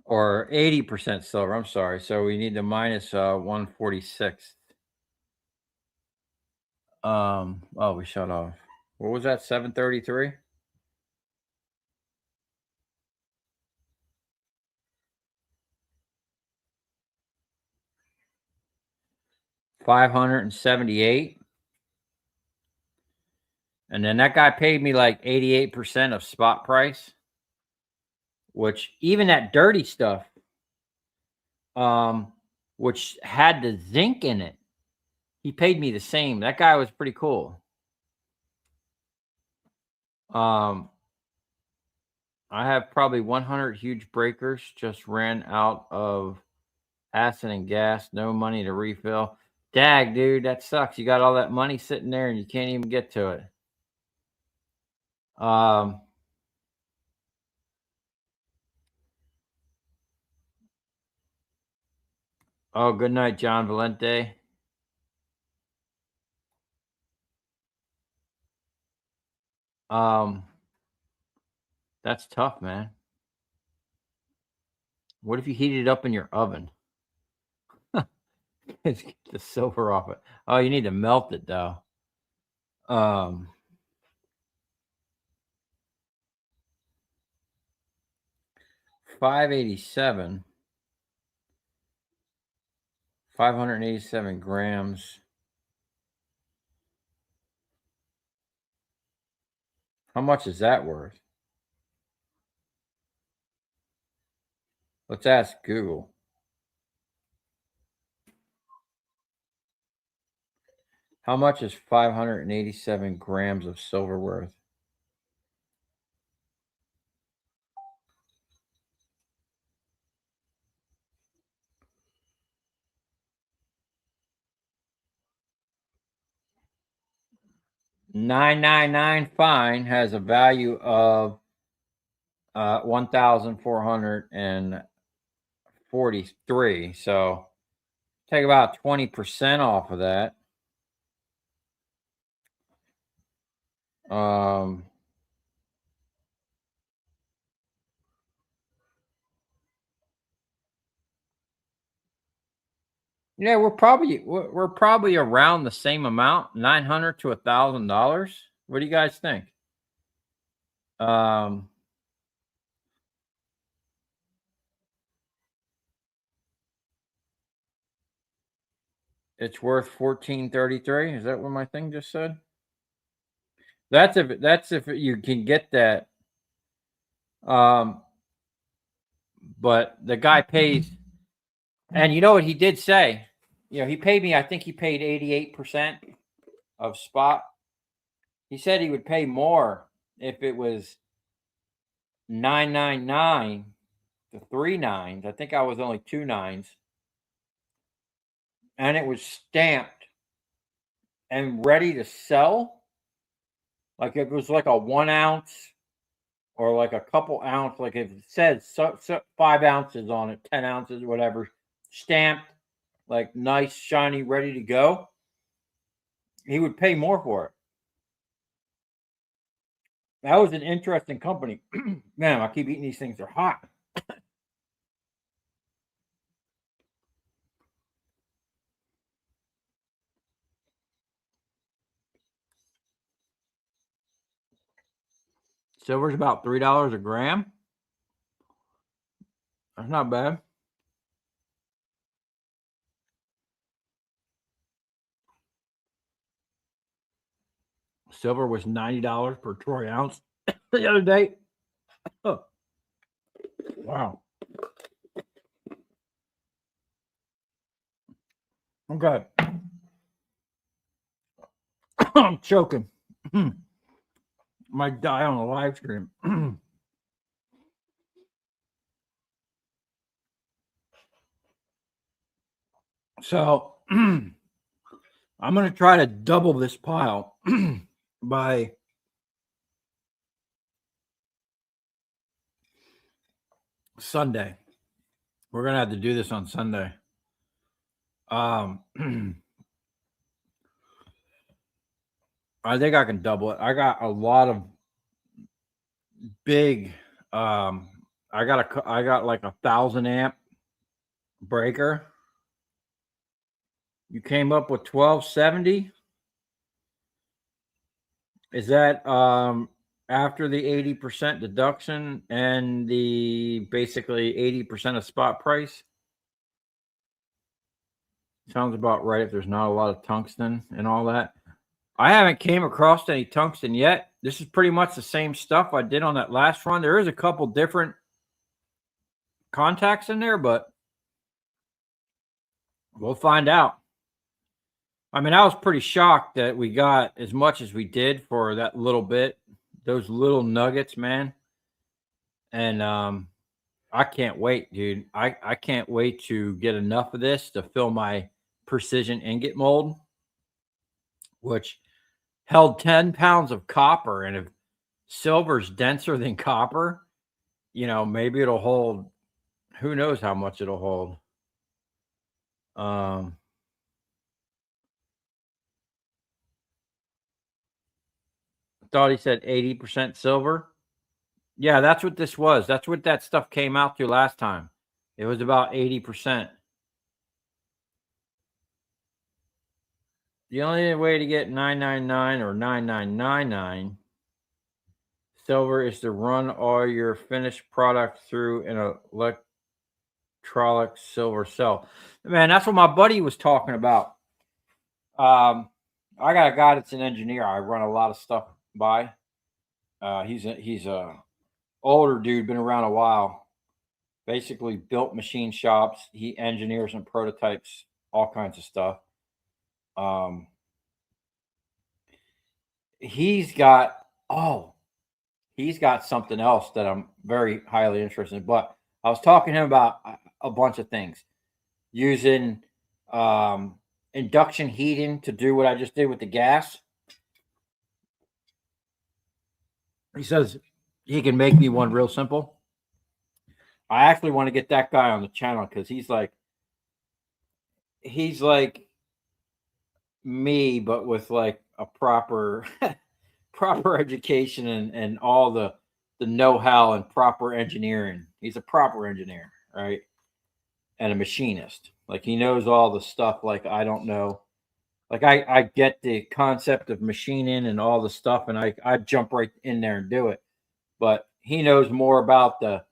[SPEAKER 2] or 80% silver. I'm sorry. So we need to minus 146. Oh, we shut off. What was that? 733? $578. And then that guy paid me like 88% of spot price. which even that dirty stuff, which had the zinc in it, he paid me the same. That guy was pretty cool. I have probably 100 huge breakers. Just ran out of acid and gas. No money to refill. Dag, dude, that sucks. You got all that money sitting there and you can't even get to it. Oh, good night, John Valente. That's tough, man. What if you heat it up in your oven? Get the silver off it. Oh, you need to melt it though. 587. 587 grams. How much is that worth? Let's ask Google. How much is 587 grams of silver worth? $999 fine has a value of 1,443. So take about 20% off of that. Yeah, we're probably around the same amount, $900 to $1,000. What do you guys think? It's worth 1433. Is that what my thing just said? That's if you can get that. But the guy pays, and you know what he did say? He paid me. I think he paid 88% of spot. He said he would pay more if it was 999 to 3 nines. I think I was only 2 nines. And it was stamped and ready to sell. Like it was like a 1 ounce or like a couple ounce. Like if it said 5 ounces on it, 10 ounces, whatever, stamped, like nice, shiny, ready to go, he would pay more for it. That was an interesting company. Man, I keep eating these things. They're hot. Silver's about $3 a gram. That's not bad. Silver was $90 per troy ounce the other day. Oh. Wow. Okay. I'm choking. Might die on the live stream. So I'm going to try to double this pile by Sunday. We're going to have to do this on Sunday. I think I can double it. I got a lot of big, I got like 1,000 amp breaker. You came up with 1270. Is that after the 80% deduction and the basically 80% of spot price? Sounds about right if there's not a lot of tungsten and all that. I haven't came across any tungsten yet. This is pretty much the same stuff I did on that last run. There is a couple different contacts in there, but we'll find out. I mean, I was pretty shocked that we got as much as we did for that little bit, those little nuggets, man. And I can't wait, dude. I can't wait to get enough of this to fill my precision ingot mold, which held 10 pounds of copper. And if silver's denser than copper, maybe it'll hold, who knows how much it'll hold. Thought he said 80% silver. Yeah, that's what this was. That's what that stuff came out to last time. It was about 80%. The only way to get 999 or 9999 silver is to run all your finished product through an electrolytic silver cell. Man, that's what my buddy was talking about. I got a guy that's an engineer. I run a lot of stuff by. He's a older dude, been around a while. Basically built machine shops. He engineers and prototypes all kinds of stuff. He's got something else that I'm very highly interested in. But I was talking to him about a bunch of things, using induction heating to do what I just did with the gas. He says he can make me one real simple. I actually want to get that guy on the channel because he's like me, but with like a proper education and all the know-how and proper engineering. He's a proper engineer, right? And a machinist. Like, he knows all the stuff like I don't know. Like, I get the concept of machining and all the stuff, and I jump right in there and do it. But he knows more about the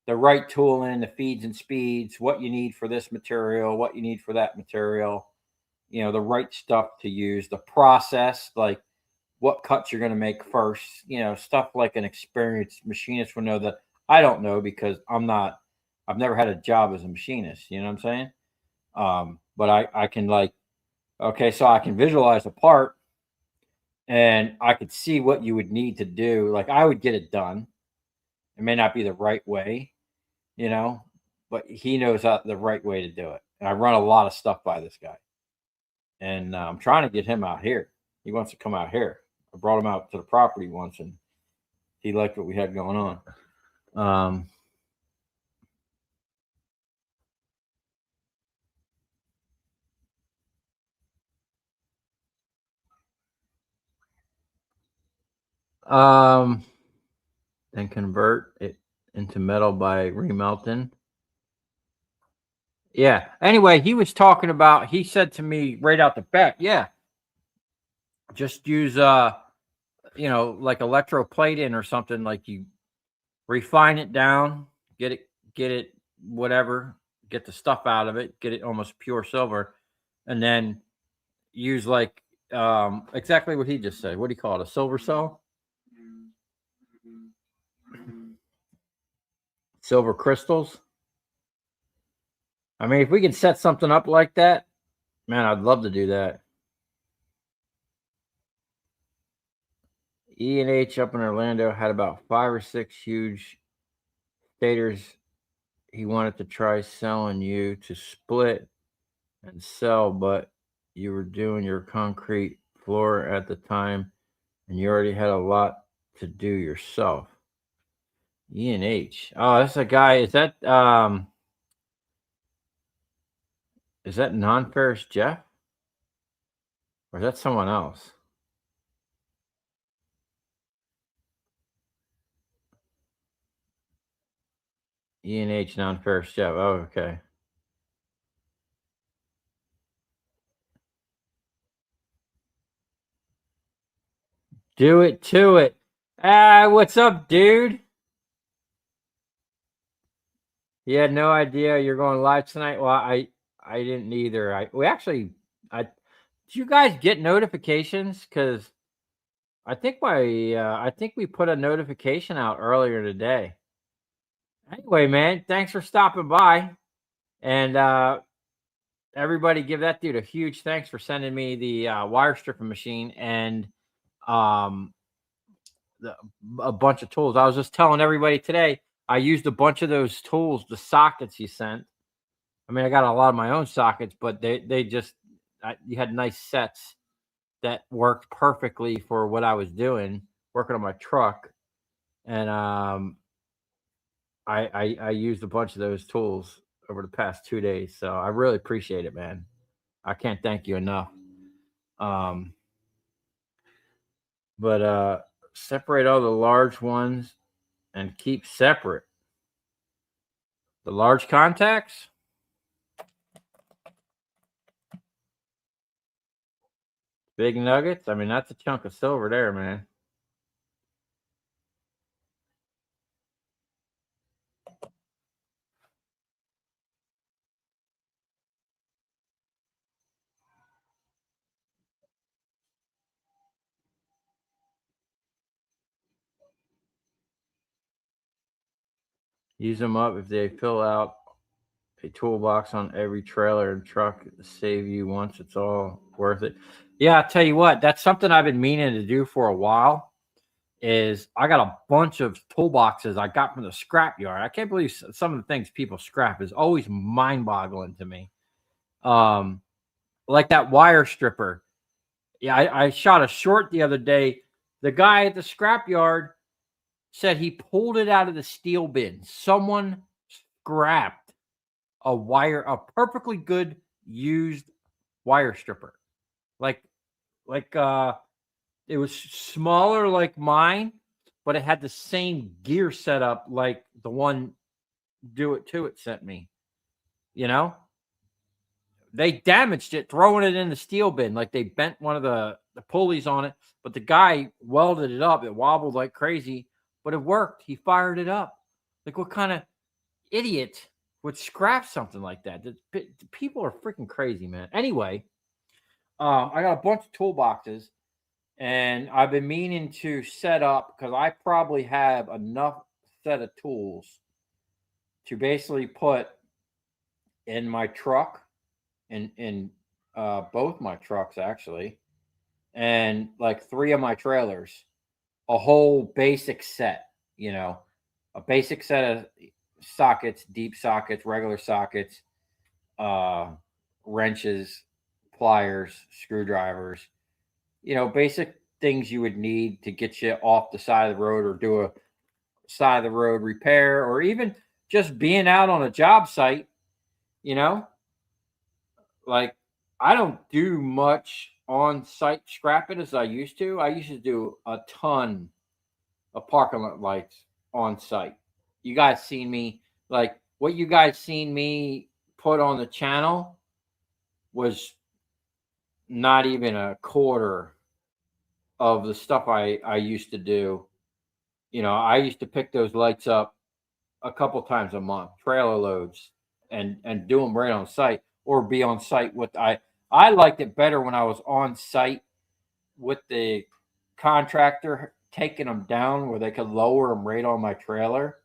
[SPEAKER 2] right tooling, the feeds and speeds, what you need for this material, what you need for that material, the right stuff to use, the process, like what cuts you're going to make first, stuff like an experienced machinist would know that I don't know because I've never had a job as a machinist, you know what I'm saying? But I can so I can visualize a part and I could see what you would need to do. Like, I would get it done. It may not be the right way, but he knows the right way to do it. And I run a lot of stuff by this guy. And I'm trying to get him out here. He wants to come out here. I brought him out to the property once, and he liked what we had going on. Then convert it into metal by remelting. Yeah. Anyway, he was talking about, he said to me right out the back, yeah, just use like electroplating or something. Like, you refine it down, get it whatever, get the stuff out of it, get it almost pure silver, and then use like exactly what he just said. What do you call it? A silver cell? Silver crystals. I mean, if we can set something up like that, man, I'd love to do that. E&H up in Orlando had about 5 or 6 huge stators. He wanted to try selling you to split and sell, but you were doing your concrete floor at the time and you already had a lot to do yourself. E&H. Oh, that's a guy. Is that Non-Ferrous Jeff? Or is that someone else? E&H Non-Ferrous Jeff. Oh, okay. Do it to it. What's up, dude? He had no idea you're going live tonight. Well, I didn't either. Did you guys get notifications? Because I think we put a notification out earlier today, Anyway, man, thanks for stopping by. And everybody give that dude a huge thanks for sending me the wire stripping machine and um, a bunch of tools. I was just telling everybody today, I used a bunch of those tools, the sockets you sent. I mean, I got a lot of my own sockets, but they just, you had nice sets that worked perfectly for what I was doing, working on my truck. And I used a bunch of those tools over the past 2 days. So I really appreciate it, man. I can't thank you enough. Um, but separate all the large ones and keep separate. The large contacts. Big nuggets. I mean, that's a chunk of silver there, man. Use them up if they fill out a toolbox on every trailer and truck. Save you once. It's all worth it. Yeah, I'll tell you what. That's something I've been meaning to do for a while. Is I got a bunch of toolboxes I got from the scrapyard. I can't believe some of the things people scrap is always mind-boggling to me. Like that wire stripper. Yeah, I shot a short the other day. The guy at the scrapyard said he pulled it out of the steel bin. Someone scrapped a perfectly good used wire stripper. Like it was smaller like mine, but it had the same gear setup like the one Do It To It sent me. You know, they damaged it throwing it in the steel bin. Like they bent one of the pulleys on it, but the guy welded it up. It wobbled like crazy, but it worked. He fired it up. Like, what kind of idiot would scrap something like that? People are freaking crazy, man. Anyway, I got a bunch of toolboxes. And I've been meaning to set up, because I probably have enough set of tools to basically put in my truck, in both my trucks actually, and like 3 of my trailers, a whole basic set, a basic set of sockets, deep sockets, regular sockets, wrenches, pliers, screwdrivers, basic things you would need to get you off the side of the road or do a side of the road repair, or even just being out on a job site. Like, I don't do much on site scrapping as I used to. I used to do a ton of parking lot lights on site. You guys seen me, like what you guys seen me put on the channel was not even a quarter of the stuff I used to do. I used to pick those lights up a couple times a month, trailer loads, and do them right on site, or be on site with I liked it better when I was on site with the contractor taking them down where they could lower them right on my trailer.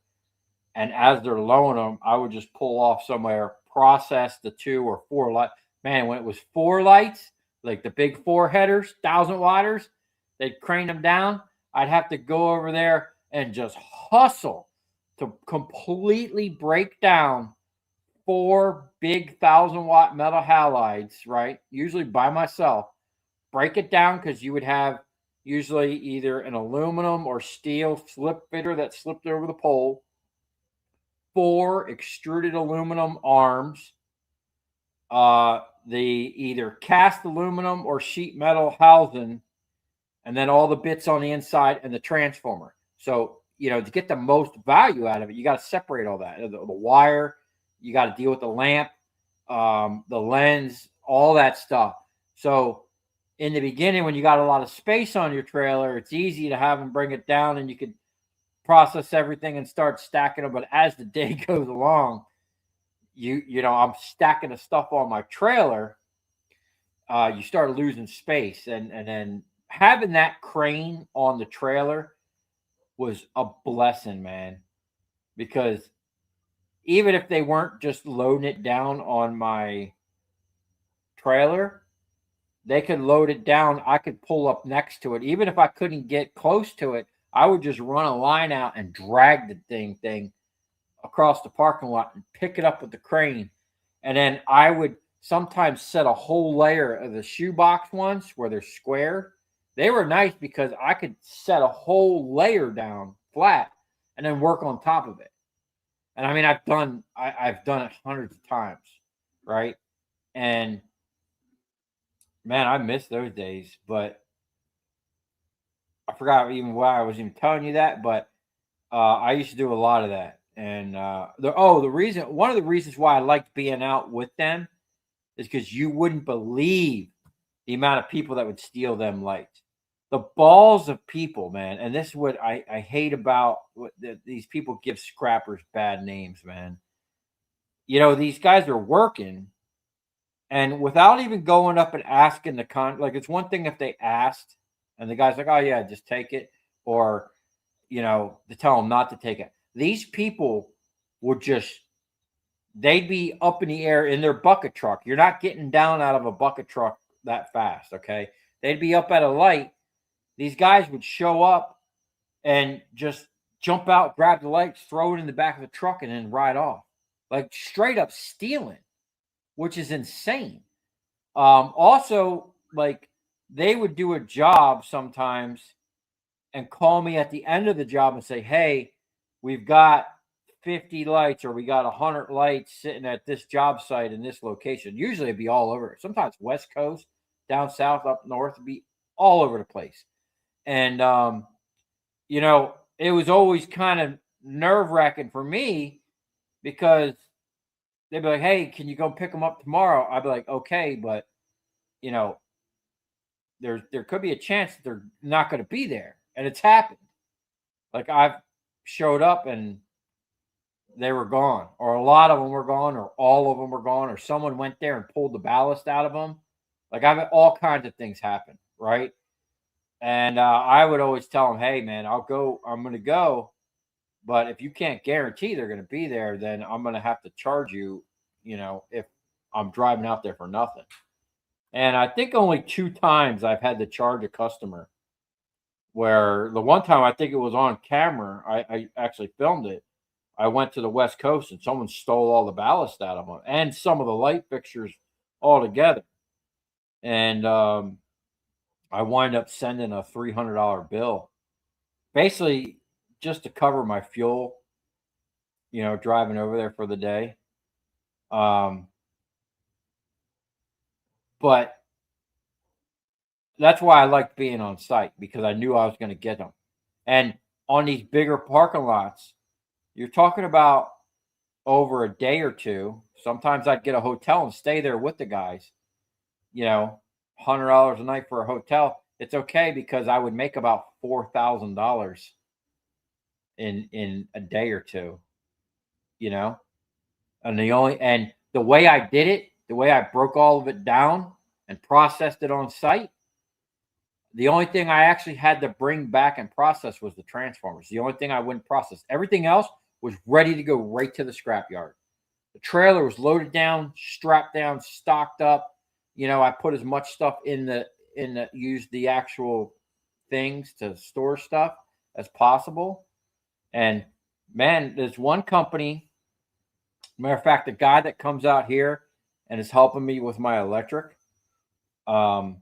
[SPEAKER 2] And as they're lowering them, I would just pull off somewhere, process the 2 or 4 light. Man, when it was 4 lights, like the big 4 headers, 1,000-watters, they'd crane them down. I'd have to go over there and just hustle to completely break down 4 big 1,000-watt metal halides, right? Usually by myself. Break it down, because you would have usually either an aluminum or steel slip fitter that slipped over the pole, 4 extruded aluminum arms, the either cast aluminum or sheet metal housing, and then all the bits on the inside and the transformer. So, to get the most value out of it, you got to separate all that. The wire, you got to deal with the lamp, the lens, all that stuff. So in the beginning, when you got a lot of space on your trailer, it's easy to have them bring it down and you could process everything and start stacking them. But as the day goes along, I'm stacking the stuff on my trailer. You start losing space, and then having that crane on the trailer was a blessing, man, because even if they weren't just loading it down on my trailer, they could load it down. I could pull up next to it. Even if I couldn't get close to it, I would just run a line out and drag the thing across the parking lot and pick it up with the crane. And then I would sometimes set a whole layer of the shoebox ones where they're square. They were nice because I could set a whole layer down flat and then work on top of it. And I mean, I've done it hundreds of times, right? And man, I miss those days. But I forgot even why I was even telling you that. But I used to do a lot of that. And one of the reasons why I liked being out with them is because you wouldn't believe the amount of people that would steal them lights. The balls of people, man. And this is what I hate about these people give scrappers bad names, man. You know, these guys are working, and without even going up and asking like, it's one thing if they asked and the guy's like, oh yeah, just take it, or to tell them not to take it. These people would they'd be up in the air in their bucket truck. You're not getting down out of a bucket truck that fast, okay? They'd be up at a light. These guys would show up and just jump out, grab the lights, throw it in the back of the truck, and then ride off. Like straight up stealing, which is insane. Also, like they would do a job sometimes and call me at the end of the job and say, hey, we've got 50 lights or we got 100 lights sitting at this job site in this location. Usually it'd be all over. Sometimes West Coast, down south, up north, it'd be all over the place. And, it was always kind of nerve-wracking for me because they'd be like, hey, can you go pick them up tomorrow? I'd be like, okay, but, there could be a chance that they're not going to be there. And it's happened. Like I've showed up and they were gone, or a lot of them were gone, or all of them were gone, or someone went there and pulled the ballast out of them. Like I've had all kinds of things happen, right? And I would always tell them, hey, man, I'm going to go. But if you can't guarantee they're going to be there, then I'm going to have to charge you, if I'm driving out there for nothing. And I think only 2 times I've had to charge a customer, where the one time I think it was on camera, I actually filmed it. I went to the West Coast and someone stole all the ballast out of them and some of the light fixtures altogether. And I wind up sending a $300 bill, basically just to cover my fuel, driving over there for the day. But that's why I liked being on site, because I knew I was going to get them. And on these bigger parking lots, you're talking about over a day or two. Sometimes I'd get a hotel and stay there with the guys, $100 a night for a hotel. It's okay because I would make about $4,000 in a day or two, and the way I did it, the way I broke all of it down and processed it on site, the only thing I actually had to bring back and process was the transformers. The only thing I wouldn't process. Everything else was ready to go right to the scrapyard. The trailer was loaded down, strapped down, stocked up. I put as much stuff used the actual things to store stuff as possible. And man, there's one company, matter of fact, the guy that comes out here and is helping me with my electric, and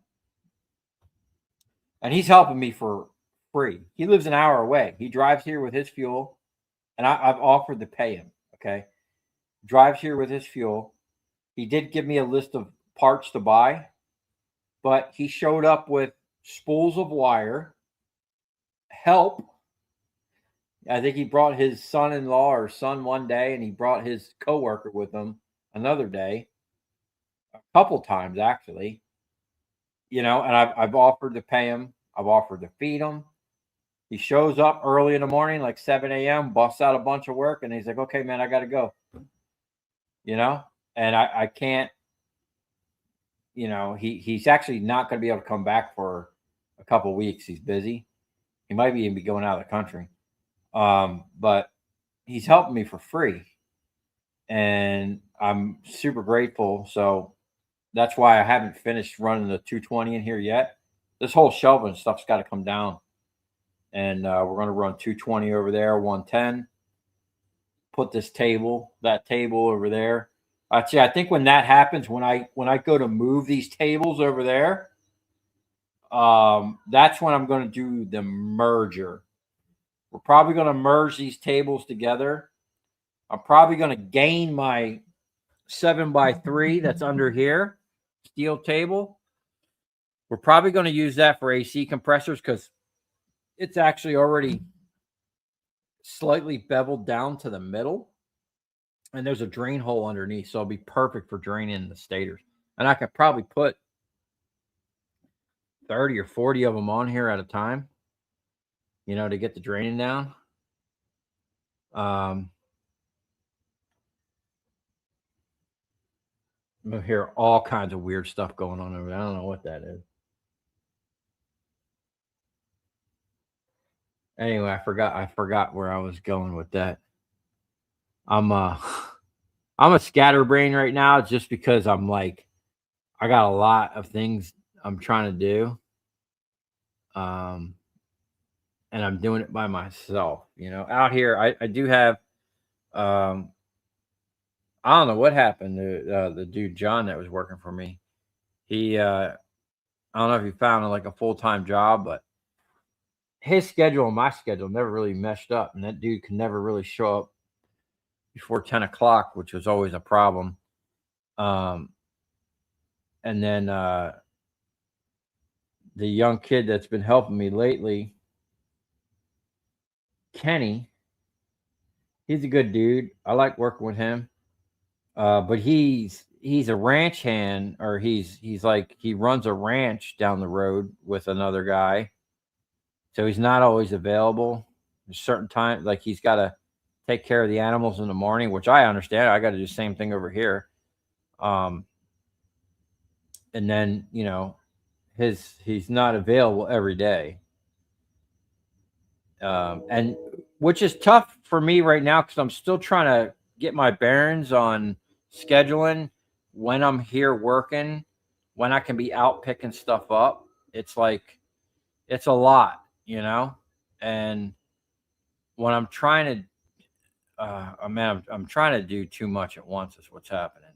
[SPEAKER 2] he's helping me for free. He lives an hour away. He drives here with his fuel, and I've offered to pay him. Okay. Drives here with his fuel. He did give me a list of parts to buy, but he showed up with spools of wire, help. I think he brought his son-in-law or son one day, and he brought his coworker with him another day, a couple times actually. And I've offered to pay him. I've offered to feed him. He shows up early in the morning, like 7 a.m., busts out a bunch of work, and he's like, okay, man, I got to go. And I can't, he's actually not going to be able to come back for a couple of weeks. He's busy. He might even be going out of the country. But he's helping me for free. and I'm super grateful. So that's why I haven't finished running the 220 in here yet. This whole shelving stuff's got to come down, and we're going to run 220 over there, 110. Put this table, that table over there. Actually, I think when that happens, when I go to move these tables over there, that's when I'm going to do the merger. We're probably going to merge these tables together. I'm probably going to gain my 7x3 that's under here, steel table. We're probably going to use that for AC compressors because it's actually already slightly beveled down to the middle. And there's a drain hole underneath, so it'll be perfect for draining the stators. And I could probably put 30 or 40 of them on here at a time, to get the draining down. I hear all kinds of weird stuff going on over there. I don't know what that is. Anyway, I forgot where I was going with that. I'm a scatterbrain right now just because I got a lot of things I'm trying to do. And I'm doing it by myself, out here. I do have, I don't know what happened to the dude, John, that was working for me. He, I don't know if he found like a full-time job, but his schedule and my schedule never really meshed up. And that dude could never really show up before 10 o'clock, which was always a problem. And then the young kid that's been helping me lately, Kenny, he's a good dude. I like working with him. But he's a ranch hand, or he runs a ranch down the road with another guy. So he's not always available. There's certain times, like he's got to take care of the animals in the morning, which I understand. I got to do the same thing over here. And then, he's not available every day. And which is tough for me right now because I'm still trying to get my bearings on scheduling when I'm here working, when I can be out picking stuff up. It's it's a lot, and when I'm trying to, I'm trying to do too much at once is what's happening.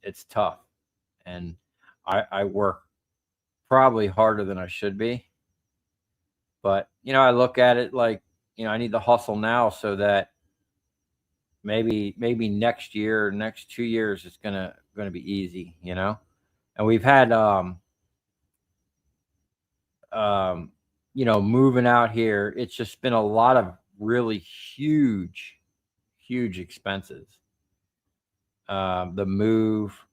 [SPEAKER 2] It's tough, and I work probably harder than I should be. But, I look at it like, I need to hustle now so that maybe next year, next 2 years, it's gonna be easy, And we've had moving out here, it's just been a lot of really huge expenses. The move,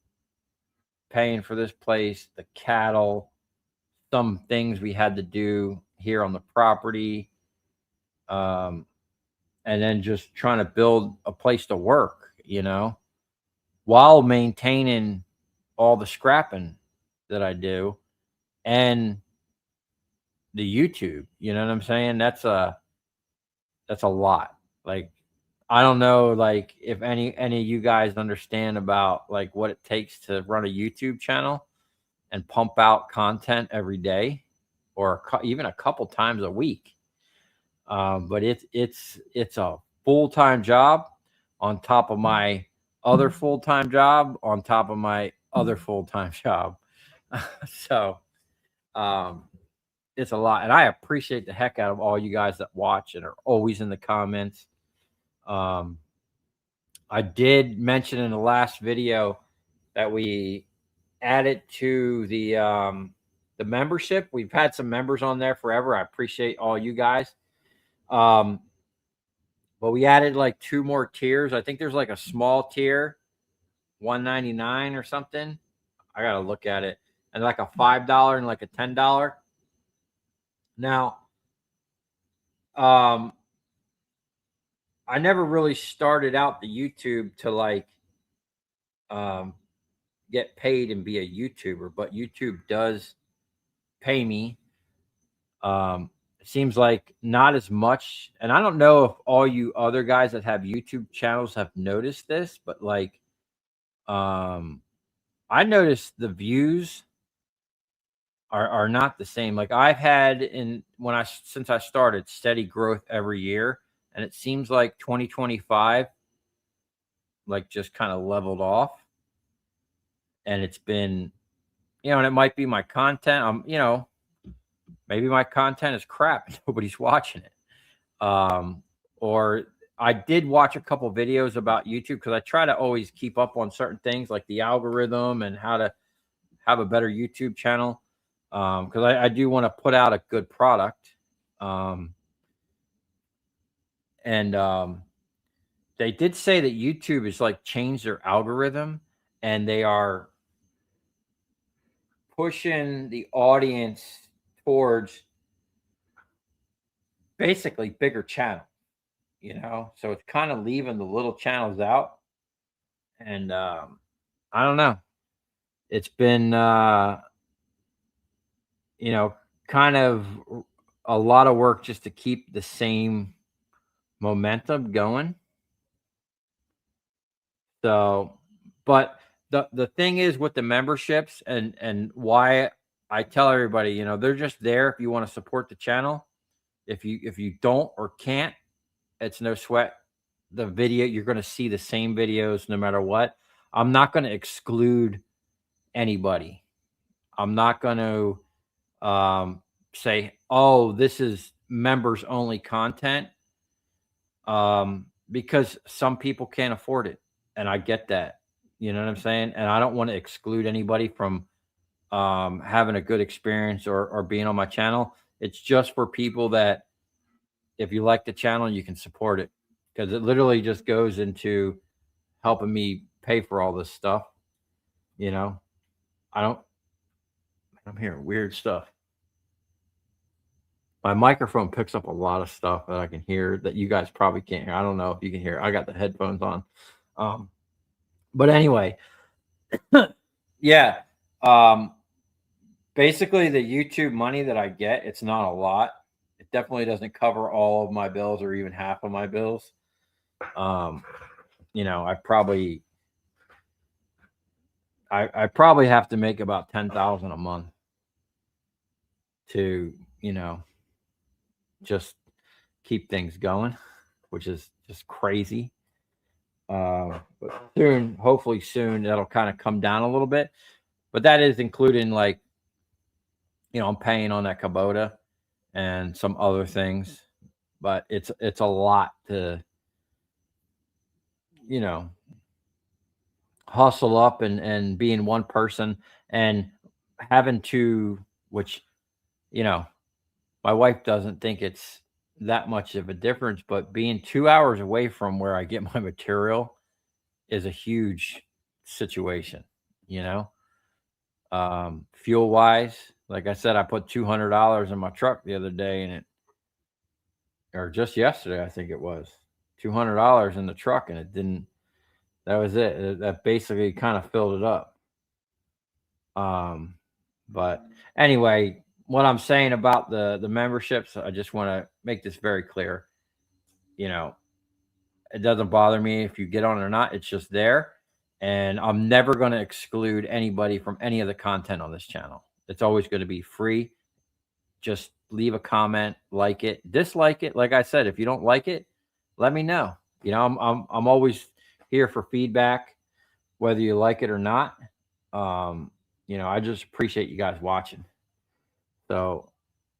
[SPEAKER 2] paying for this place, the cattle, some things we had to do here on the property, and then just trying to build a place to work, while maintaining all the scrapping that I do and the YouTube. You know what I'm saying? That's a lot. Like, I don't know, like, if any of you guys understand about like what it takes to run a YouTube channel and pump out content every day, or even a couple times a week. But it's a full-time job on top of my other full-time job on top of my other full-time job. So it's a lot, and I appreciate the heck out of all you guys that watch and are always in the comments. I did mention in the last video that we added to the membership. We've had some members on there forever. I appreciate all you guys. But we added like 2 more tiers. I think there's like a small tier, $1.99 or something. I gotta look at it, and like a $5 and like a $10. Now, I never really started out the YouTube to like get paid and be a YouTuber, but YouTube does pay me. it seems like not as much. And I don't know if all you other guys that have YouTube channels have noticed this, but like, um, I noticed the views are not the same. Like I've had since I started steady growth every year, and it seems like 2025 like just kind of leveled off, and it's been, and it might be my content. Maybe my content is crap and nobody's watching it. Or I did watch a couple videos about YouTube because I try to always keep up on certain things like the algorithm and how to have a better YouTube channel. Because I do want to put out a good product. And they did say that YouTube is like changed their algorithm and they are pushing the audience towards basically bigger channels, so it's kind of leaving the little channels out. And I don't know. It's been kind of a lot of work just to keep the same momentum going. So, but the thing is with the memberships and why I tell everybody, they're just there if you want to support the channel. If you don't or can't, it's no sweat. The video, you're going to see the same videos no matter what. I'm not going to exclude anybody. I'm not going to say, oh, this is members only content, because some people can't afford it. And I get that. You know what I'm saying? And I don't want to exclude anybody from having a good experience or being on my channel. It's just for people that, if you like the channel, you can support it, because it literally just goes into helping me pay for all this stuff. I'm hearing weird stuff. My microphone picks up a lot of stuff that I can hear that you guys probably can't hear. I don't know if you can hear. I got the headphones on. But anyway, yeah. Basically the YouTube money that I get, it's not a lot. It definitely doesn't cover all of my bills or even half of my bills. I probably have to make about 10,000 a month to, just keep things going, which is just crazy. But hopefully soon that'll kind of come down a little bit. But that is including like, I'm paying on that Kubota and some other things. But it's a lot to, hustle up and being one person and having to, which, my wife doesn't think it's that much of a difference, but being 2 hours away from where I get my material is a huge situation, fuel wise. Like I said, I put $200 in my truck the other day or just yesterday, I think it was $200 in the truck, and that was it. That basically kind of filled it up. But anyway, what I'm saying about the memberships, I just want to make this very clear. It doesn't bother me if you get on or not. It's just there. And I'm never going to exclude anybody from any of the content on this channel. It's always going to be free. Just leave a comment, like it, dislike it. Like I said, if you don't like it, let me know. I'm always here for feedback, whether you like it or not. I just appreciate you guys watching. So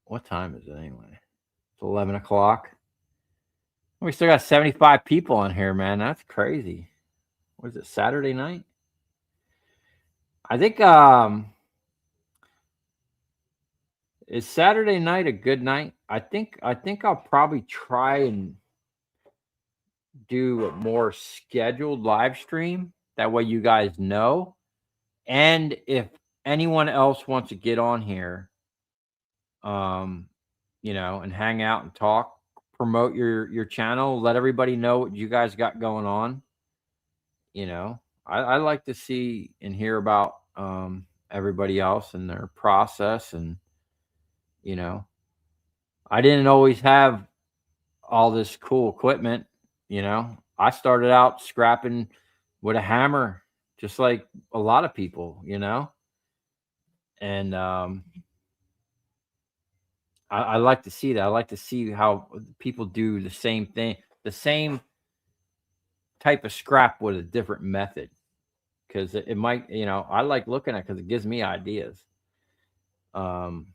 [SPEAKER 2] what time is it anyway? It's 11 o'clock. We still got 75 people on here, man. That's crazy. What is it, Saturday night? I think is Saturday night a good night? I think I'll probably try and do a more scheduled live stream. That way you guys know. And if anyone else wants to get on here, and hang out and talk, promote your channel, let everybody know what you guys got going on. I like to see and hear about everybody else and their process, and I didn't always have all this cool equipment, you know. I started out scrapping with a hammer, just like a lot of people, you know. And I like to see that. I like to see how people do the same thing, the same type of scrap with a different method. Because it might, you know, I like looking at because it gives me ideas. Um,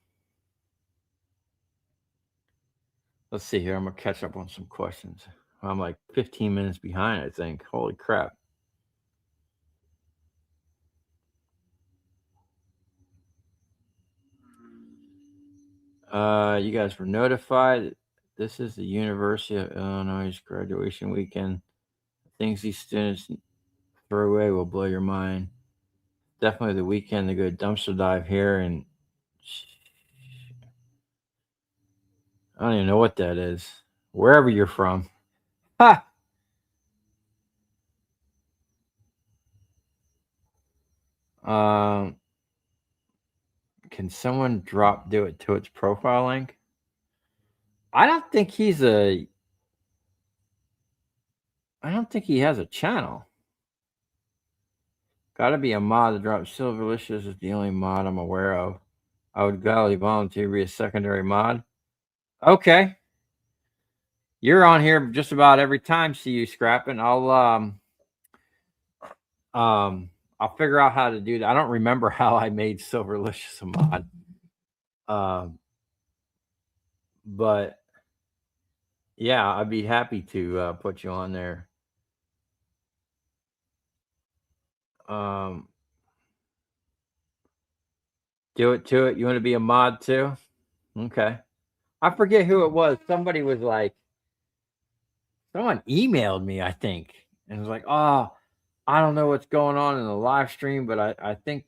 [SPEAKER 2] let's see here. I'm gonna catch up on some questions. I'm like 15 minutes behind, I think. Holy crap. You guys were notified. This is the University of Illinois graduation weekend. Things these students throw away will blow your mind. Definitely the weekend to go dumpster dive here, and I don't even know what that is. Wherever you're from. Ha! Um, can someone do it to its profile link? I don't think I don't think he has a channel. Gotta be a mod to drop Silverlicious is the only mod I'm aware of. I would gladly volunteer to be a secondary mod. Okay. You're on here just about every time. See you scrapping. I'll figure out how to do that. I don't remember how I made Silverlicious a mod. But yeah, I'd be happy to put you on there. Do it to it. You want to be a mod too? Okay. I forget who it was. Somebody was like, someone emailed me, I think, and was like, "Oh, I don't know what's going on in the live stream, but I think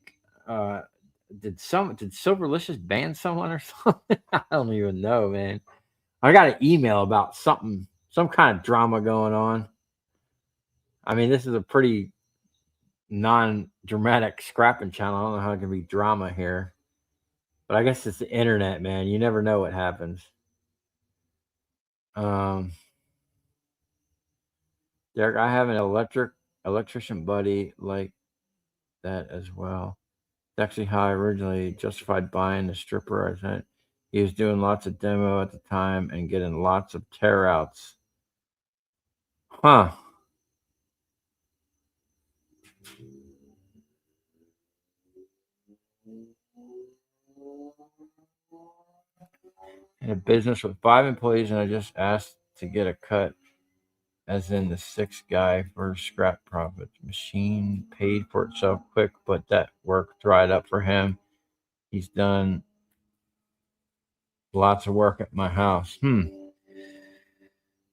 [SPEAKER 2] did Silverlicious ban someone or something? I don't even know, man. I got an email about something, some kind of drama going on. I mean, this is a pretty non-dramatic scrapping channel. I don't know how it can be drama here, but I guess it's the internet, man. You never know what happens. Derek, I have an electrician buddy like that as well. It's actually how I originally justified buying the stripper. I said he was doing lots of demo at the time and getting lots of tear outs. Huh. In a business with 5 employees, and I just asked to get a cut, as in the 6th guy for scrap profits. Machine paid for itself quick, but that work dried up for him. He's done lots of work at my house.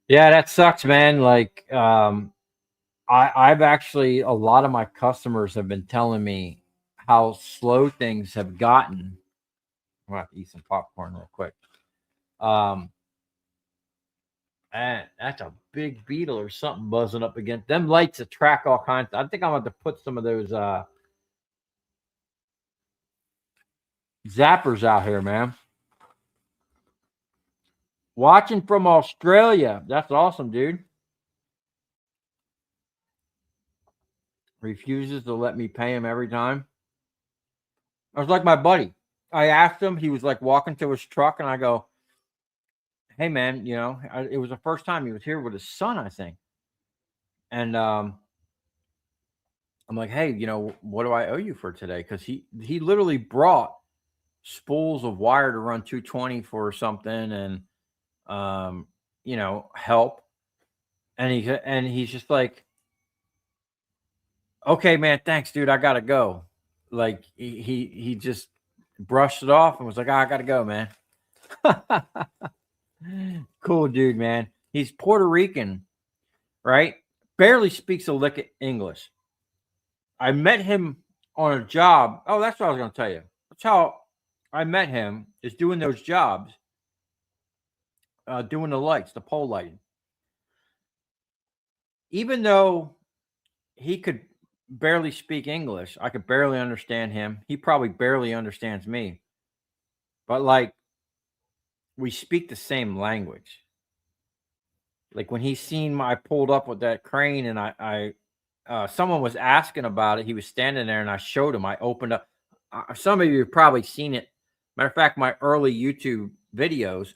[SPEAKER 2] Yeah, that sucks, man. Like, I've actually, a lot of my customers have been telling me how slow things have gotten. I'm gonna have to eat some popcorn real quick. And that's a big beetle or something buzzing up against them lights attract all kinds. I think I'm going to put some of those zappers out here, man. Watching from Australia. That's awesome, dude. Refuses to let me pay him every time. I was like my buddy. I asked him, he was like walking to his truck, and I go, "Hey, man, you know, it was the first time he was here with his son, I think." And I'm like, "Hey, you know, what do I owe you for today?" Because he spools brought spools of wire to run 220 for something, and you know, help. And he's just like, "Okay, man, thanks, dude. I gotta go." Like he just brushed it off and was like, "I gotta go, man." Cool dude, man. He's Puerto Rican, right? Barely speaks a lick of English. I met him on a job. Oh, that's what I was going to tell you. That's how I met him, is doing those jobs, doing the lights, the pole lighting. Even though he could barely speak English, I could barely understand him. He probably barely understands me. But like we speak the same language. Like when he seen I pulled up with that crane and I someone was asking about it. He was standing there and I showed him. I opened up. Some of you have probably seen it. Matter of fact, my early YouTube videos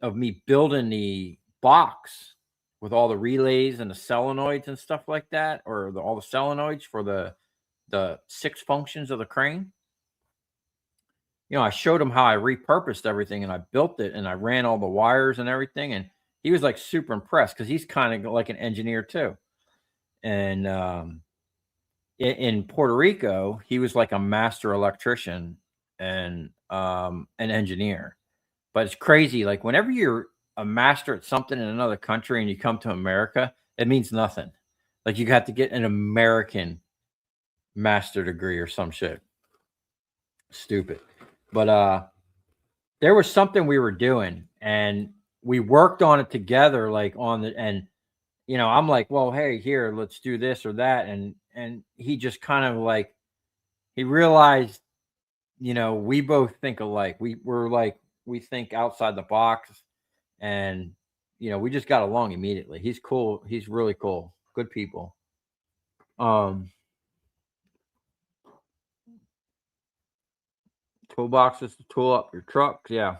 [SPEAKER 2] of me building the box with all the relays and the solenoids and stuff like that, or all the solenoids for the 6 functions of the crane. You know, I showed him how I repurposed everything and I built it and I ran all the wires and everything. And he was like super impressed because he's kind of like an engineer too. And in Puerto Rico, he was like a master electrician and an engineer. But it's crazy. Like whenever you're a master at something in another country and you come to America, it means nothing. Like you got to get an American master degree or some shit. Stupid. But there was something we were doing and we worked on it together, like on the, and you know, I'm like, well, hey, here, let's do this or that. And he just kind of like, he realized, you know, we both think alike. We're like, we think outside the box and, you know, we just got along immediately. He's cool. He's really cool. Good people. Toolboxes to tool up your truck. Yeah.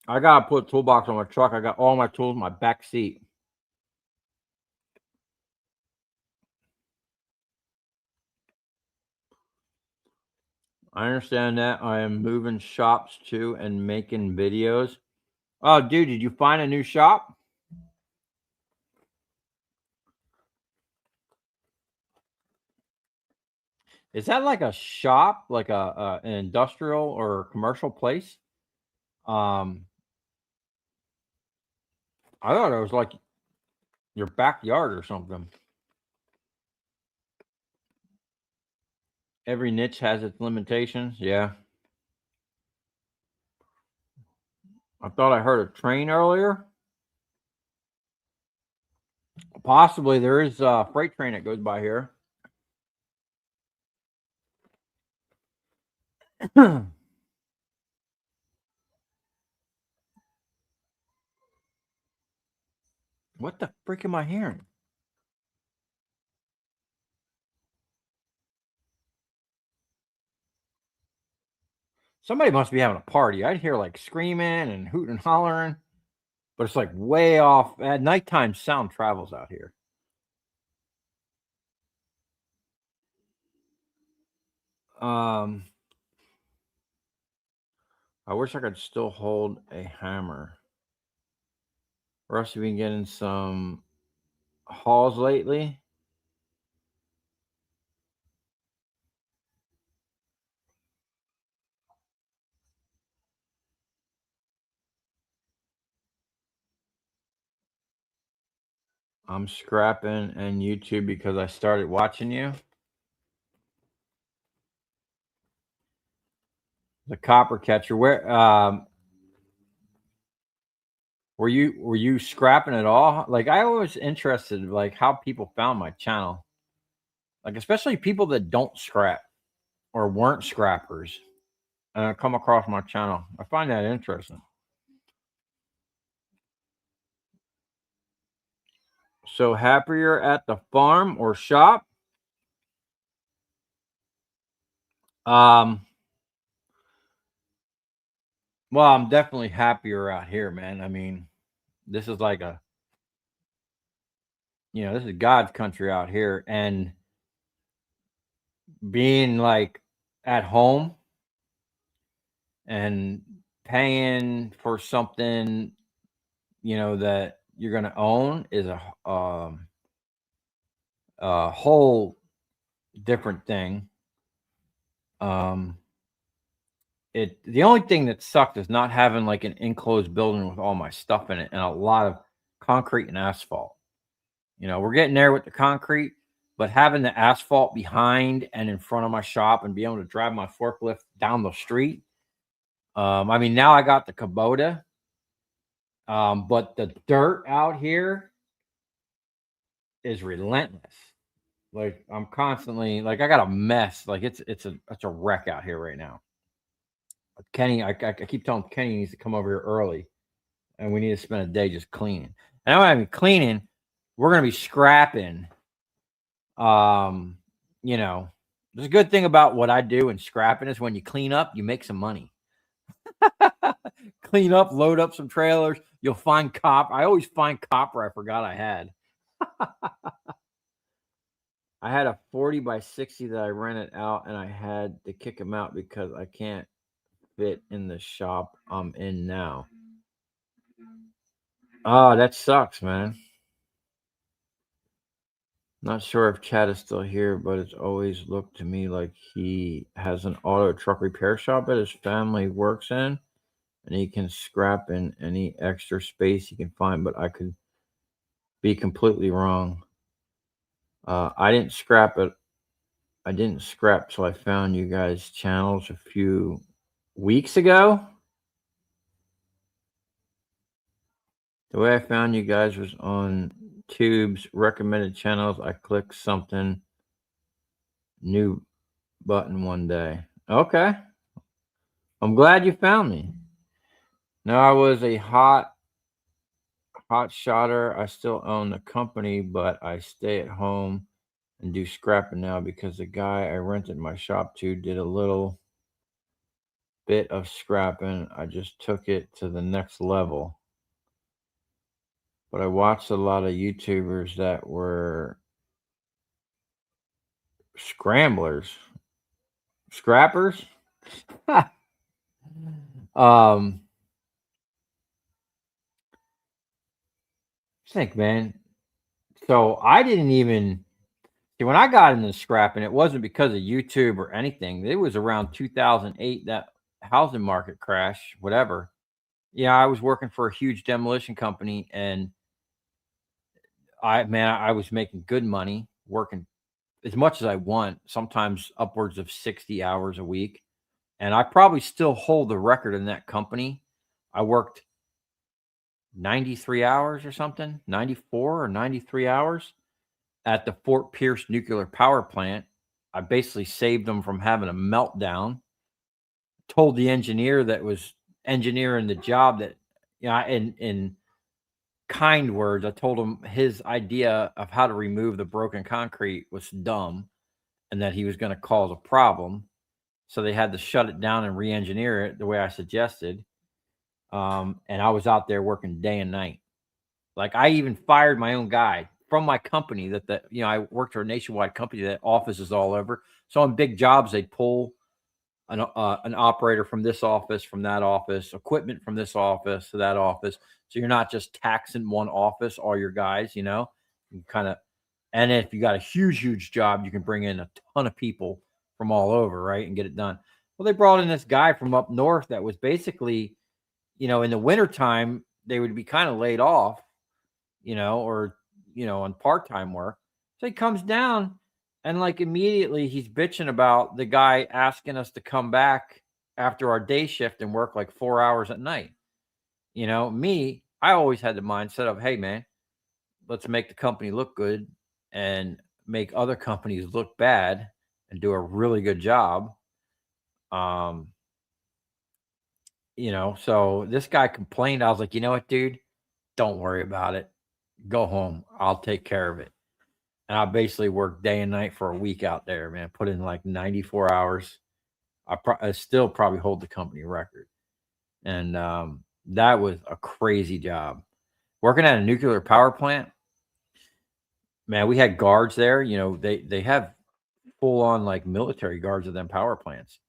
[SPEAKER 2] I got to put a toolbox on my truck. I got all my tools in my back seat. I understand that. I am moving shops too and making videos. Oh, dude, did you find a new shop? Is that like a shop, like an industrial or commercial place? I thought it was like your backyard or something. Every niche has its limitations. Yeah. I thought I heard a train earlier. Possibly there is a freight train that goes by here. What the freak am I hearing? Somebody must be having a party. I'd hear like screaming and hooting and hollering, but it's like way off. At nighttime, sound travels out here. I wish I could still hold a hammer. Russ, you been getting some hauls lately? I'm scrapping and YouTube because I started watching you. The copper catcher. Where were you scrapping at all? Like I was interested like how people found my channel. Like especially people that don't scrap or weren't scrappers and come across my channel. I find that interesting. So happier at the farm or shop? Um well, I'm definitely happier out here, man. I mean, this is like a this is God's country out here and being like at home and paying for something that you're going to own is a whole different thing. The only thing that sucked is not having like an enclosed building with all my stuff in it and a lot of concrete and asphalt. We're getting there with the concrete, but having the asphalt behind and in front of my shop and be able to drive my forklift down the street. I mean, now I got the Kubota, but the dirt out here is relentless. Like I'm constantly like I got a mess. Like it's a wreck out here right now. Kenny, I keep telling Kenny he needs to come over here early and we need to spend a day just cleaning. And I'm not even cleaning. We're going to be scrapping. You know, there's a good thing about what I do and scrapping is when you clean up, you make some money. Clean up, load up some trailers. You'll find I always find copper I forgot I had. I had a 40 by 60 that I rented out, and I had to kick him out because I can't fit in the shop I'm in now. Oh, that sucks, man. Not sure if Chad is still here, but it's always looked to me like he has an auto truck repair shop that his family works in, and he can scrap in any extra space he can find, but I could be completely wrong. I didn't scrap it. I didn't scrap till I found you guys' channels a few weeks ago. The way I found you guys was on Tube's recommended channels. I clicked something new button one day. Okay. I'm glad you found me. Now I was a hot shotter. I still own the company, but I stay at home and do scrapping now because the guy I rented my shop to did a little bit of scrapping. I just took it to the next level. But I watched a lot of YouTubers that were scramblers, scrappers. Think, man. So I didn't even see when I got into scrapping, it wasn't because of YouTube or anything. It was around 2008, that housing market crash, whatever. Yeah, I was working for a huge demolition company, and I was making good money, working as much as I want, sometimes upwards of 60 hours a week. And I probably still hold the record in that company. I worked 93 hours or something, 94 or 93 hours at the Fort Pierce nuclear power plant. I basically saved them from having a meltdown. Told the engineer that was engineering the job that, in kind words, I told him his idea of how to remove the broken concrete was dumb and that he was going to cause a problem. So they had to shut it down and re-engineer it the way I suggested. And I was out there working day and night. Like, I even fired my own guy from my company I worked for a nationwide company that offices all over. So on big jobs, they pull an operator from this office, from that office, equipment from this office to that office. So you're not just taxing one office, all your guys, you kind of, and if you got a huge job, you can bring in a ton of people from all over, right, and get it done. Well, they brought in this guy from up north that was basically, in the wintertime, they would be kind of laid off, or, on part-time work. So he comes down and like immediately he's bitching about the guy asking us to come back after our day shift and work like 4 hours at night. I always had the mindset of, hey man, let's make the company look good and make other companies look bad and do a really good job. So this guy complained. I was like, you know what, dude, don't worry about it. Go home. I'll take care of it. And I basically worked day and night for a week out there, man. Put in like 94 hours. I still probably hold the company record. And that was a crazy job. Working at a nuclear power plant, man, we had guards there. They have full on like military guards at them power plants.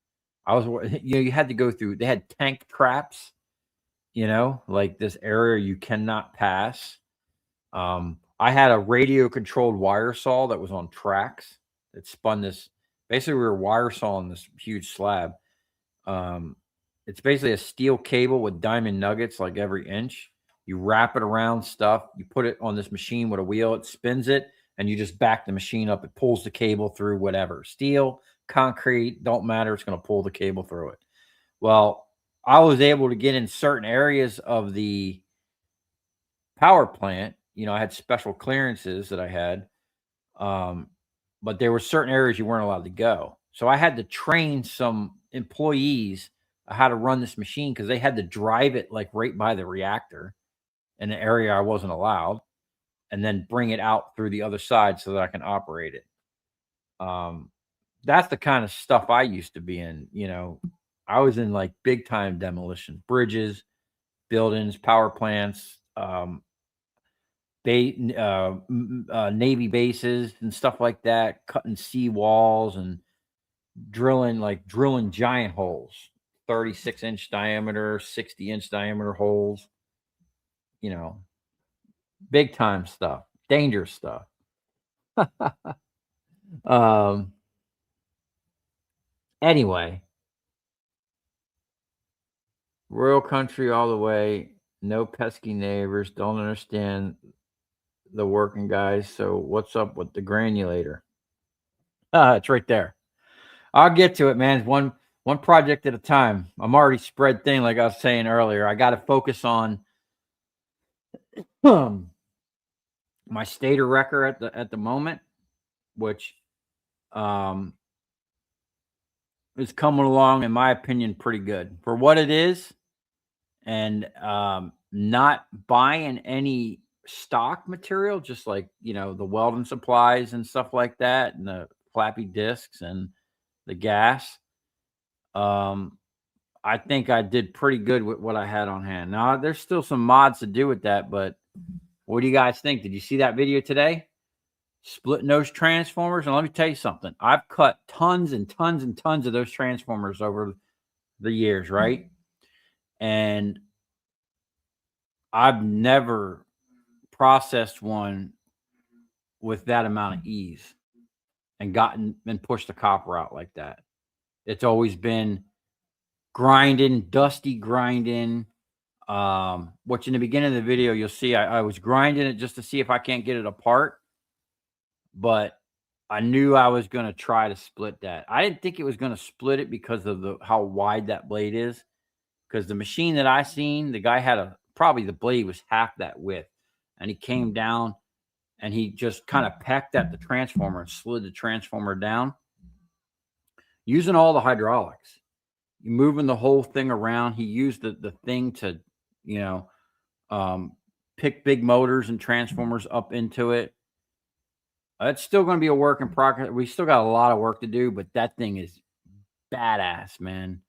[SPEAKER 2] You had to go through, they had tank traps, like this area you cannot pass. I had a radio controlled wire saw that was on tracks that spun this. Basically, we were wire sawing this huge slab. It's basically a steel cable with diamond nuggets like every inch. You wrap it around stuff. You put it on this machine with a wheel. It spins it, and you just back the machine up. It pulls the cable through whatever. Steel, concrete, don't matter. It's going to pull the cable through it. Well, I was able to get in certain areas of the power plant. I had special clearances that I had, but there were certain areas you weren't allowed to go. So I had to train some employees how to run this machine because they had to drive it like right by the reactor. in an area I wasn't allowed, and then bring it out through the other side so that I can operate it. That's the kind of stuff I used to be in. You know, I was in like big time demolition, bridges, buildings, power plants, Navy bases and stuff like that, cutting sea walls and drilling giant holes, 36-inch diameter, 60-inch diameter holes, you know, big time stuff, dangerous stuff. Anyway, rural country all the way, no pesky neighbors, don't understand the working guys. So what's up with the granulator? It's right there. I'll get to it, man. One project at a time. I'm already spread thin, like I was saying earlier. I got to focus on my stator wrecker at the moment, which is coming along, in my opinion, pretty good for what it is, and not buying any stock material, just like, you know, the welding supplies and stuff like that, and the flappy discs and the gas. I think I did pretty good with what I had on hand. Now, there's still some mods to do with that, but what do you guys think? Did you see that video today? Splitting those transformers. And let me tell you something. I've cut tons and tons and tons of those transformers over the years, right? And I've never processed one with that amount of ease and pushed the copper out like that. It's always been grinding, dusty grinding. Which in the beginning of the video, you'll see I was grinding it just to see if I can't get it apart. But I knew I was going to try to split that. I didn't think it was going to split it because of how wide that blade is. Because the machine that I seen, the guy had probably the blade was half that width. And he came down and he just kind of pecked at the transformer and slid the transformer down. Using all the hydraulics. Moving the whole thing around. He used the thing to, you know, pick big motors and transformers up into it. It's still going to be a work in progress. We still got a lot of work to do, but that thing is badass, man.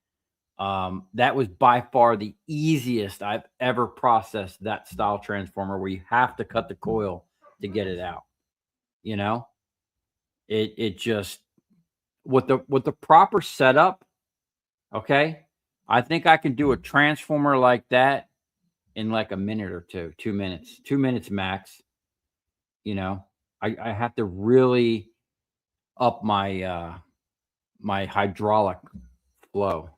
[SPEAKER 2] That was by far the easiest I've ever processed that style transformer, where you have to cut the coil to get it out. You know, it just with the proper setup. Okay, I think I can do a transformer like that in like a minute or two, 2 minutes, 2 minutes max. You know, I have to really up my my hydraulic flow.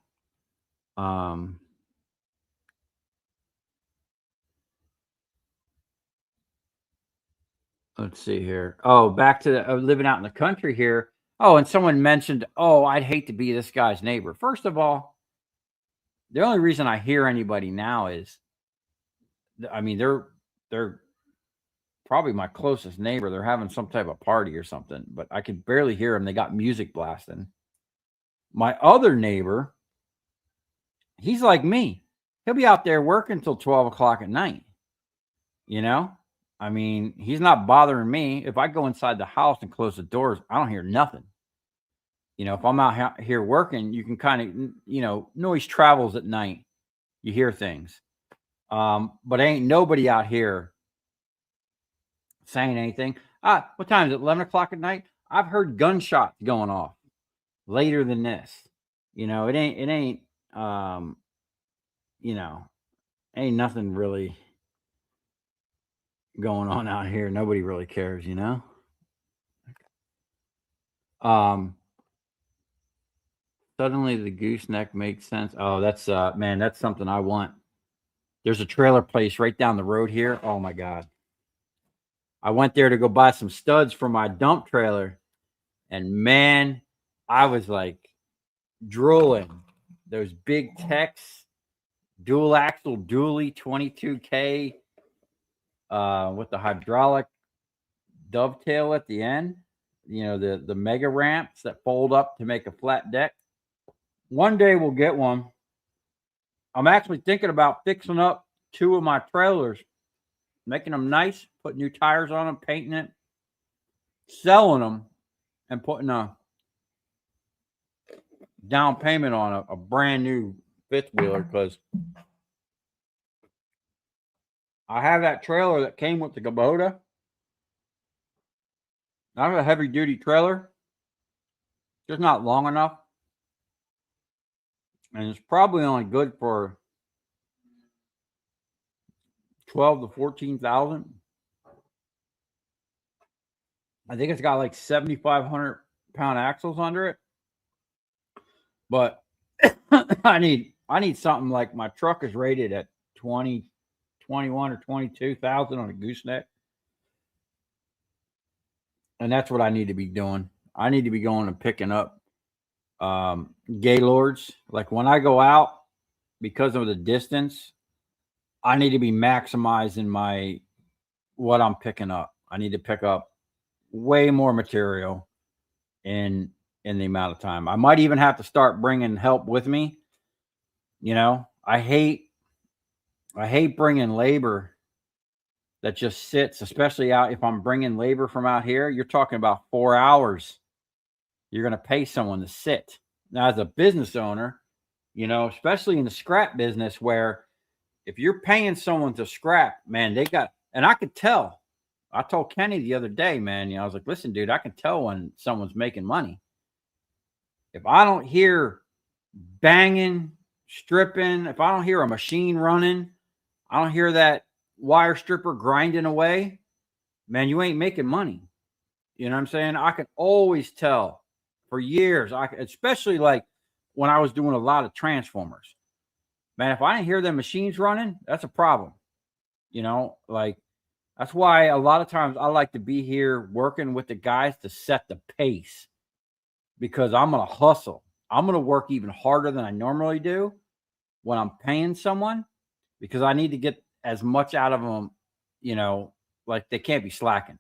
[SPEAKER 2] Let's see here. Oh, back to living out in the country here. Oh, and someone mentioned, oh, I'd hate to be this guy's neighbor. First of all, the only reason I hear anybody now is, I mean, they're probably my closest neighbor. They're having some type of party or something, but I could barely hear them. They got music blasting. My other neighbor, he's like me. He'll be out there working till 12 o'clock at night. You know, I mean, he's not bothering me. If I go inside the house and close the doors, I don't hear nothing. You know, if I'm out here working, you can kind of, you know, noise travels at night. You hear things. But ain't nobody out here saying anything. What time is it? 11 o'clock at night? I've heard gunshots going off later than this. You know, it ain't, you know, ain't nothing really going on out here. Nobody really cares, you know? Suddenly the gooseneck makes sense. Oh, that's, man, that's something I want. There's a trailer place right down the road here. Oh my God. I went there to go buy some studs for my dump trailer, and man, I was like drooling. Those big Tex dual axle dually 22K with the hydraulic dovetail at the end. You know, the mega ramps that fold up to make a flat deck. One day we'll get one. I'm actually thinking about fixing up 2 of my trailers making them nice, putting new tires on them, painting it, selling them, and putting a down payment on a brand new fifth wheeler, because I have that trailer that came with the Kubota. I have a heavy duty trailer, just not long enough, and it's probably only good for 12 to 14,000. I think it's got like 7,500 pound axles under it, but I need something like my truck is rated at 20, 21 or 22,000 on a gooseneck. And that's what I need to be doing. I need to be going and picking up Gaylords. Like when I go out, because of the distance, I need to be maximizing what I'm picking up. I need to pick up way more material in the amount of time. I might even have to start bringing help with me. I hate bringing labor that just sits, especially out. If I'm bringing labor from out here, you're talking about 4 hours. You're going to pay someone to sit. Now, as a business owner, especially in the scrap business, where if you're paying someone to scrap, man, and I could tell. I told Kenny the other day, man, I was like, listen, dude, I can tell when someone's making money. If I don't hear banging, stripping, if I don't hear a machine running, I don't hear that wire stripper grinding away, man, you ain't making money. You know what I'm saying? I could always tell for years, especially like when I was doing a lot of transformers. Man, if I didn't hear them machines running, that's a problem. Like that's why a lot of times I like to be here working with the guys to set the pace, because I'm going to hustle. I'm going to work even harder than I normally do when I'm paying someone, because I need to get as much out of them, like they can't be slacking.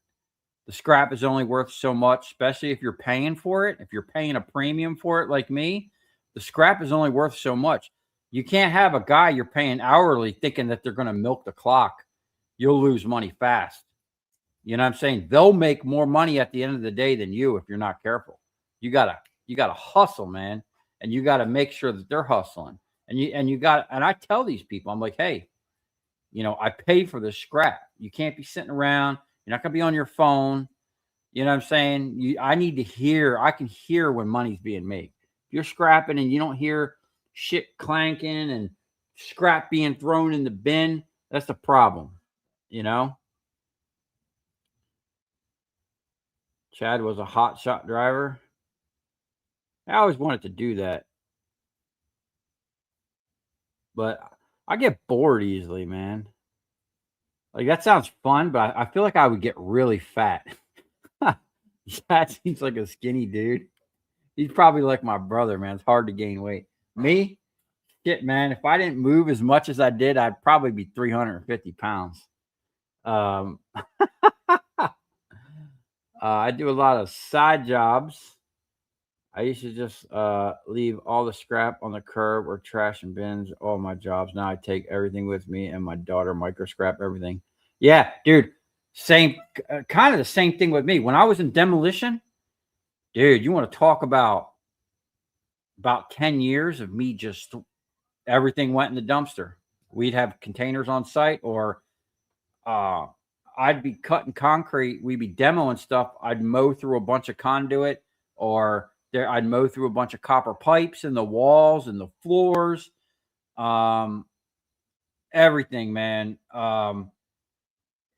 [SPEAKER 2] The scrap is only worth so much, especially if you're paying for it. If you're paying a premium for it like me, the scrap is only worth so much. You can't have a guy you're paying hourly thinking that they're going to milk the clock. You'll lose money fast. You know what I'm saying? They'll make more money at the end of the day than you if you're not careful. You gotta hustle, man. And you gotta make sure that they're hustling. And I tell these people, I'm like, hey, I pay for this scrap. You can't be sitting around. You're not gonna be on your phone. You know what I'm saying? I can hear when money's being made. If you're scrapping and you don't hear shit clanking and scrap being thrown in the bin, that's the problem. Chad was a hot shot driver. I always wanted to do that, but I get bored easily, man. Like that sounds fun, but I feel like I would get really fat. Chad seems like a skinny dude. He's probably like my brother, man. It's hard to gain weight. Me, shit, man. If I didn't move as much as I did, I'd probably be 350 pounds. I do a lot of side jobs. I used to just leave all the scrap on the curb or trash and bins, all my jobs. Now I take everything with me, and my daughter micro scrap everything. Yeah, dude, same kind of the same thing with me. When I was in demolition, dude, you want to talk about 10 years of me just everything went in the dumpster. We'd have containers on site, or I'd be cutting concrete. We'd be demoing stuff. I'd mow through a bunch of conduit, or I'd mow through a bunch of copper pipes in the walls and the floors. Everything, man.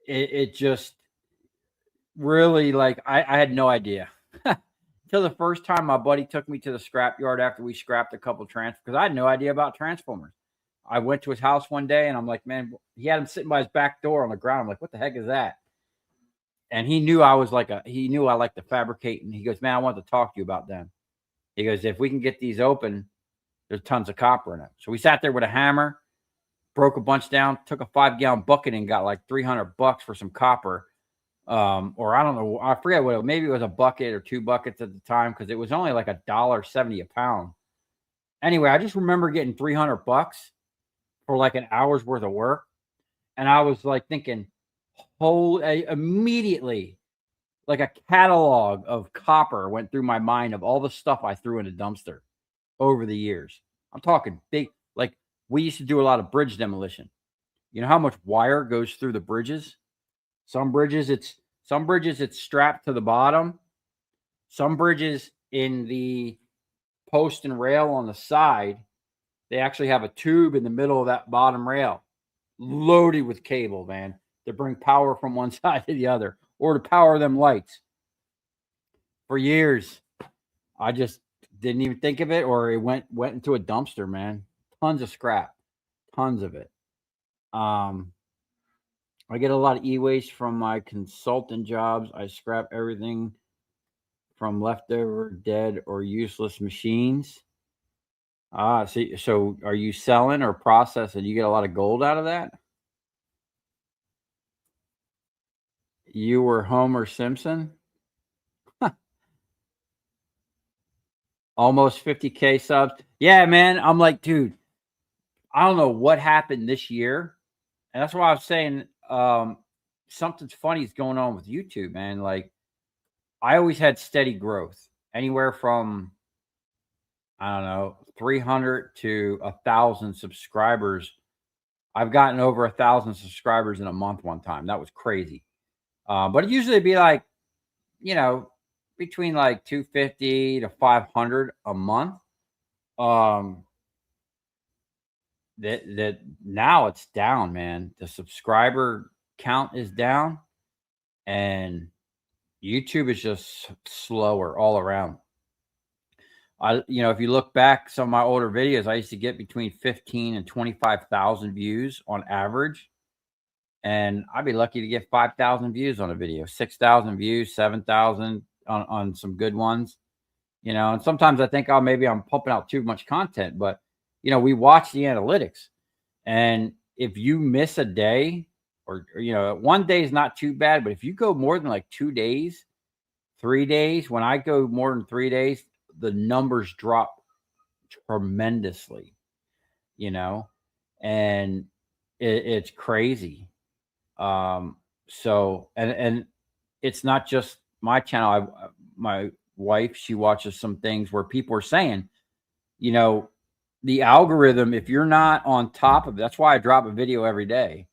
[SPEAKER 2] It just really, like, I had no idea. Till the first time my buddy took me to the scrap yard after we scrapped a couple transformers, because I had no idea about transformers. I went to his house one day and I'm like, man, he had him sitting by his back door on the ground. I'm like, what the heck is that? And he knew I like to fabricate. And he goes, man, I want to talk to you about them. He goes, if we can get these open, there's tons of copper in it. So we sat there with a hammer, broke a bunch down, took a 5-gallon bucket and got like $300 for some copper. Or I don't know, I forget what maybe it was a bucket or 2 buckets at the time, because it was only like $1.70 a pound. Anyway, I just remember getting $300 for like an hour's worth of work. And I was like thinking, Immediately, like a catalog of copper went through my mind of all the stuff I threw in a dumpster over the years. I'm talking big, like we used to do a lot of bridge demolition. You know how much wire goes through the bridges? Some bridges it's strapped to the bottom. Some bridges in the post and rail on the side, they actually have a tube in the middle of that bottom rail loaded with cable, man, to bring power from one side to the other or to power them lights. For years, I just didn't even think of it, or it went into a dumpster, man. Tons of scrap, tons of it. I get a lot of e-waste from my consultant jobs. I scrap everything from leftover, dead, or useless machines. So are you selling or processing? You get a lot of gold out of that? You were Homer Simpson? Almost 50K subs. Yeah, man. I'm like, dude, I don't know what happened this year. And that's why I was saying something's funny is going on with YouTube, man. Like, I always had steady growth, anywhere from, I don't know, 300 to 1,000 subscribers. I've gotten over 1,000 subscribers in a month one time. That was crazy. But it usually be like, you know, between like 250 to 500 a month. That now it's down, man. The subscriber count is down, and YouTube is just slower all around. If you look back some of my older videos, I used to get between 15 and 25,000 views on average. And I'd be lucky to get 5,000 views on a video, 6,000 views, 7,000 on some good ones, and sometimes I think, maybe I'm pumping out too much content, but we watch the analytics, and if you miss a day or one day is not too bad, but if you go more than like 2 days, 3 days, when I go more than 3 days, the numbers drop tremendously, and it's crazy. So, and it's not just my channel. My wife, she watches some things where people are saying, the algorithm, if you're not on top of it, that's why I drop a video every day,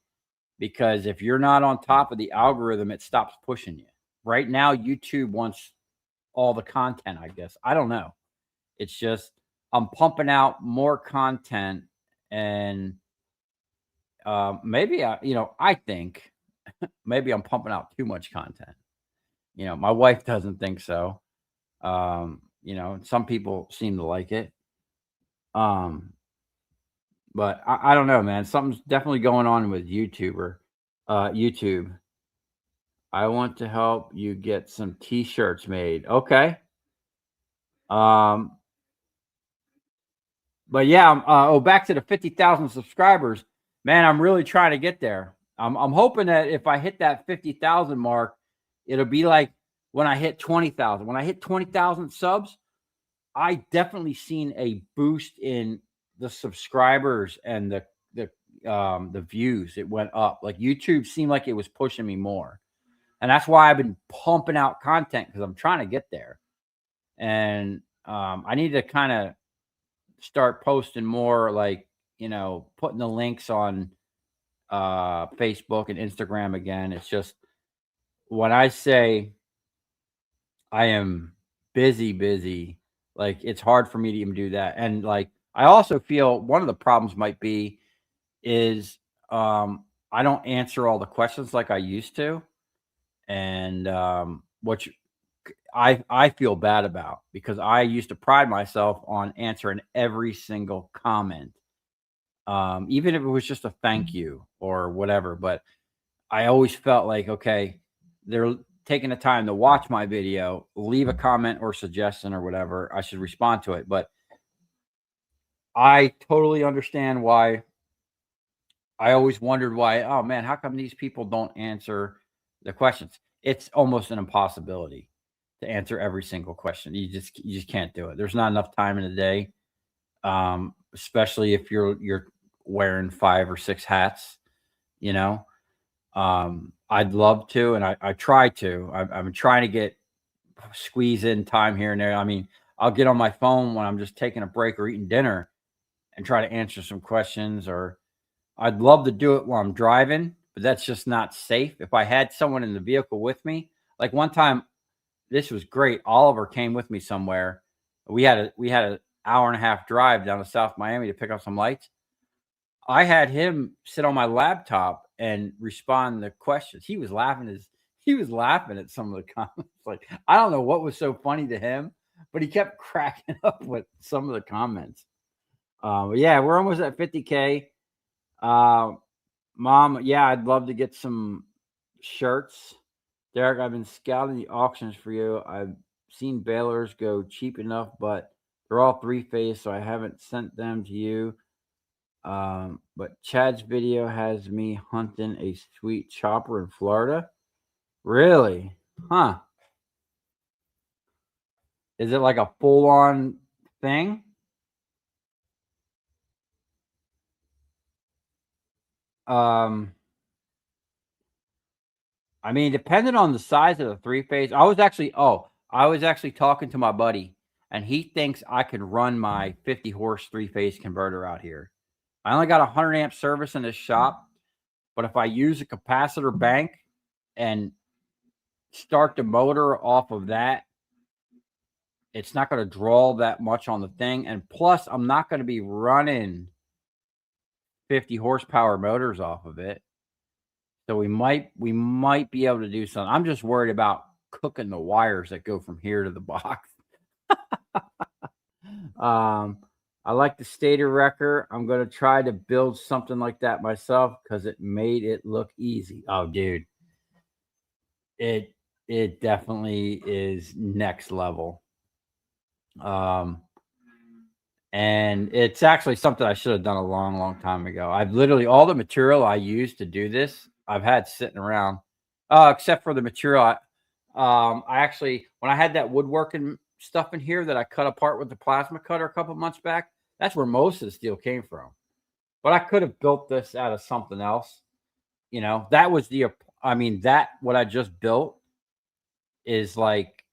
[SPEAKER 2] because if you're not on top of the algorithm, it stops pushing you. Right now, YouTube wants all the content, I guess. I don't know. It's just, I'm pumping out more content, and maybe I think maybe I'm pumping out too much content. My wife doesn't think so. Some people seem to like it. But I don't know, man. Something's definitely going on with YouTube. I want to help you get some t-shirts made. Okay. But yeah, back to the 50,000 subscribers, man. I'm really trying to get there. I'm hoping that if I hit that 50,000 mark, it'll be like when I hit 20,000. When I hit 20,000 subs, I definitely seen a boost in the subscribers and the views. It went up. Like, YouTube seemed like it was pushing me more, and that's why I've been pumping out content, because I'm trying to get there. And I need to kind of start posting more, like, putting the links on Facebook and Instagram again. It's just, when I say I am busy, like, it's hard for me to even do that. And like, I also feel one of the problems might be is I don't answer all the questions like I used to, and which I feel bad about, because I used to pride myself on answering every single comment, even if it was just a thank you or whatever. But I always felt like, okay, they're taking the time to watch my video, leave a comment or suggestion or whatever, I should respond to it. But I totally understand why. I always wondered why, oh man, how come these people don't answer the questions? It's almost an impossibility to answer every single question. You just can't do it. There's not enough time in the day. Especially if you're wearing 5 or 6 hats, I I'd love to, and I try to. I'm trying to squeeze in time here and there. I mean, I'll get on my phone when I'm just taking a break or eating dinner and try to answer some questions, or I'd love to do it while I'm driving, but that's just not safe. If I had someone in the vehicle with me, like one time, this was great. Oliver came with me somewhere. We had an hour and a half drive down to South Miami to pick up some lights. I had him sit on my laptop and respond to questions. He was laughing at some of the comments. Like, I don't know what was so funny to him, but he kept cracking up with some of the comments. But yeah, we're almost at 50K. Mom, yeah, I'd love to get some shirts. Derek, I've been scouting the auctions for you. I've seen balers go cheap enough, but they're all three-phase, so I haven't sent them to you. But Chad's video has me hunting a sweet chopper in Florida. Really? Huh. Is it like a full-on thing? I mean, depending on the size of the three-phase, I was actually talking to my buddy, and he thinks I could run my 50 horse three-phase converter out here. I only got a 100 amp service in this shop, but if I use a capacitor bank and start the motor off of that, it's not going to draw that much on the thing. And plus, I'm not going to be running 50 horsepower motors off of it. So we might be able to do something. I'm just worried about cooking the wires that go from here to the box. I like the stator wrecker. I'm going to try to build something like that myself because it made it look easy. Oh, dude. It definitely is next level. And it's actually something I should have done a long, long time ago. I've literally, all the material I used to do this, I've had sitting around, except for the material. I actually, when I had that woodworking stuff in here that I cut apart with the plasma cutter a couple months back, that's where most of the steel came from. But I could have built this out of something else. You know, that was what I just built is like,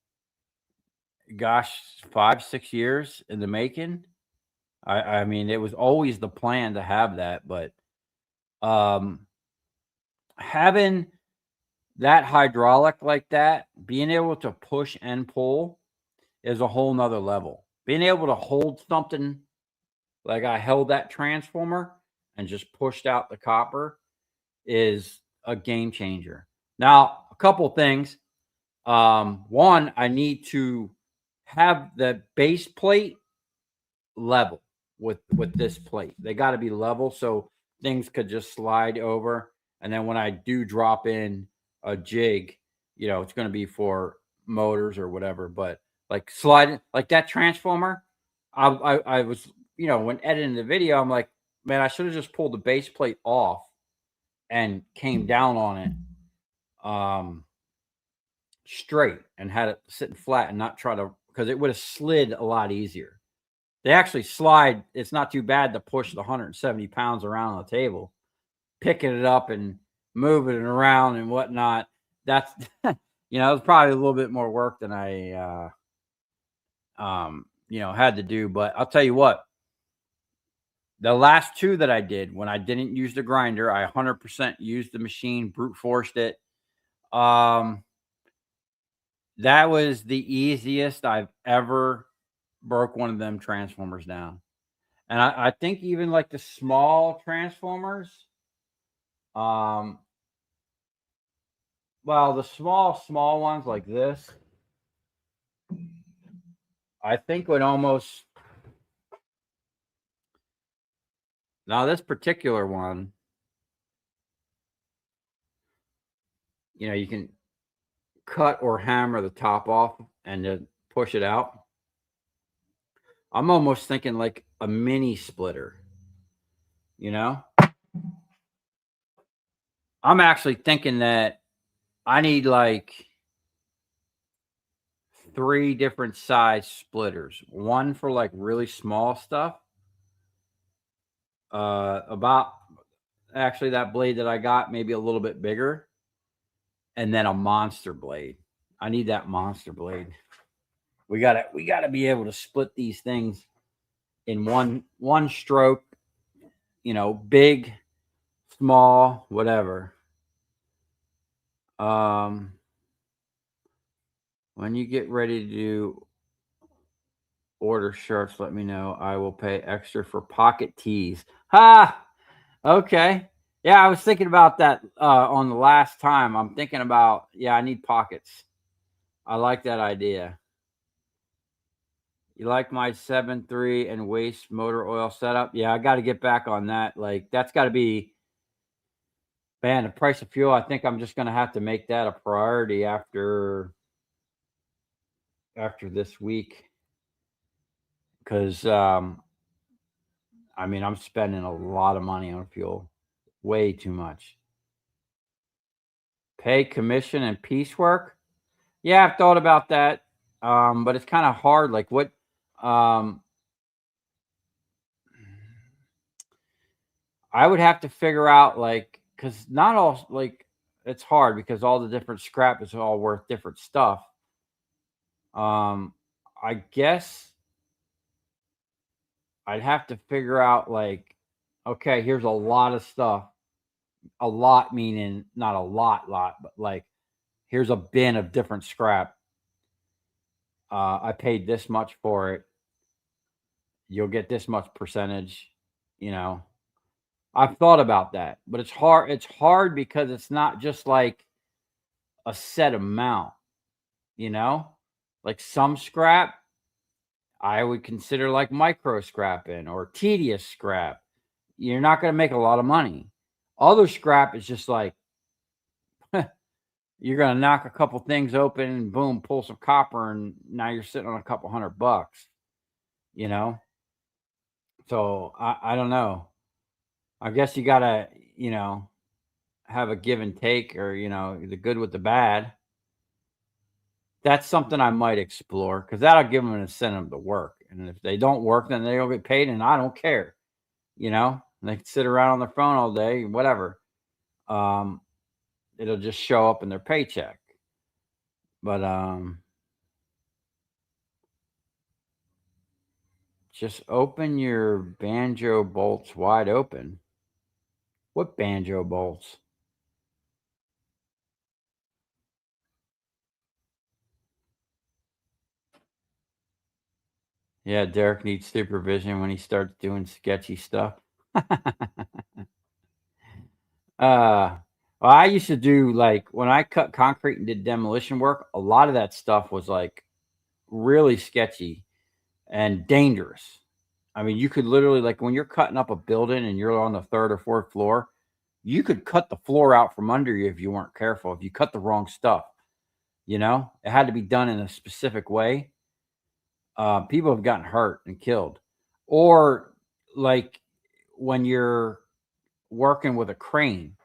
[SPEAKER 2] gosh, 5-6 years in the making. I mean, it was always the plan to have that, but having that hydraulic like that, being able to push and pull is a whole nother level. Being able to hold something like I held that transformer and just pushed out the copper is a game changer. Now, a couple things. One, I need to have the base plate level with this plate. They got to be level so things could just slide over. And then when I do drop in a jig, you know, it's going to be for motors or whatever. But like sliding like that transformer, I was, you know, when editing the video, I'm like, man, I should have just pulled the base plate off and came down on it straight and had it sitting flat and not try to, because it would have slid a lot easier. They actually slide. It's not too bad to push the 170 pounds around on the table, picking it up and moving it around and whatnot. That's, you know, it's probably a little bit more work than I, you know, had to do. But I'll tell you what, the last two that I did when I didn't use the grinder, I 100% used the machine, brute forced it. That was the easiest I've ever broke one of them transformers down. And I think even like the small transformers, well, the small ones like this, I think would almost, now this particular one, you know, you can cut or hammer the top off and then push it out. I'm almost thinking like a mini splitter, you know? I'm actually thinking that I need like 3 different size splitters. One for like really small stuff. About actually that blade that I got, maybe a little bit bigger.
[SPEAKER 1] and then a monster blade. I need that monster blade. We gotta be able to split these things in one stroke, big, small, whatever. When you get ready to order shirts, let me know. I will pay extra for pocket tees. Ha! Okay. Yeah, I was thinking about that on the last time. I'm thinking about, I need pockets. I like that idea. You like my 7.3 and waste motor oil setup? Yeah, I got to get back on that. Like, that's got to be, man, the price of fuel. I think I'm just going to have to make that a priority after this week. Because, I'm spending a lot of money on fuel. Way too much. Pay commission and piecework? Yeah, I've thought about that. But it's kind of hard. Like, what, I would have to figure out, like, because not all, like, it's hard because all the different scrap is all worth different stuff. I guess I'd have to figure out, like, okay, here's a lot of stuff. A lot meaning not a lot, but like, here's a bin of different scrap. I paid this much for it. You'll get this much percentage, I've thought about that, but it's hard. It's hard because it's not just like a set amount, like some scrap I would consider like micro scrapping or tedious scrap. You're not going to make a lot of money. Other scrap is just like, you're going to knock a couple things open and boom, pull some copper, and now you're sitting on a couple $100, So I don't know. I guess you got to, have a give and take, or, the good with the bad. That's something I might explore because that'll give them an incentive to work. And if they don't work, then they don't get paid, and I don't care. They can sit around on their phone all day, whatever. It'll just show up in their paycheck. But just open your banjo bolts wide open. What banjo bolts? Yeah, Derek needs supervision when he starts doing sketchy stuff. Well, I used to do, like, when I cut concrete and did demolition work, a lot of that stuff was like really sketchy and dangerous. You could literally, like, when you're cutting up a building and you're on the third or fourth floor, you could cut the floor out from under you if you weren't careful. If you cut the wrong stuff, it had to be done in a specific way. People have gotten hurt and killed, or like when you're working with a crane.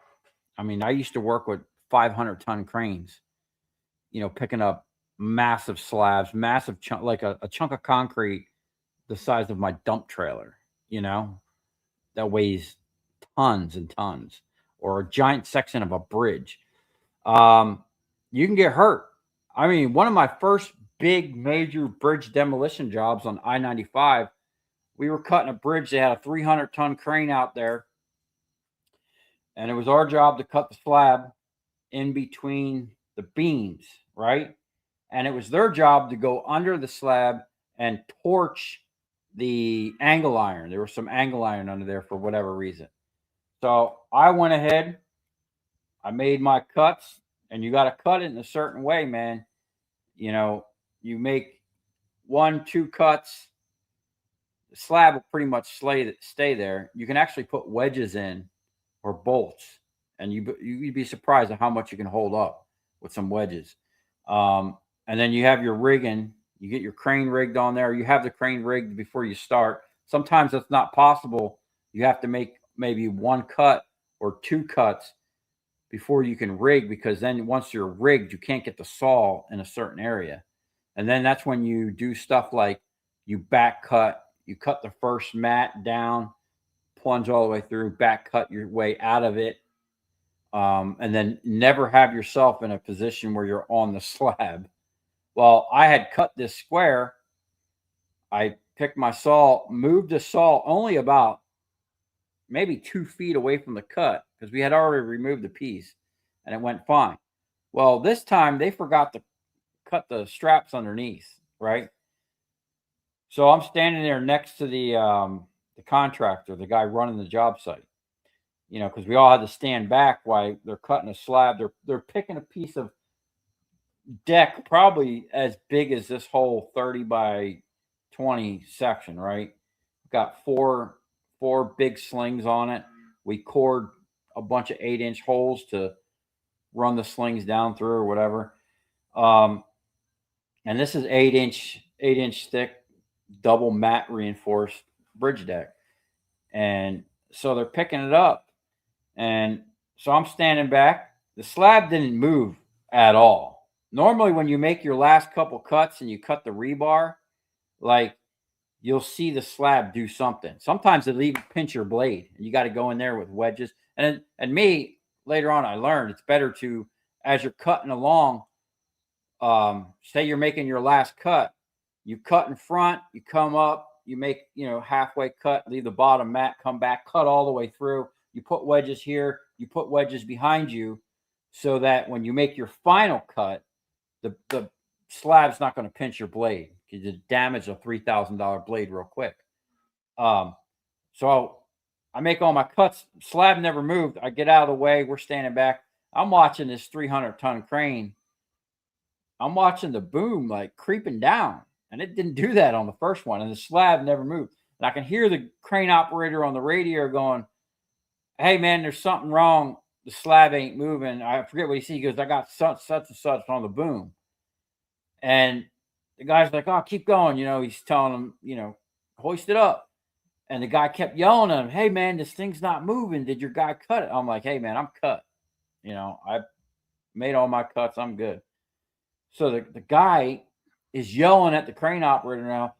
[SPEAKER 1] I used to work with 500-ton cranes, picking up massive slabs, massive chunk, like a chunk of concrete the size of my dump trailer, that weighs tons and tons, or a giant section of a bridge. You can get hurt. One of my first big major bridge demolition jobs on I-95, we were cutting a bridge. They had a 300-ton crane out there, and it was our job to cut the slab in between the beams, right? And it was their job to go under the slab and torch the angle iron. There was some angle iron under there for whatever reason. So I went ahead, I made my cuts, and you got to cut it in a certain way, man. You make 1-2 cuts, the slab will pretty much stay there. You can actually put wedges in or bolts, and you'd be surprised at how much you can hold up with some wedges. And then you have your rigging. You get your crane rigged on there. You have the crane rigged before you start. Sometimes that's not possible. You have to make maybe 1 cut or 2 cuts before you can rig, because then once you're rigged, you can't get the saw in a certain area. And then that's when you do stuff like you back cut. You cut the first mat down, plunge all the way through, back cut your way out of it.
[SPEAKER 2] and then never have yourself in a position where you're on the slab. Well, I had cut this square. I picked my saw, moved the saw only about maybe 2 feet away from the cut because we had already removed the piece and it went fine. Well, this time they forgot to cut the straps underneath, right? So I'm standing there next to the contractor, the guy running the job site, because we all had to stand back while they're cutting a slab. They're picking a piece of deck probably as big as this whole 30 by 20 section, right? Got four big slings on it. We cored a bunch of 8-inch holes to run the slings down through or whatever. And this is 8-inch thick, double mat reinforced bridge deck. And so they're picking it up. And so I'm standing back. The slab didn't move at all. Normally, when you make your last couple cuts and you cut the rebar, like you'll see the slab do something. Sometimes it'll even pinch your blade, and you got to go in there with wedges. And me, later on, I learned it's better to, as you're cutting along, say you're making your last cut, you cut in front, you come up, you make, halfway cut, leave the bottom mat, come back, cut all the way through. You put wedges here, you put wedges behind you, so that when you make your final cut, the slab's not going to pinch your blade. You just damage a $3,000 blade real quick. So I make all my cuts. Slab never moved. I get out of the way. We're standing back. I'm watching this 300-ton crane. I'm watching the boom like creeping down, and it didn't do that on the first one, and the slab never moved. And I can hear the crane operator on the radio going, "Hey man, there's something wrong. The slab ain't moving." I forget what he said. He goes, "I got such and such on the boom." And the guy's like, "Oh, keep going." He's telling him, hoist it up. And the guy kept yelling at him, "Hey man, this thing's not moving. Did your guy cut it?" I'm like, "Hey man, I'm cut. I made all my cuts. I'm good." So the guy is yelling at the crane operator now,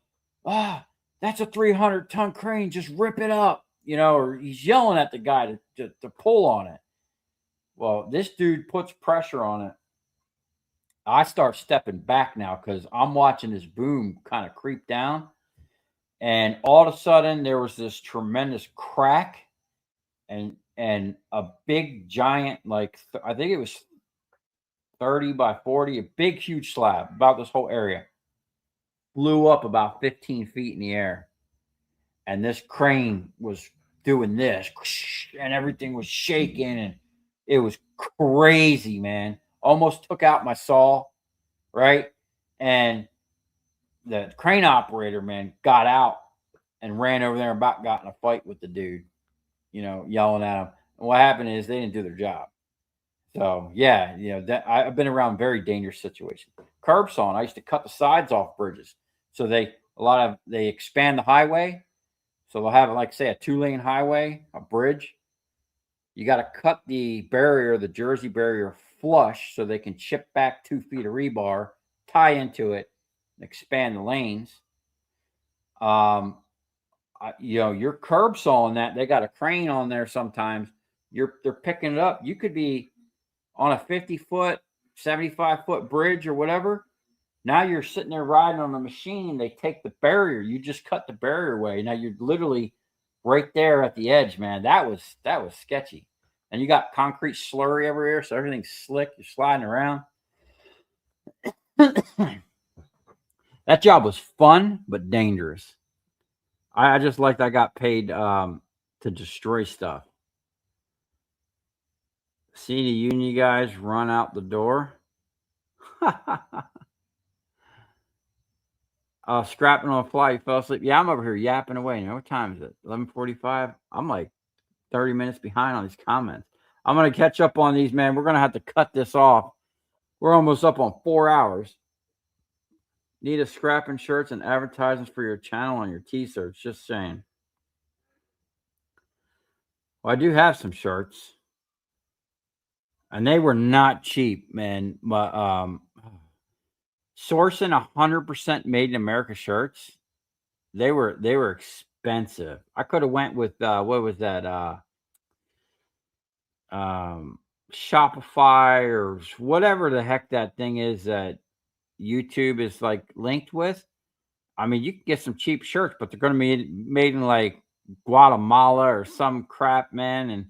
[SPEAKER 2] "That's a 300-ton crane. Just rip it up." Or he's yelling at the guy to pull on it. Well, this dude puts pressure on it. I start stepping back now because I'm watching this boom kind of creep down. And all of a sudden, there was this tremendous crack and a big giant, I think it was 30 by 40, a big, huge slab about this whole area, blew up about 15 feet in the air. And this crane was doing this, and everything was shaking, and it was crazy, man. Almost took out my saw, right? And the crane operator, man, got out and ran over there and about got in a fight with the dude, yelling at him. And what happened is they didn't do their job. So yeah, I've been around very dangerous situations. Curb sawing, I used to cut the sides off bridges. So they expand the highway. So they'll have, like, say, a 2-lane highway, a bridge. You got to cut the barrier, the Jersey barrier, flush so they can chip back 2 feet of rebar, tie into it, expand the lanes. You're curb sawing that. They got a crane on there sometimes. They're picking it up. You could be on a 50-foot, 75-foot bridge or whatever. Now you're sitting there riding on a machine. They take the barrier. You just cut the barrier away. Now you're literally right there at the edge, man. That was sketchy. And you got concrete slurry everywhere, so everything's slick. You're sliding around. That job was fun but dangerous. I just liked I got paid to destroy stuff. See the union guys run out the door. Scrapping on a fly, you fell asleep. Yeah, I'm over here yapping away. What time is it? 11:45. I'm like 30 minutes behind on these comments. I'm gonna catch up on these, man. We're gonna have to cut this off. We're almost up on 4 hours. Need a scrapping shirts and advertisements for your channel on your t-shirts. Just saying. Well, I do have some shirts, and they were not cheap, man. Sourcing 100% made in America shirts, they were expensive. I could have went with what was that?
[SPEAKER 1] Shopify or whatever the heck that thing is that YouTube is like linked with. I mean, you can get some cheap shirts, but they're going to be made in like Guatemala or some crap, man. And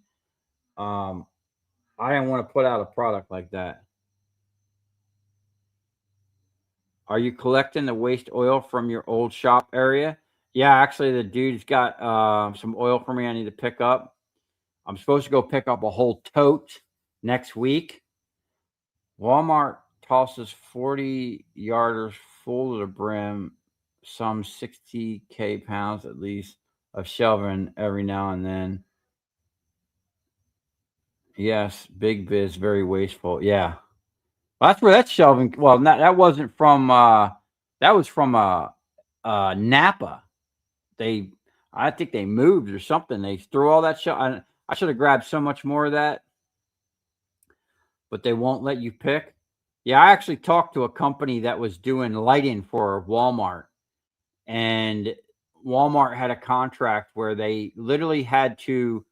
[SPEAKER 1] I didn't want to put out a product like that. Are you collecting the waste oil from your old shop area? Yeah, actually, the dude's got some oil for me I need to pick up. I'm supposed to go pick up a whole tote next week. Walmart tosses 40 yarders full to the brim, some 60K pounds at least of shelving every now and then. Yes, big biz, very wasteful. Yeah. Well, that's where that shelving. Well, that wasn't from. That was from Napa. They, I think they moved or something. They threw all that shit. I should have grabbed so much more of that, but they won't let you pick. Yeah, I actually talked to a company that was doing lighting for Walmart, and Walmart had a contract where they literally had to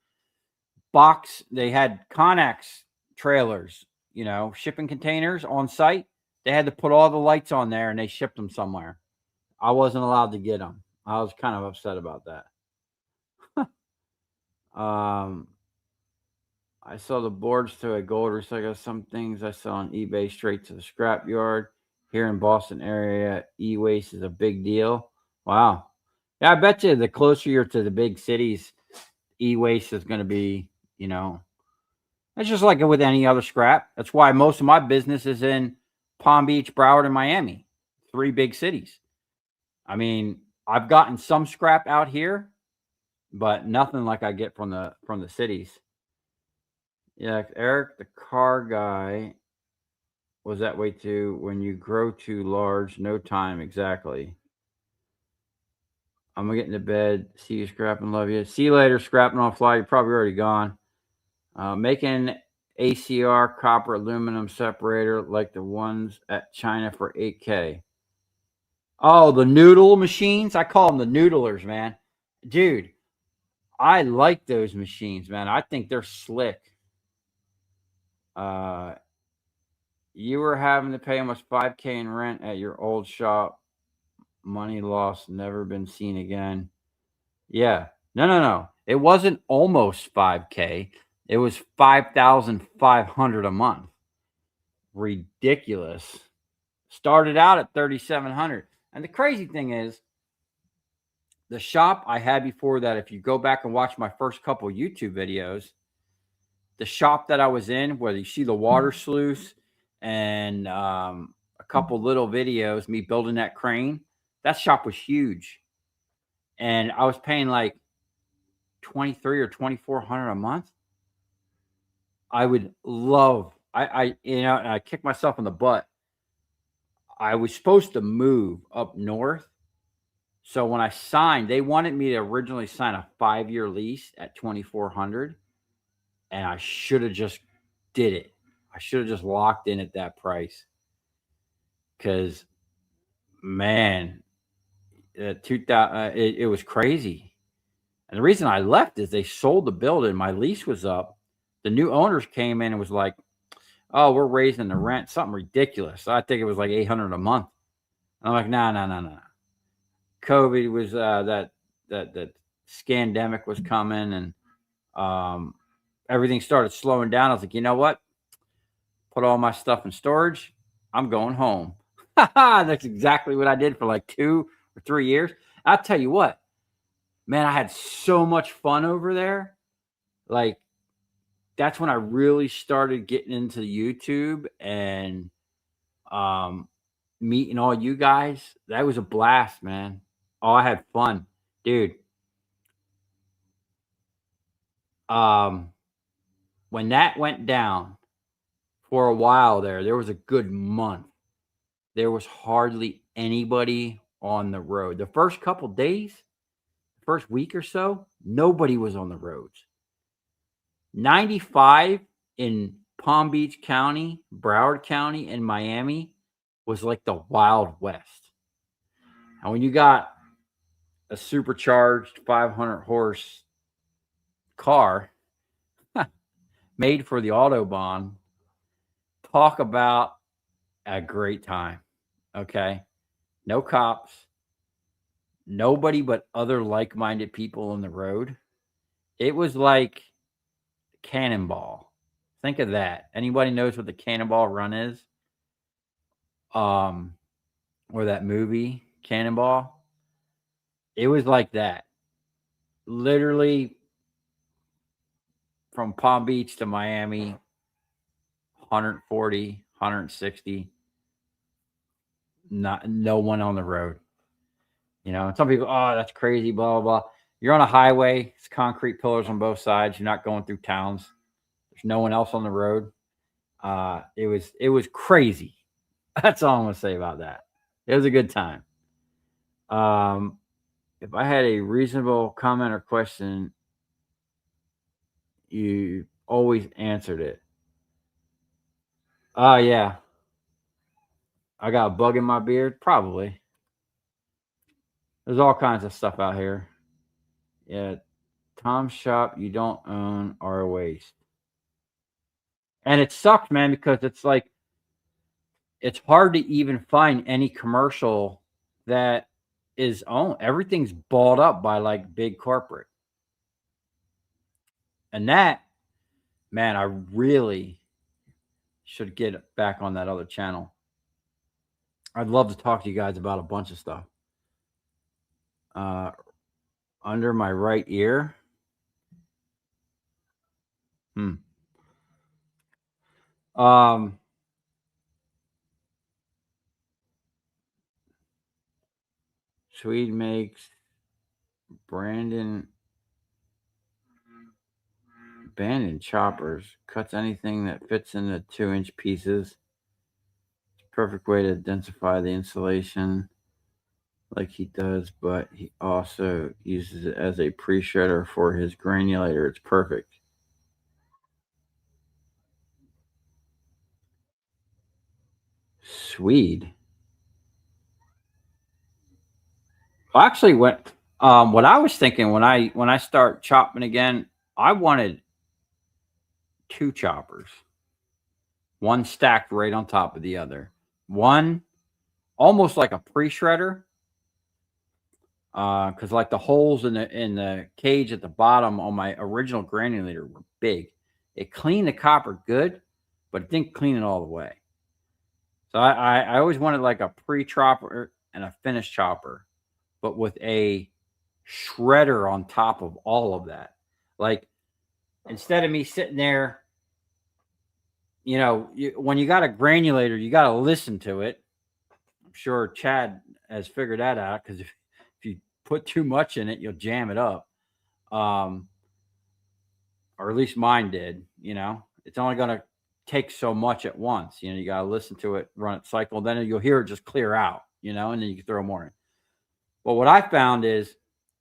[SPEAKER 1] they had Connex trailers, shipping containers on site. They had to put all the lights on there and they shipped them somewhere. I wasn't allowed to get them. I was kind of upset about that. I saw the boards to a gold recycle. Some things I saw on eBay straight to the scrap yard. Here in Boston area, e-waste is a big deal. Wow. Yeah, I bet you the closer you're to the big cities, e-waste is going to be, it's just like with any other scrap. That's why most of my business is in Palm Beach, Broward, and Miami, 3 big cities. I mean, I've gotten some scrap out here, but nothing like I get from the cities. Yeah, Eric, the car guy, was that way too. When you grow too large, no time exactly. I'm gonna get into bed. See you, scrapping. Love you. See you later, scrapping on fly. You're probably already gone. Making ACR copper aluminum separator like the ones at China for 8K. Oh, the noodle machines. I call them the noodlers, man. Dude, I like those machines, man. I think they're slick. You were having to pay almost 5K in rent at your old shop. Money lost, never been seen again. Yeah. No. It wasn't almost 5K. It was 5,500 a month. Ridiculous. Started out at 3,700. And the crazy thing is, the shop I had before that, if you go back and watch my first couple YouTube videos, the shop that I was in, where you see the water sluice and a couple little videos, me building that crane, that shop was huge. And I was paying like 23 or 2,400 a month. I would love, and I kicked myself in the butt. I was supposed to move up north. So when I signed, they wanted me to originally sign a 5-year lease at 2,400, and I should have just did it. I should have just locked in at that price. Because, man, it was crazy. And the reason I left is they sold the building. My lease was up. The new owners came in and was like, "Oh, we're raising the rent, something ridiculous." I think it was like 800 a month. And I'm like, no. COVID was that scandemic was coming, and everything started slowing down. I was like, you know what? Put all my stuff in storage. I'm going home. That's exactly what I did for like 2 or 3 years. I'll tell you what, man, I had so much fun over there. Like, that's when I really started getting into YouTube and meeting all you guys. That was a blast, man. Oh, I had fun, dude. When that went down for a while there was a good month. There was hardly anybody on the road. The first couple days, first week or so, nobody was on the roads. 95 in Palm Beach County, Broward County, and Miami was like the Wild West. And when you got a supercharged 500 horse car,
[SPEAKER 2] made for the Autobahn. Talk about a great time. Okay. No cops, nobody but other like-minded people on the road. It was like Cannonball. Think of that. Anybody knows what the Cannonball Run is? Or that movie Cannonball? It was like that. Literally from Palm Beach to Miami, 140, 160. No one on the road. You know, some people, oh, that's crazy, blah, blah, blah. You're on a highway, it's concrete pillars on both sides. You're not going through towns. There's no one else on the road. It was crazy. That's all I'm gonna say about that. It was a good time. If I had a reasonable comment or question, you always answered it. Yeah. I got a bug in my beard? Probably. There's all kinds of stuff out here. Yeah. Tom's shop, you don't own our waste. And it sucks, man, because it's like it's hard to even find any commercial that is owned. Everything's bought up by like big corporate. And that, man, I really should get back on that other channel. I'd love to talk to you guys about a bunch of stuff. Under my right ear. Swede makes Brandon abandoned choppers, cuts anything that fits into 2-inch pieces. It's a perfect way to densify the insulation like he does, but he also uses it as a pre-shredder for his granulator. It's perfect. Swede. Well, actually, what I was thinking when I start chopping again, I wanted 2 choppers, one stacked right on top of the other, one almost like a pre-shredder, because like the holes in the cage at the bottom on my original granulator were big. It cleaned the copper good, but it didn't clean it all the way. So I always wanted like a pre-chopper and a finished chopper, but with a shredder on top of all of that. Like instead of me sitting there, you know, when you got a granulator, you got to listen to it. I'm sure Chad has figured that out, because if you put too much in it, you'll jam it up. Or at least mine did. You know, it's only going to take so much at once. You know, you got to listen to it, run it cycle, then you'll hear it just clear out, you know, and then you can throw more in. But what I found is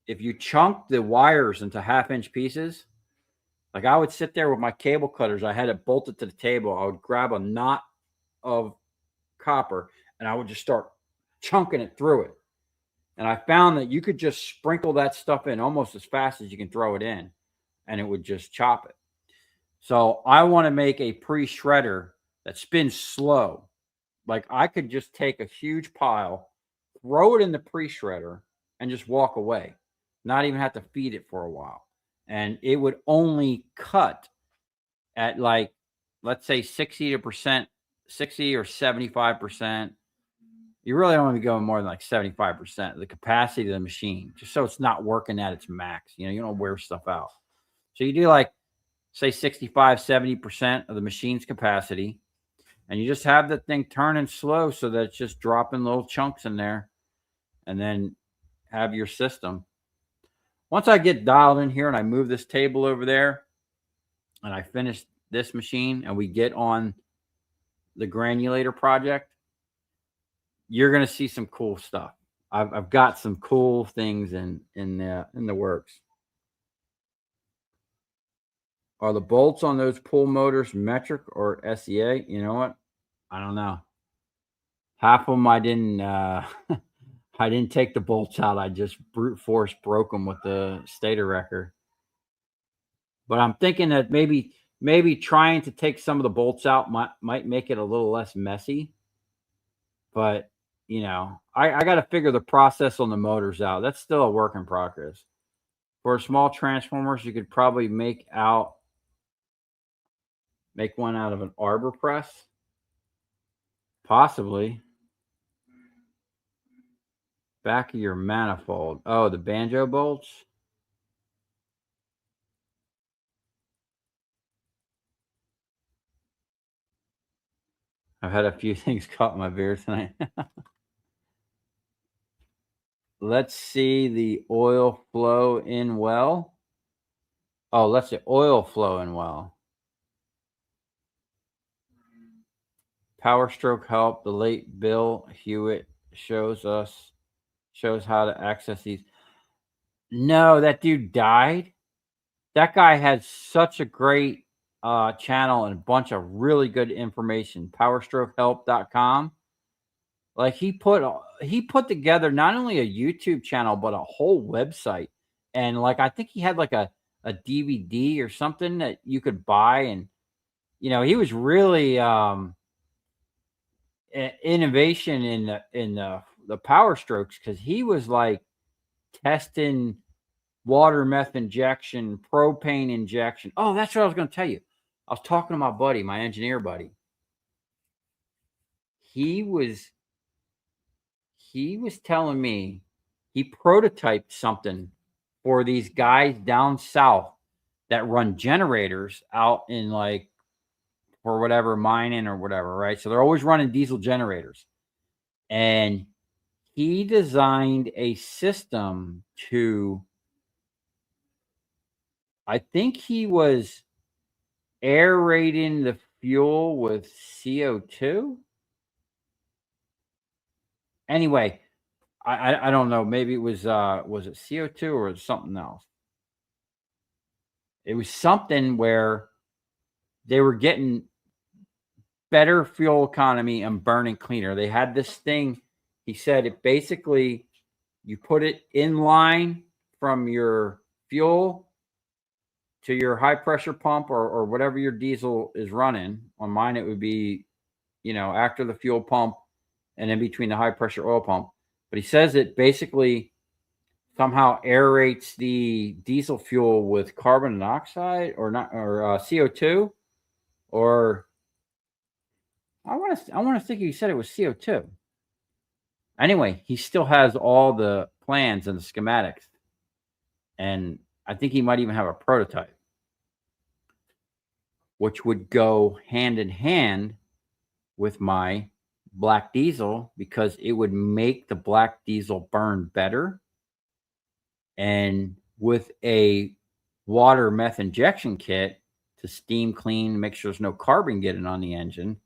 [SPEAKER 2] if you chunk the wires into 1/2-inch pieces, like I would sit there with my cable cutters, I had it bolted to the table. I would grab a knot of copper and I would just start chunking it through it. And I found that you could just sprinkle that stuff in almost as fast as you can throw it in, and it would just chop it. So I want to make a pre-shredder that spins slow. Like I could just take a huge pile, throw it in the pre-shredder, and just walk away. Not even have to feed it for a while. And it would only cut at like, let's say 60 or 75%. You really don't want to be going more than like 75% of the capacity of the machine, just so it's not working at its max. You know, you don't wear stuff out. So you do like, say 65, 70% of the machine's capacity, and you just have the thing turning slow so that it's just dropping little chunks in there, and then have your system. Once I get dialed in here and I move this table over there and I finish this machine and we get on the granulator project, you're going to see some cool stuff. I've got some cool things in the works. Are the bolts on those pull motors metric or SEA? You know what? I don't know. Half of them I didn't I didn't take the bolts out. I just brute force broke them with the stator wrecker. But I'm thinking that maybe
[SPEAKER 1] maybe trying to take some of the bolts out might make it a little less messy. But I got to figure the process on the motors out. That's still a work in progress. For small transformers, you could probably make one out of an arbor press, possibly. Back of your manifold. Oh, the banjo bolts. I've had a few things caught in my beer tonight. Let's see the oil flow in well. Oh, let's see oil flow in well. Power stroke help. The late Bill Hewitt shows how to access these. No, that dude died. That guy had such a great channel and a bunch of really good information. Powerstrokehelp.com. Like he put together not only a YouTube channel but a whole website, and like I think he had like a DVD or something that you could buy, and he was really innovation in the power strokes, because he was like testing water meth injection, propane injection. Oh, that's what I was going to tell you. I was talking to my buddy, my engineer buddy. He was telling me he prototyped something for these guys down south that run generators out in like for whatever mining or whatever, right? So they're always running diesel generators. And he designed a system to, I think he was aerating the fuel with CO2. Anyway, I don't know. Maybe it was it CO2 or something else? It was something where they were getting better fuel economy and burning cleaner. They had this thing. He said it basically, you put it in line from your fuel to your high pressure pump or whatever your diesel is running. On mine, it would be, after the fuel pump and in between the high pressure oil pump. But he says it basically somehow aerates the diesel fuel with carbon monoxide or CO2, or I want to think he said it was CO2. Anyway, he still has all the plans and the schematics, and I think he might even have a prototype, which would go hand in hand with my black diesel, because it would make the black diesel burn better. And with a water meth injection kit to steam clean, make sure there's no carbon getting on the engine,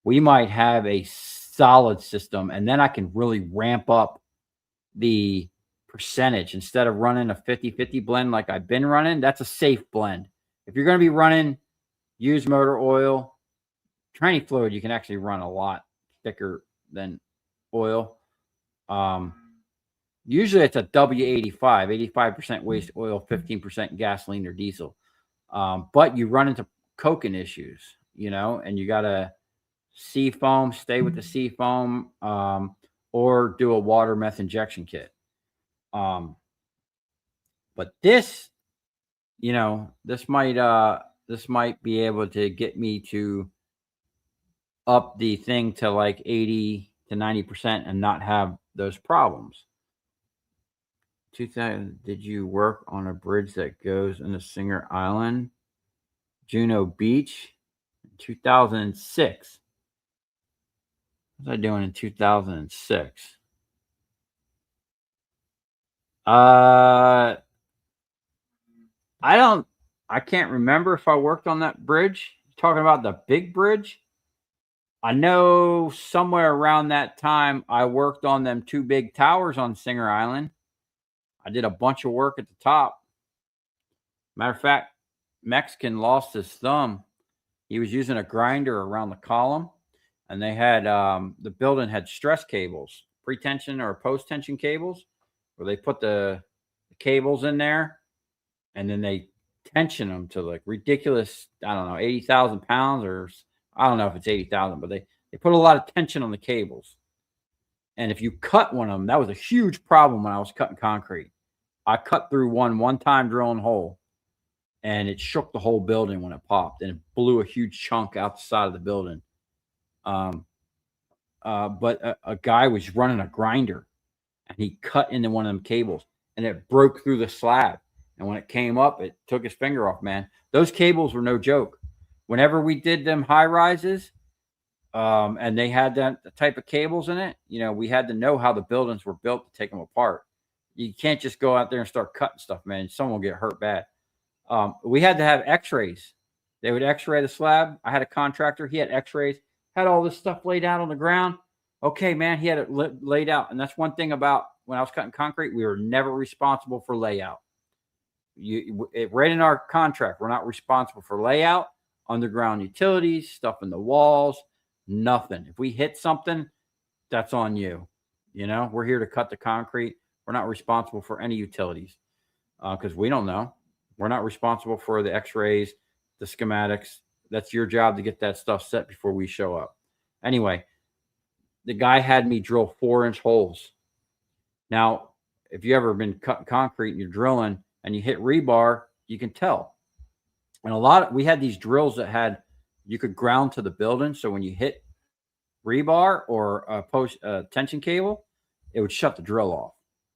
[SPEAKER 1] we might have a solid system. And then I can really ramp up the percentage. Instead of running a 50-50 blend like I've been running, that's a safe blend. If you're going to be running used motor oil, tranny fluid, you can actually run a lot thicker than oil. Usually it's a W85, 85% waste oil, 15% gasoline or diesel. But you run into coking issues, and you got to sea foam, stay with the sea foam, or do a water meth injection kit. But this, this might be able to get me to up the thing to like 80 to 90% and not have those problems. 2000, did you work on a bridge that goes into Singer Island, Juno Beach? 2006. What was I doing in 2006? I can't remember if I worked on that bridge. Talking about the big bridge? I know somewhere around that time I worked on them two big towers on Singer Island. I did a bunch of work at the top. Matter of fact, Mexican lost his thumb. He was using a grinder around the column, and they had the building had stress cables, pre-tension or post-tension cables, where they put the cables in there, and then they
[SPEAKER 2] tension them to like ridiculous, I don't know, 80,000 pounds, or I don't know if it's 80,000, but they put a lot of tension on the cables. And if you cut one of them, that was a huge problem when I was cutting concrete. I cut through one time drilling hole, and it shook the whole building when it popped, and it blew a huge chunk out the side of the building. But a guy was running a grinder, and he cut into one of them cables, and it broke through the slab. And when it came up, it took his finger off, man. Those cables were no joke. Whenever we did them high rises, and they had that type of cables in it, you know, we had to know how the buildings were built to take them apart. You can't just go out there and start cutting stuff, man. Someone will get hurt bad. We had to have x-rays. They would x-ray the slab. I had a contractor. He had x-rays, had all this stuff laid out on the ground. Okay, man, he had it laid out. And that's one thing about when I was cutting concrete, we were never responsible for layout. Right in our contract, we're not responsible for layout, underground utilities, stuff in the walls, nothing. If we hit something, that's on you. You know, we're here to cut the concrete. We're not responsible for any utilities because we don't know. We're not responsible for the x-rays, the schematics. That's your job to get that stuff set before we show up. Anyway, the guy had me drill 4-inch holes. Now, if you ever been cutting concrete and you're drilling and you hit rebar, you can tell. And we had these drills that you could ground to the building. So when you hit rebar or a tension cable, it would shut the drill off,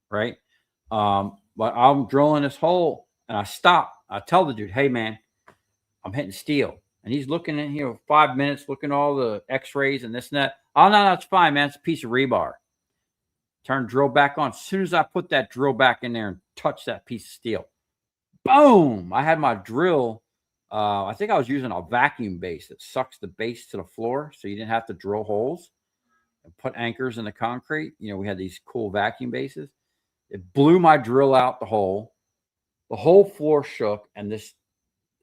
[SPEAKER 2] right? But I'm drilling this hole and I stop. I tell the dude, hey man, I'm hitting steel. And he's looking in here 5 minutes, looking at all the x-rays and this and that. Oh, no, it's fine, man. It's a piece of rebar. Turn drill back on. As soon as I put that drill back in there and touch that piece of steel, boom! I had my drill. I think I was using a vacuum base that sucks the base to the floor, so you didn't have to drill holes and put anchors in the concrete. You know, we had these cool vacuum bases. It blew my drill out the hole. The whole floor shook, and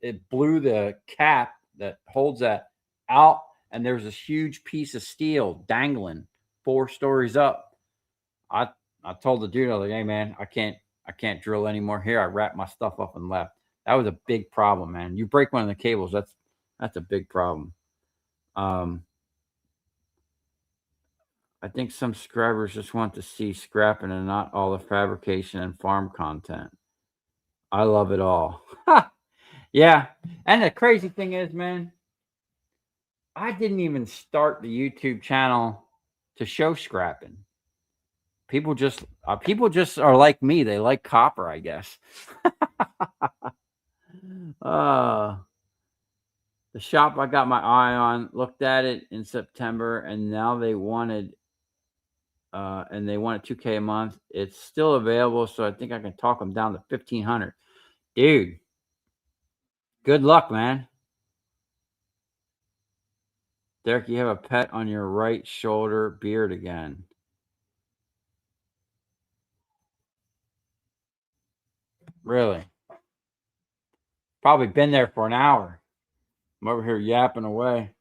[SPEAKER 2] it blew the cap that holds that out, and there's this huge piece of steel dangling 4 stories up. I told the dude, I was like, hey man, I can't drill anymore here. I wrapped my stuff up and left. That was a big problem, man. You break one of the cables, that's a big problem. I think some subscribers just want to see scrapping and not all the fabrication and farm content. I love it all. Yeah. And the crazy thing is, man, I didn't even start the YouTube channel to show scrapping. People just are like me. They like copper, I guess. The shop I got my eye on looked at it in September, and now they wanted 2K a month. It's still available, so I think I can talk them down to 1,500. Dude, good luck, man. Derek, you have a pet on your right shoulder beard again. Really? Probably been there for an hour. I'm over here yapping away.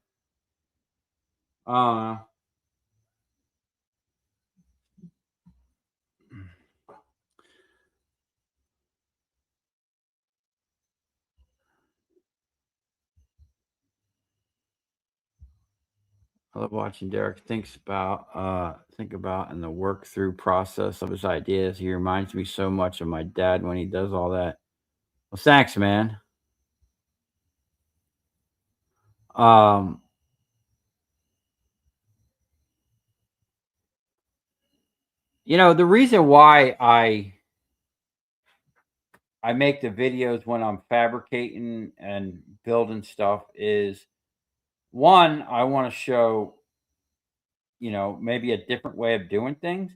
[SPEAKER 2] I love watching Derek think about and the work through process of his ideas. He reminds me so much of my dad when he does all that. Well, thanks, man. You know, the reason why I make the videos when I'm fabricating and building stuff is, one, I want to show, you know, maybe a different way of doing things,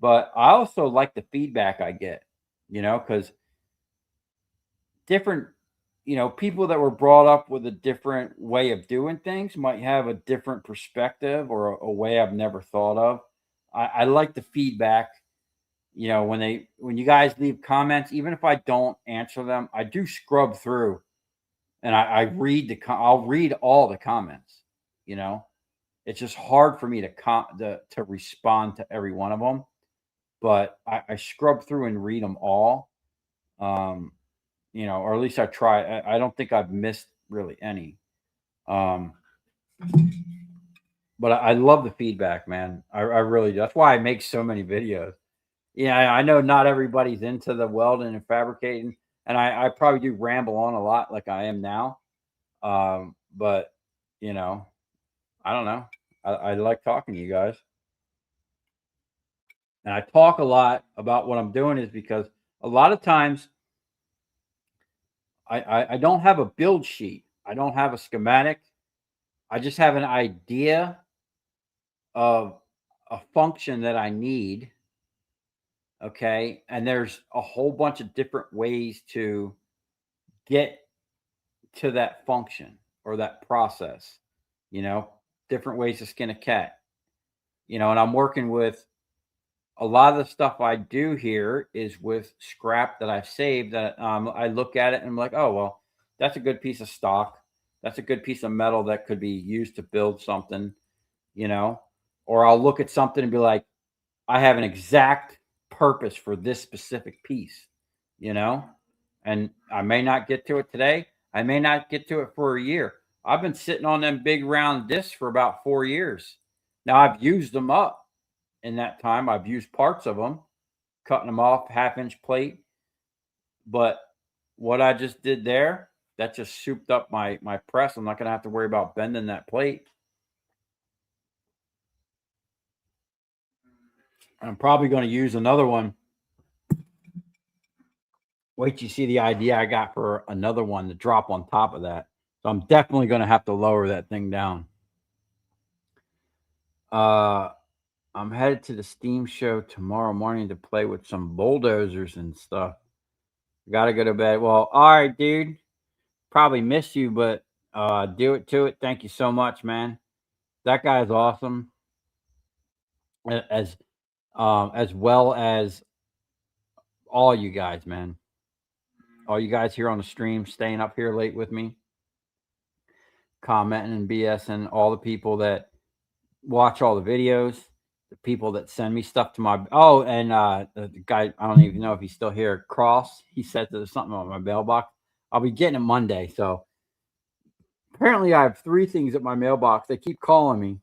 [SPEAKER 2] but I also like the feedback I get, you know, because different, you know, people that were brought up with a different way of doing things might have a different perspective or a way I've never thought of. I like the feedback. You know, when you guys leave comments, even if I don't answer them, I do scrub through and I read I'll read all the comments. You know, it's just hard for me to respond to every one of them, but I scrub through and read them all. you know, or at least I try. I don't think I've missed really any. Um, but I love the feedback, man. I really do. That's why I make so many videos. Yeah, I know not everybody's into the welding and fabricating, and I probably do ramble on a lot like I am now. But you know, I don't know. I like talking to you guys, and I talk a lot about what I'm doing is because a lot of times I don't have a build sheet. I don't have a schematic. I just have an idea of a function that I need. Okay. And there's a whole bunch of different ways to get to that function or that process, you know, different ways to skin a cat, you know, and I'm working with a lot of the stuff I do here is with scrap that I've saved that I look at it and I'm like, oh, well, that's a good piece of stock. That's a good piece of metal that could be used to build something, you know, or I'll look at something and be like, I have an exact purpose for this specific piece, you know, and I may not get to it today. I may not get to it for a year. I've been sitting on them big round discs for about 4 years. Now I've used them up in that time. I've used parts of them, cutting them off, half-inch plate. But what I just did there, that just souped up my press. I'm not going to have to worry about bending that plate. I'm probably going to use another one. Wait till you see the idea I got for another one to drop on top of that. So I'm definitely going to have to lower that thing down. I'm headed to the Steam show tomorrow morning to play with some bulldozers and stuff. Got to go to bed. Well, all right, dude. Probably missed you, but do it to it. Thank you so much, man. That guy is awesome. As well as all you guys, man. All you guys here on the stream, staying up here late with me, commenting and BSing, all the people that watch all the videos, the people that send me stuff to my and the guy, I don't even know if he's still here, Cross, he said there's something on my mailbox. I'll be getting it Monday. So apparently I have 3 things at my mailbox. They keep calling me.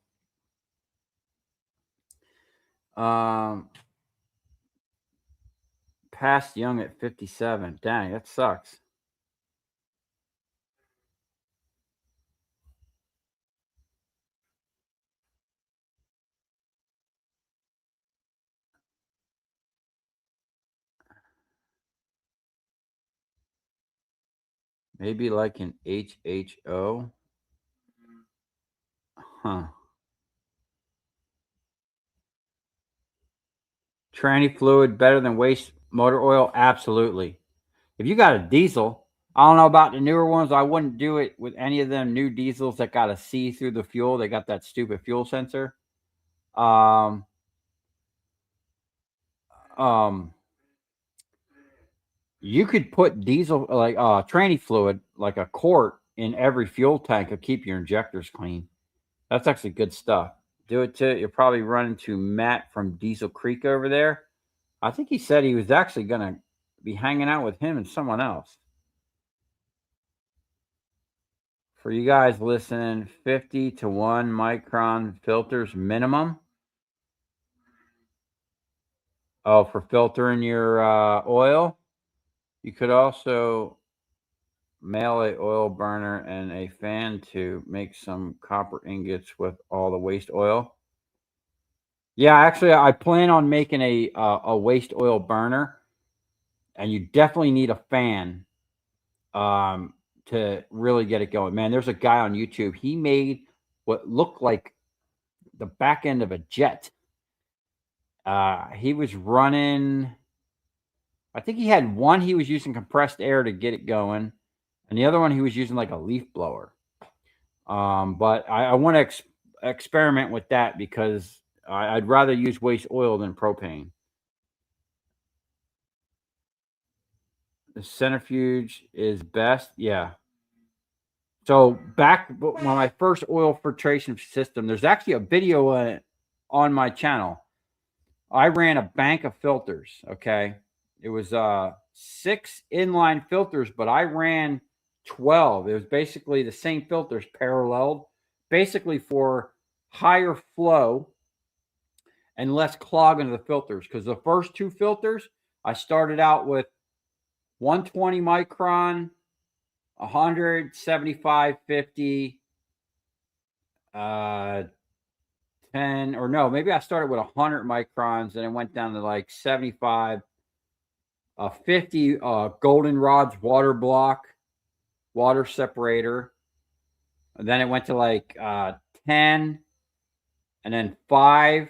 [SPEAKER 2] Passed young at 57. Dang, that sucks. Maybe like an HHO. Huh. Tranny fluid better than waste motor oil? Absolutely. If you got a diesel, I don't know about the newer ones. I wouldn't do it with any of them new diesels that got to see through the fuel. They got that stupid fuel sensor. You could put diesel like tranny fluid, like a quart, in every fuel tank to keep your injectors clean. That's actually good stuff. Do it to it. You'll probably run into Matt from Diesel Creek over there. I think he said he was actually going to be hanging out with him and someone else. For you guys listening, 50 to 1 micron filters minimum. Oh, for filtering your oil. You could also mail a oil burner and a fan to make some copper ingots with all the waste oil. Yeah, actually, I plan on making a waste oil burner, and you definitely need a fan to really get it going. Man, there's a guy on YouTube. He made what looked like the back end of a jet. He was running. I think he had one. He was using compressed air to get it going, and the other one he was using like a leaf blower. But I want to experiment with that because I'd rather use waste oil than propane. The centrifuge is best. Yeah. So back when my first oil filtration system, there's actually a video on my channel. I ran a bank of filters. Okay. It was 6 inline filters, but I ran 12. It was basically the same filters paralleled, basically for higher flow and less clogging of the filters. Because the first 2 filters, I started out with 120 micron, 175, 50, 10, or no, maybe I started with 100 microns and it went down to like 75, 50 goldenrod's water block, water separator. And then it went to like 10 and then 5.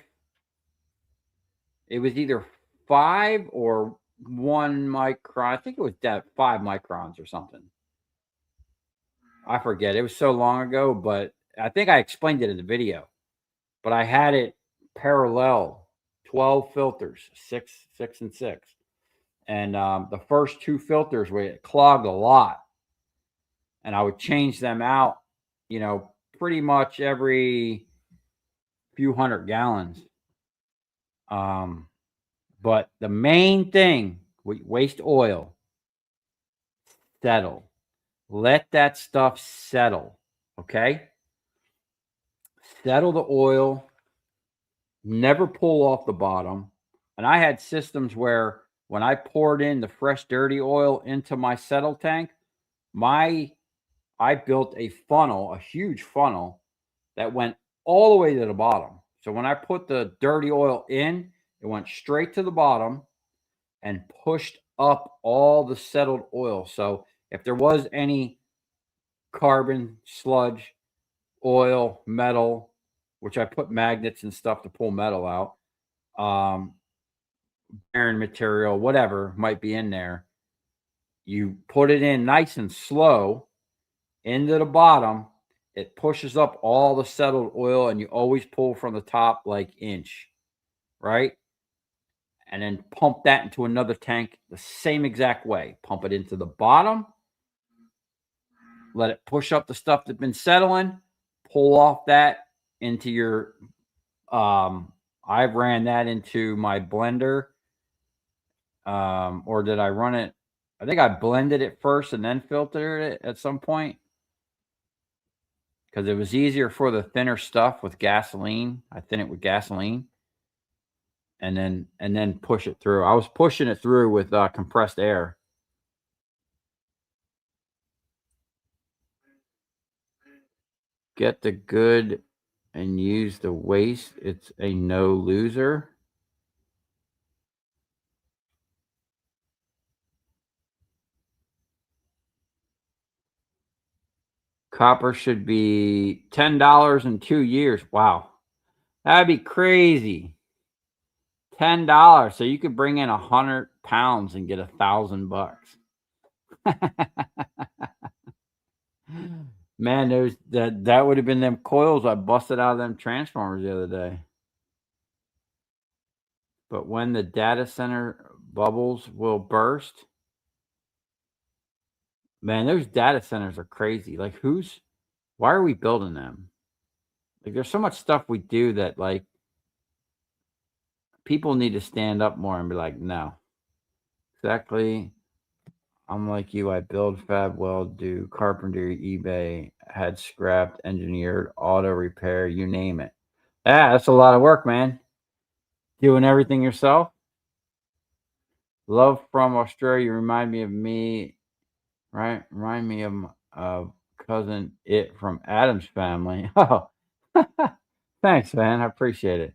[SPEAKER 2] It was either 5 or 1 micron. I think it was 5 microns or something. I forget. It was so long ago, but I think I explained it in the video. But I had it parallel, 12 filters, 6, 6, and 6. And the first 2 filters were clogged a lot. And I would change them out, pretty much every few hundred gallons. But the main thing, waste oil, settle. Let that stuff settle, okay? Settle the oil. Never pull off the bottom. And I had systems where when I poured in the fresh dirty oil into my settle tank, I built a funnel, a huge funnel that went all the way to the bottom. So when I put the dirty oil in, it went straight to the bottom and pushed up all the settled oil. So if there was any carbon, sludge, oil, metal, which I put magnets and stuff to pull metal out, bearing material, whatever might be in there, you put it in nice and slow into the bottom. It pushes up all the settled oil, and you always pull from the top like inch, right? And then pump that into another tank the same exact way. Pump it into the bottom. Let it push up the stuff that's been settling. Pull off that into your I ran that into my blender. Or did I run it? I think I blended it first and then filtered it at some point. Because it was easier for the thinner stuff with gasoline. I thin it with gasoline. And then push it through. I was pushing it through with compressed air. Get the good and use the waste. It's a no loser. Copper should be $10 in 2 years. Wow. That'd be crazy. $10. So you could bring in 100 pounds and get $1,000. Man, that would have been them coils I busted out of them transformers the other day. But when the data center bubbles will burst, man, those data centers are crazy. Like, why are we building them? Like, there's so much stuff we do that, like, people need to stand up more and be like, no. Exactly. I'm like you. I build, fab, weld, do carpentry, eBay, had scrapped, engineered, auto repair, you name it. Yeah, that's a lot of work, man. Doing everything yourself. Love from Australia. Remind me, right? Remind me of cousin It from Adam's Family. Oh, thanks, man. I appreciate it.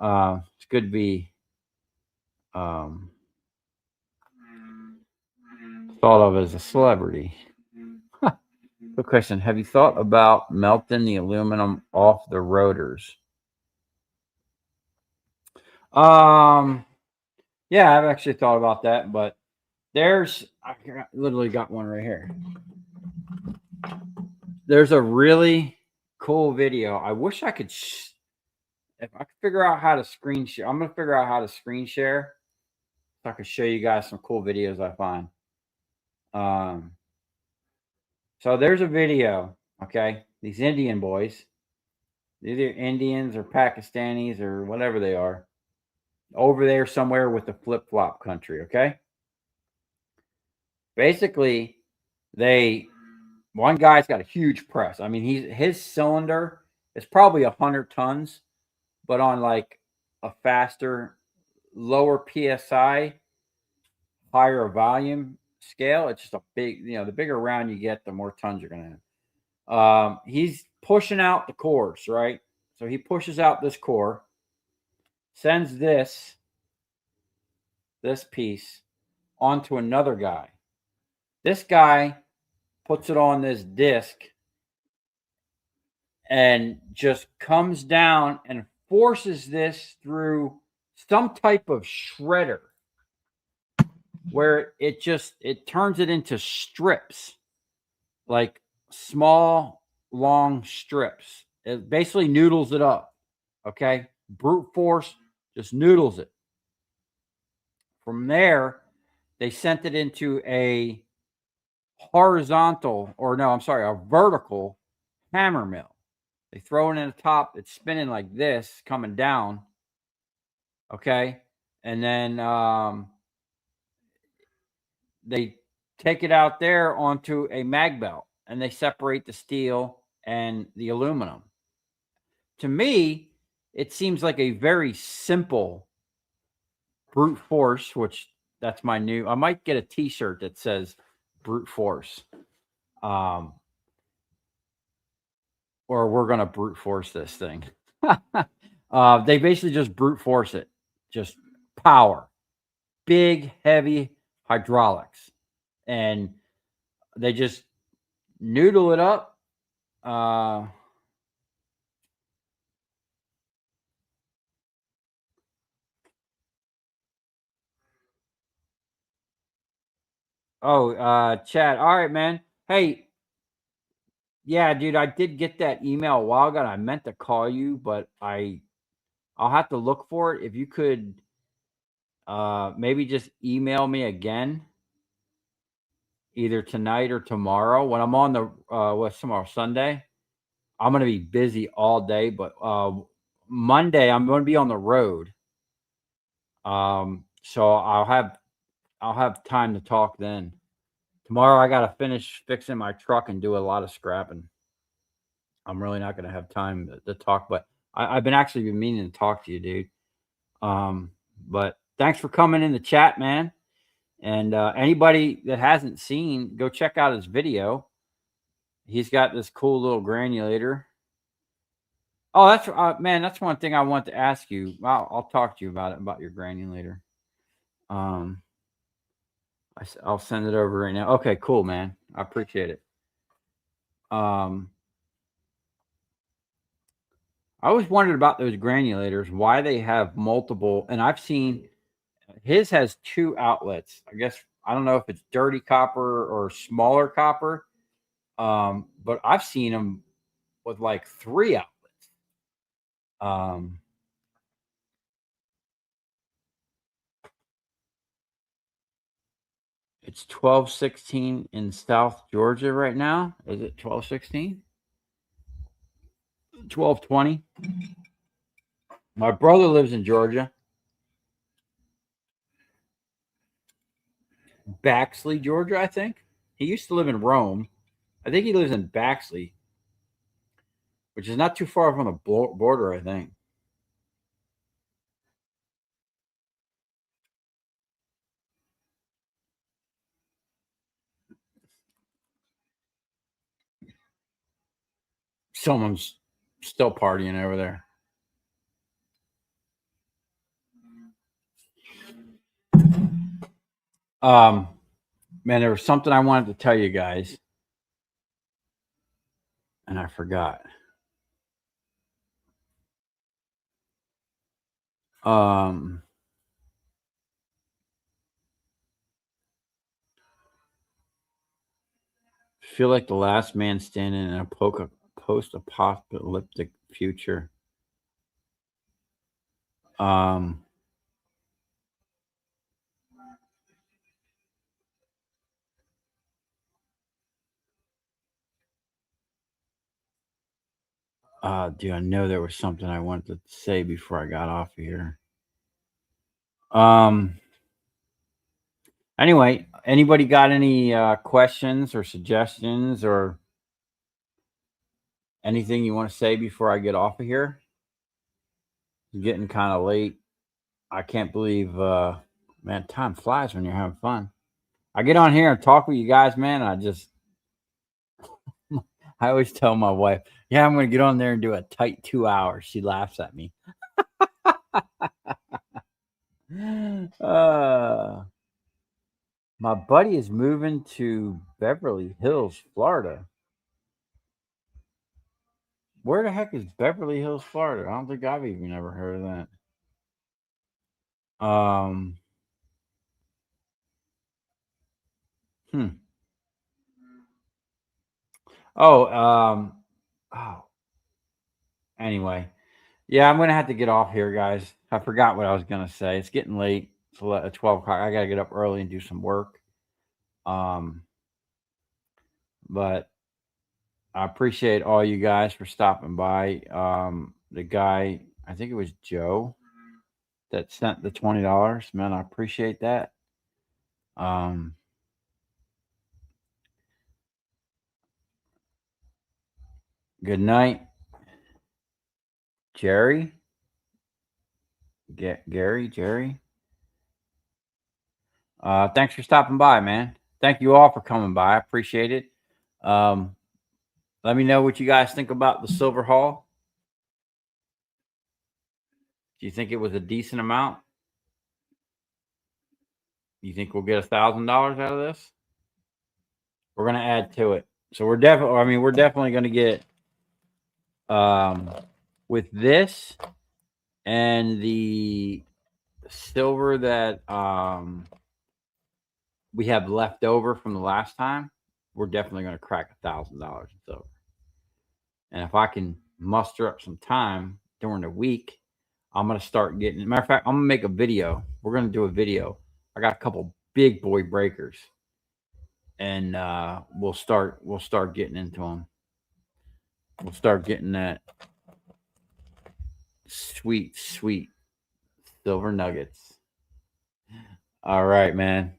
[SPEAKER 2] It's good to be thought of as a celebrity. Good question. Have you thought about melting the aluminum off the rotors? Yeah, I've actually thought about that, but I literally got one right here. There's a really cool video. I wish I could, if I could figure out how to screen share. I'm going to figure out how to screen share so I can show you guys some cool videos I find. So there's a video, okay? These Indian boys, either Indians or Pakistanis or whatever they are.
[SPEAKER 1] over there somewhere with the flip flop country. Okay. Basically, one guy's got a huge press. I mean, his cylinder is probably 100 tons, but on like a faster, lower PSI, higher volume scale, it's just a big, the bigger round you get, the more tons you're gonna have. He's pushing out the cores, right? So he pushes out this core, sends this piece onto another guy. This guy puts it on this disc and just comes down and forces this through some type of shredder where it turns it into strips, like small long strips. It basically noodles it up. Okay, brute force just noodles it. From there, they sent it into a vertical hammer mill. They throw it in the top. It's spinning like this, coming down. Okay. And then they take it out there onto a mag belt and they separate the steel and the aluminum. To me, it seems like a very simple brute force, which that's my new. I might get a t-shirt that says brute force. Or we're going to brute force this thing. They basically just brute force it. Just power. Big, heavy hydraulics. And they just noodle it up. Chad. All right, man. Hey, yeah, dude, I did get that email a while ago. And I meant to call you, but I'll have to look for it. If you could maybe just email me again, either tonight or tomorrow when I'm on the what's tomorrow, Sunday. I'm gonna be busy all day, but Monday I'm gonna be on the road. So I'll have time to talk then. Tomorrow I gotta finish fixing my truck and do a lot of scrapping. I'm really not gonna have time to talk, but I've been actually been meaning to talk to you, dude. But thanks for coming in the chat, man. And anybody that hasn't seen, go check out his video. He's got this cool little granulator. Oh, that's man. That's one thing I want to ask you. I'll talk to you about it, about your granulator. I'll send it over right now. Okay, cool, man. I appreciate it. I always wondered about those granulators, why they have multiple, and I've seen his has 2 outlets. I guess I don't know if it's dirty copper or smaller copper. But I've seen them with like 3 outlets. It's 12:16 in South Georgia right now. Is it 12:16? 12:20. My brother lives in Georgia. Baxley, Georgia, I think. He used to live in Rome. I think he lives in Baxley, which is not too far from the border, I think. Someone's still partying over there. Man, there was something I wanted to tell you guys, and I forgot. I feel like the last man standing in a post-apocalyptic future. Dude, I know there was something I wanted to say before I got off of here. Anyway, anybody got any questions or suggestions or anything you want to say before I get off of here? It's getting kind of late. I can't believe, man, time flies when you're having fun. I get on here and talk with you guys, man. I always tell my wife, yeah, I'm going to get on there and do a tight 2 hours. She laughs at me. My buddy is moving to Beverly Hills, Florida. Where the heck is Beverly Hills, Florida? I don't think I've even ever heard of that. Hmm. Oh, oh. Anyway, yeah, I'm gonna have to get off here, guys. I forgot what I was gonna say. It's getting late. It's 12 o'clock. I gotta get up early and do some work. Um, but I appreciate all you guys for stopping by. The guy, I think it was Joe, that sent the $20. Man, I appreciate that. Um, good night, Jerry. Jerry. Thanks for stopping by, man. Thank you all for coming by. I appreciate it. Um, let me know what you guys think about the Silver Hall. Do you think it was a decent amount? You think we'll get $1,000 out of this? We're gonna add to it. So we're definitely. I mean, we're definitely gonna get with this and the silver that we have left over from the last time. We're definitely gonna crack $1,000 in silver. And if I can muster up some time during the week, I'm gonna start getting. Matter of fact, I'm gonna make a video. We're gonna do a video. I got a couple big boy breakers, and we'll start getting into them. We'll start getting that sweet silver nuggets. All right, man.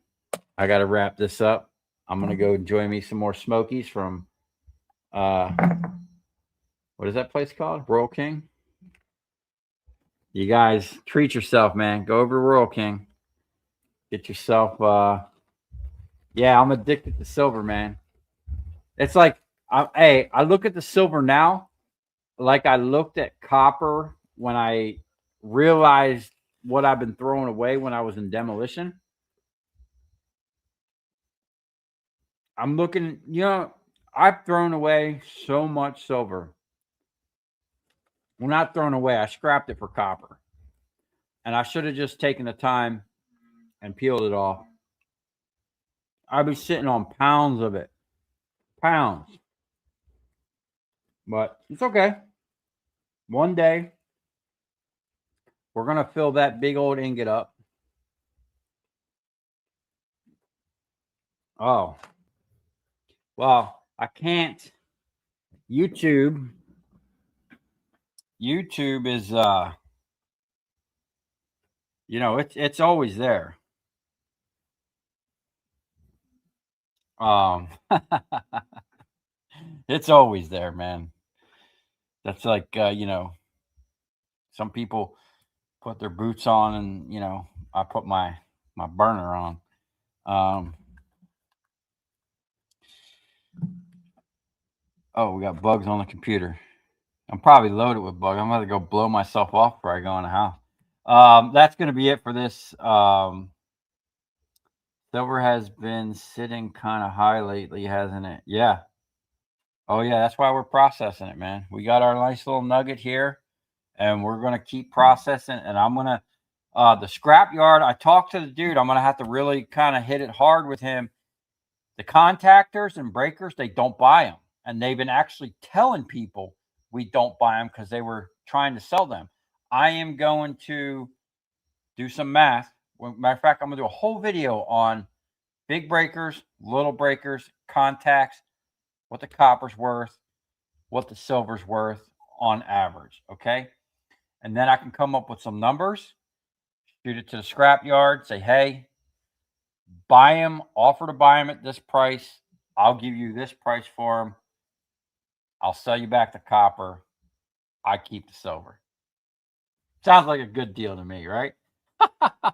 [SPEAKER 1] I got to wrap this up. I'm gonna go enjoy me some more Smokies from what is that place called? Royal King. You guys treat yourself, man. Go over to Royal King. Get yourself yeah, I'm addicted to silver, man. It's like I look at the silver now like I looked at copper when I realized what I've been throwing away when I was in demolition. I'm looking, I've thrown away so much silver. Well, not thrown away. I scrapped it for copper. And I should have just taken the time and peeled it off. I'd be sitting on pounds of it. Pounds. But it's okay. One day, we're going to fill that big old ingot up. Oh. Well, I can't. YouTube is it's always there. It's always there, man. That's like some people put their boots on and I put my burner on. Oh, we got bugs on the computer. I'm probably loaded with bugs. I'm gonna go blow myself off before I go in the house. That's gonna be it for this. Silver has been sitting kind of high lately, hasn't it? Yeah. Oh yeah, that's why we're processing it, man. We got our nice little nugget here, and we're gonna keep processing. And I'm gonna the scrap yard. I talked to the dude. I'm gonna have to really kind of hit it hard with him. The contactors and breakers, they don't buy them, and they've been actually telling people we don't buy them because they were trying to sell them. I am going to do some math. Matter of fact, I'm gonna do a whole video on big breakers, little breakers, contacts, what the copper's worth, what the silver's worth on average. Okay. And then I can come up with some numbers,
[SPEAKER 2] shoot it to the scrap yard, say, hey, buy them, offer to buy them at this price. I'll give you this price for them. I'll sell you back the copper. I keep the silver. Sounds like a good deal to me, right? All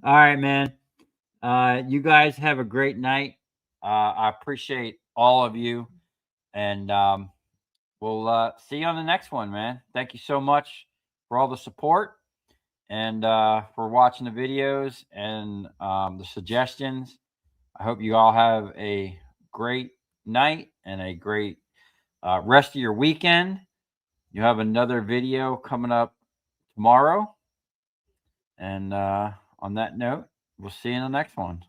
[SPEAKER 2] right, man. You guys have a great night. I appreciate all of you. And we'll see you on the next one, man. Thank you so much for all the support and for watching the videos and the suggestions. I hope you all have a great night and a great rest of your weekend. You have another video coming up tomorrow. And on that note, we'll see you in the next one.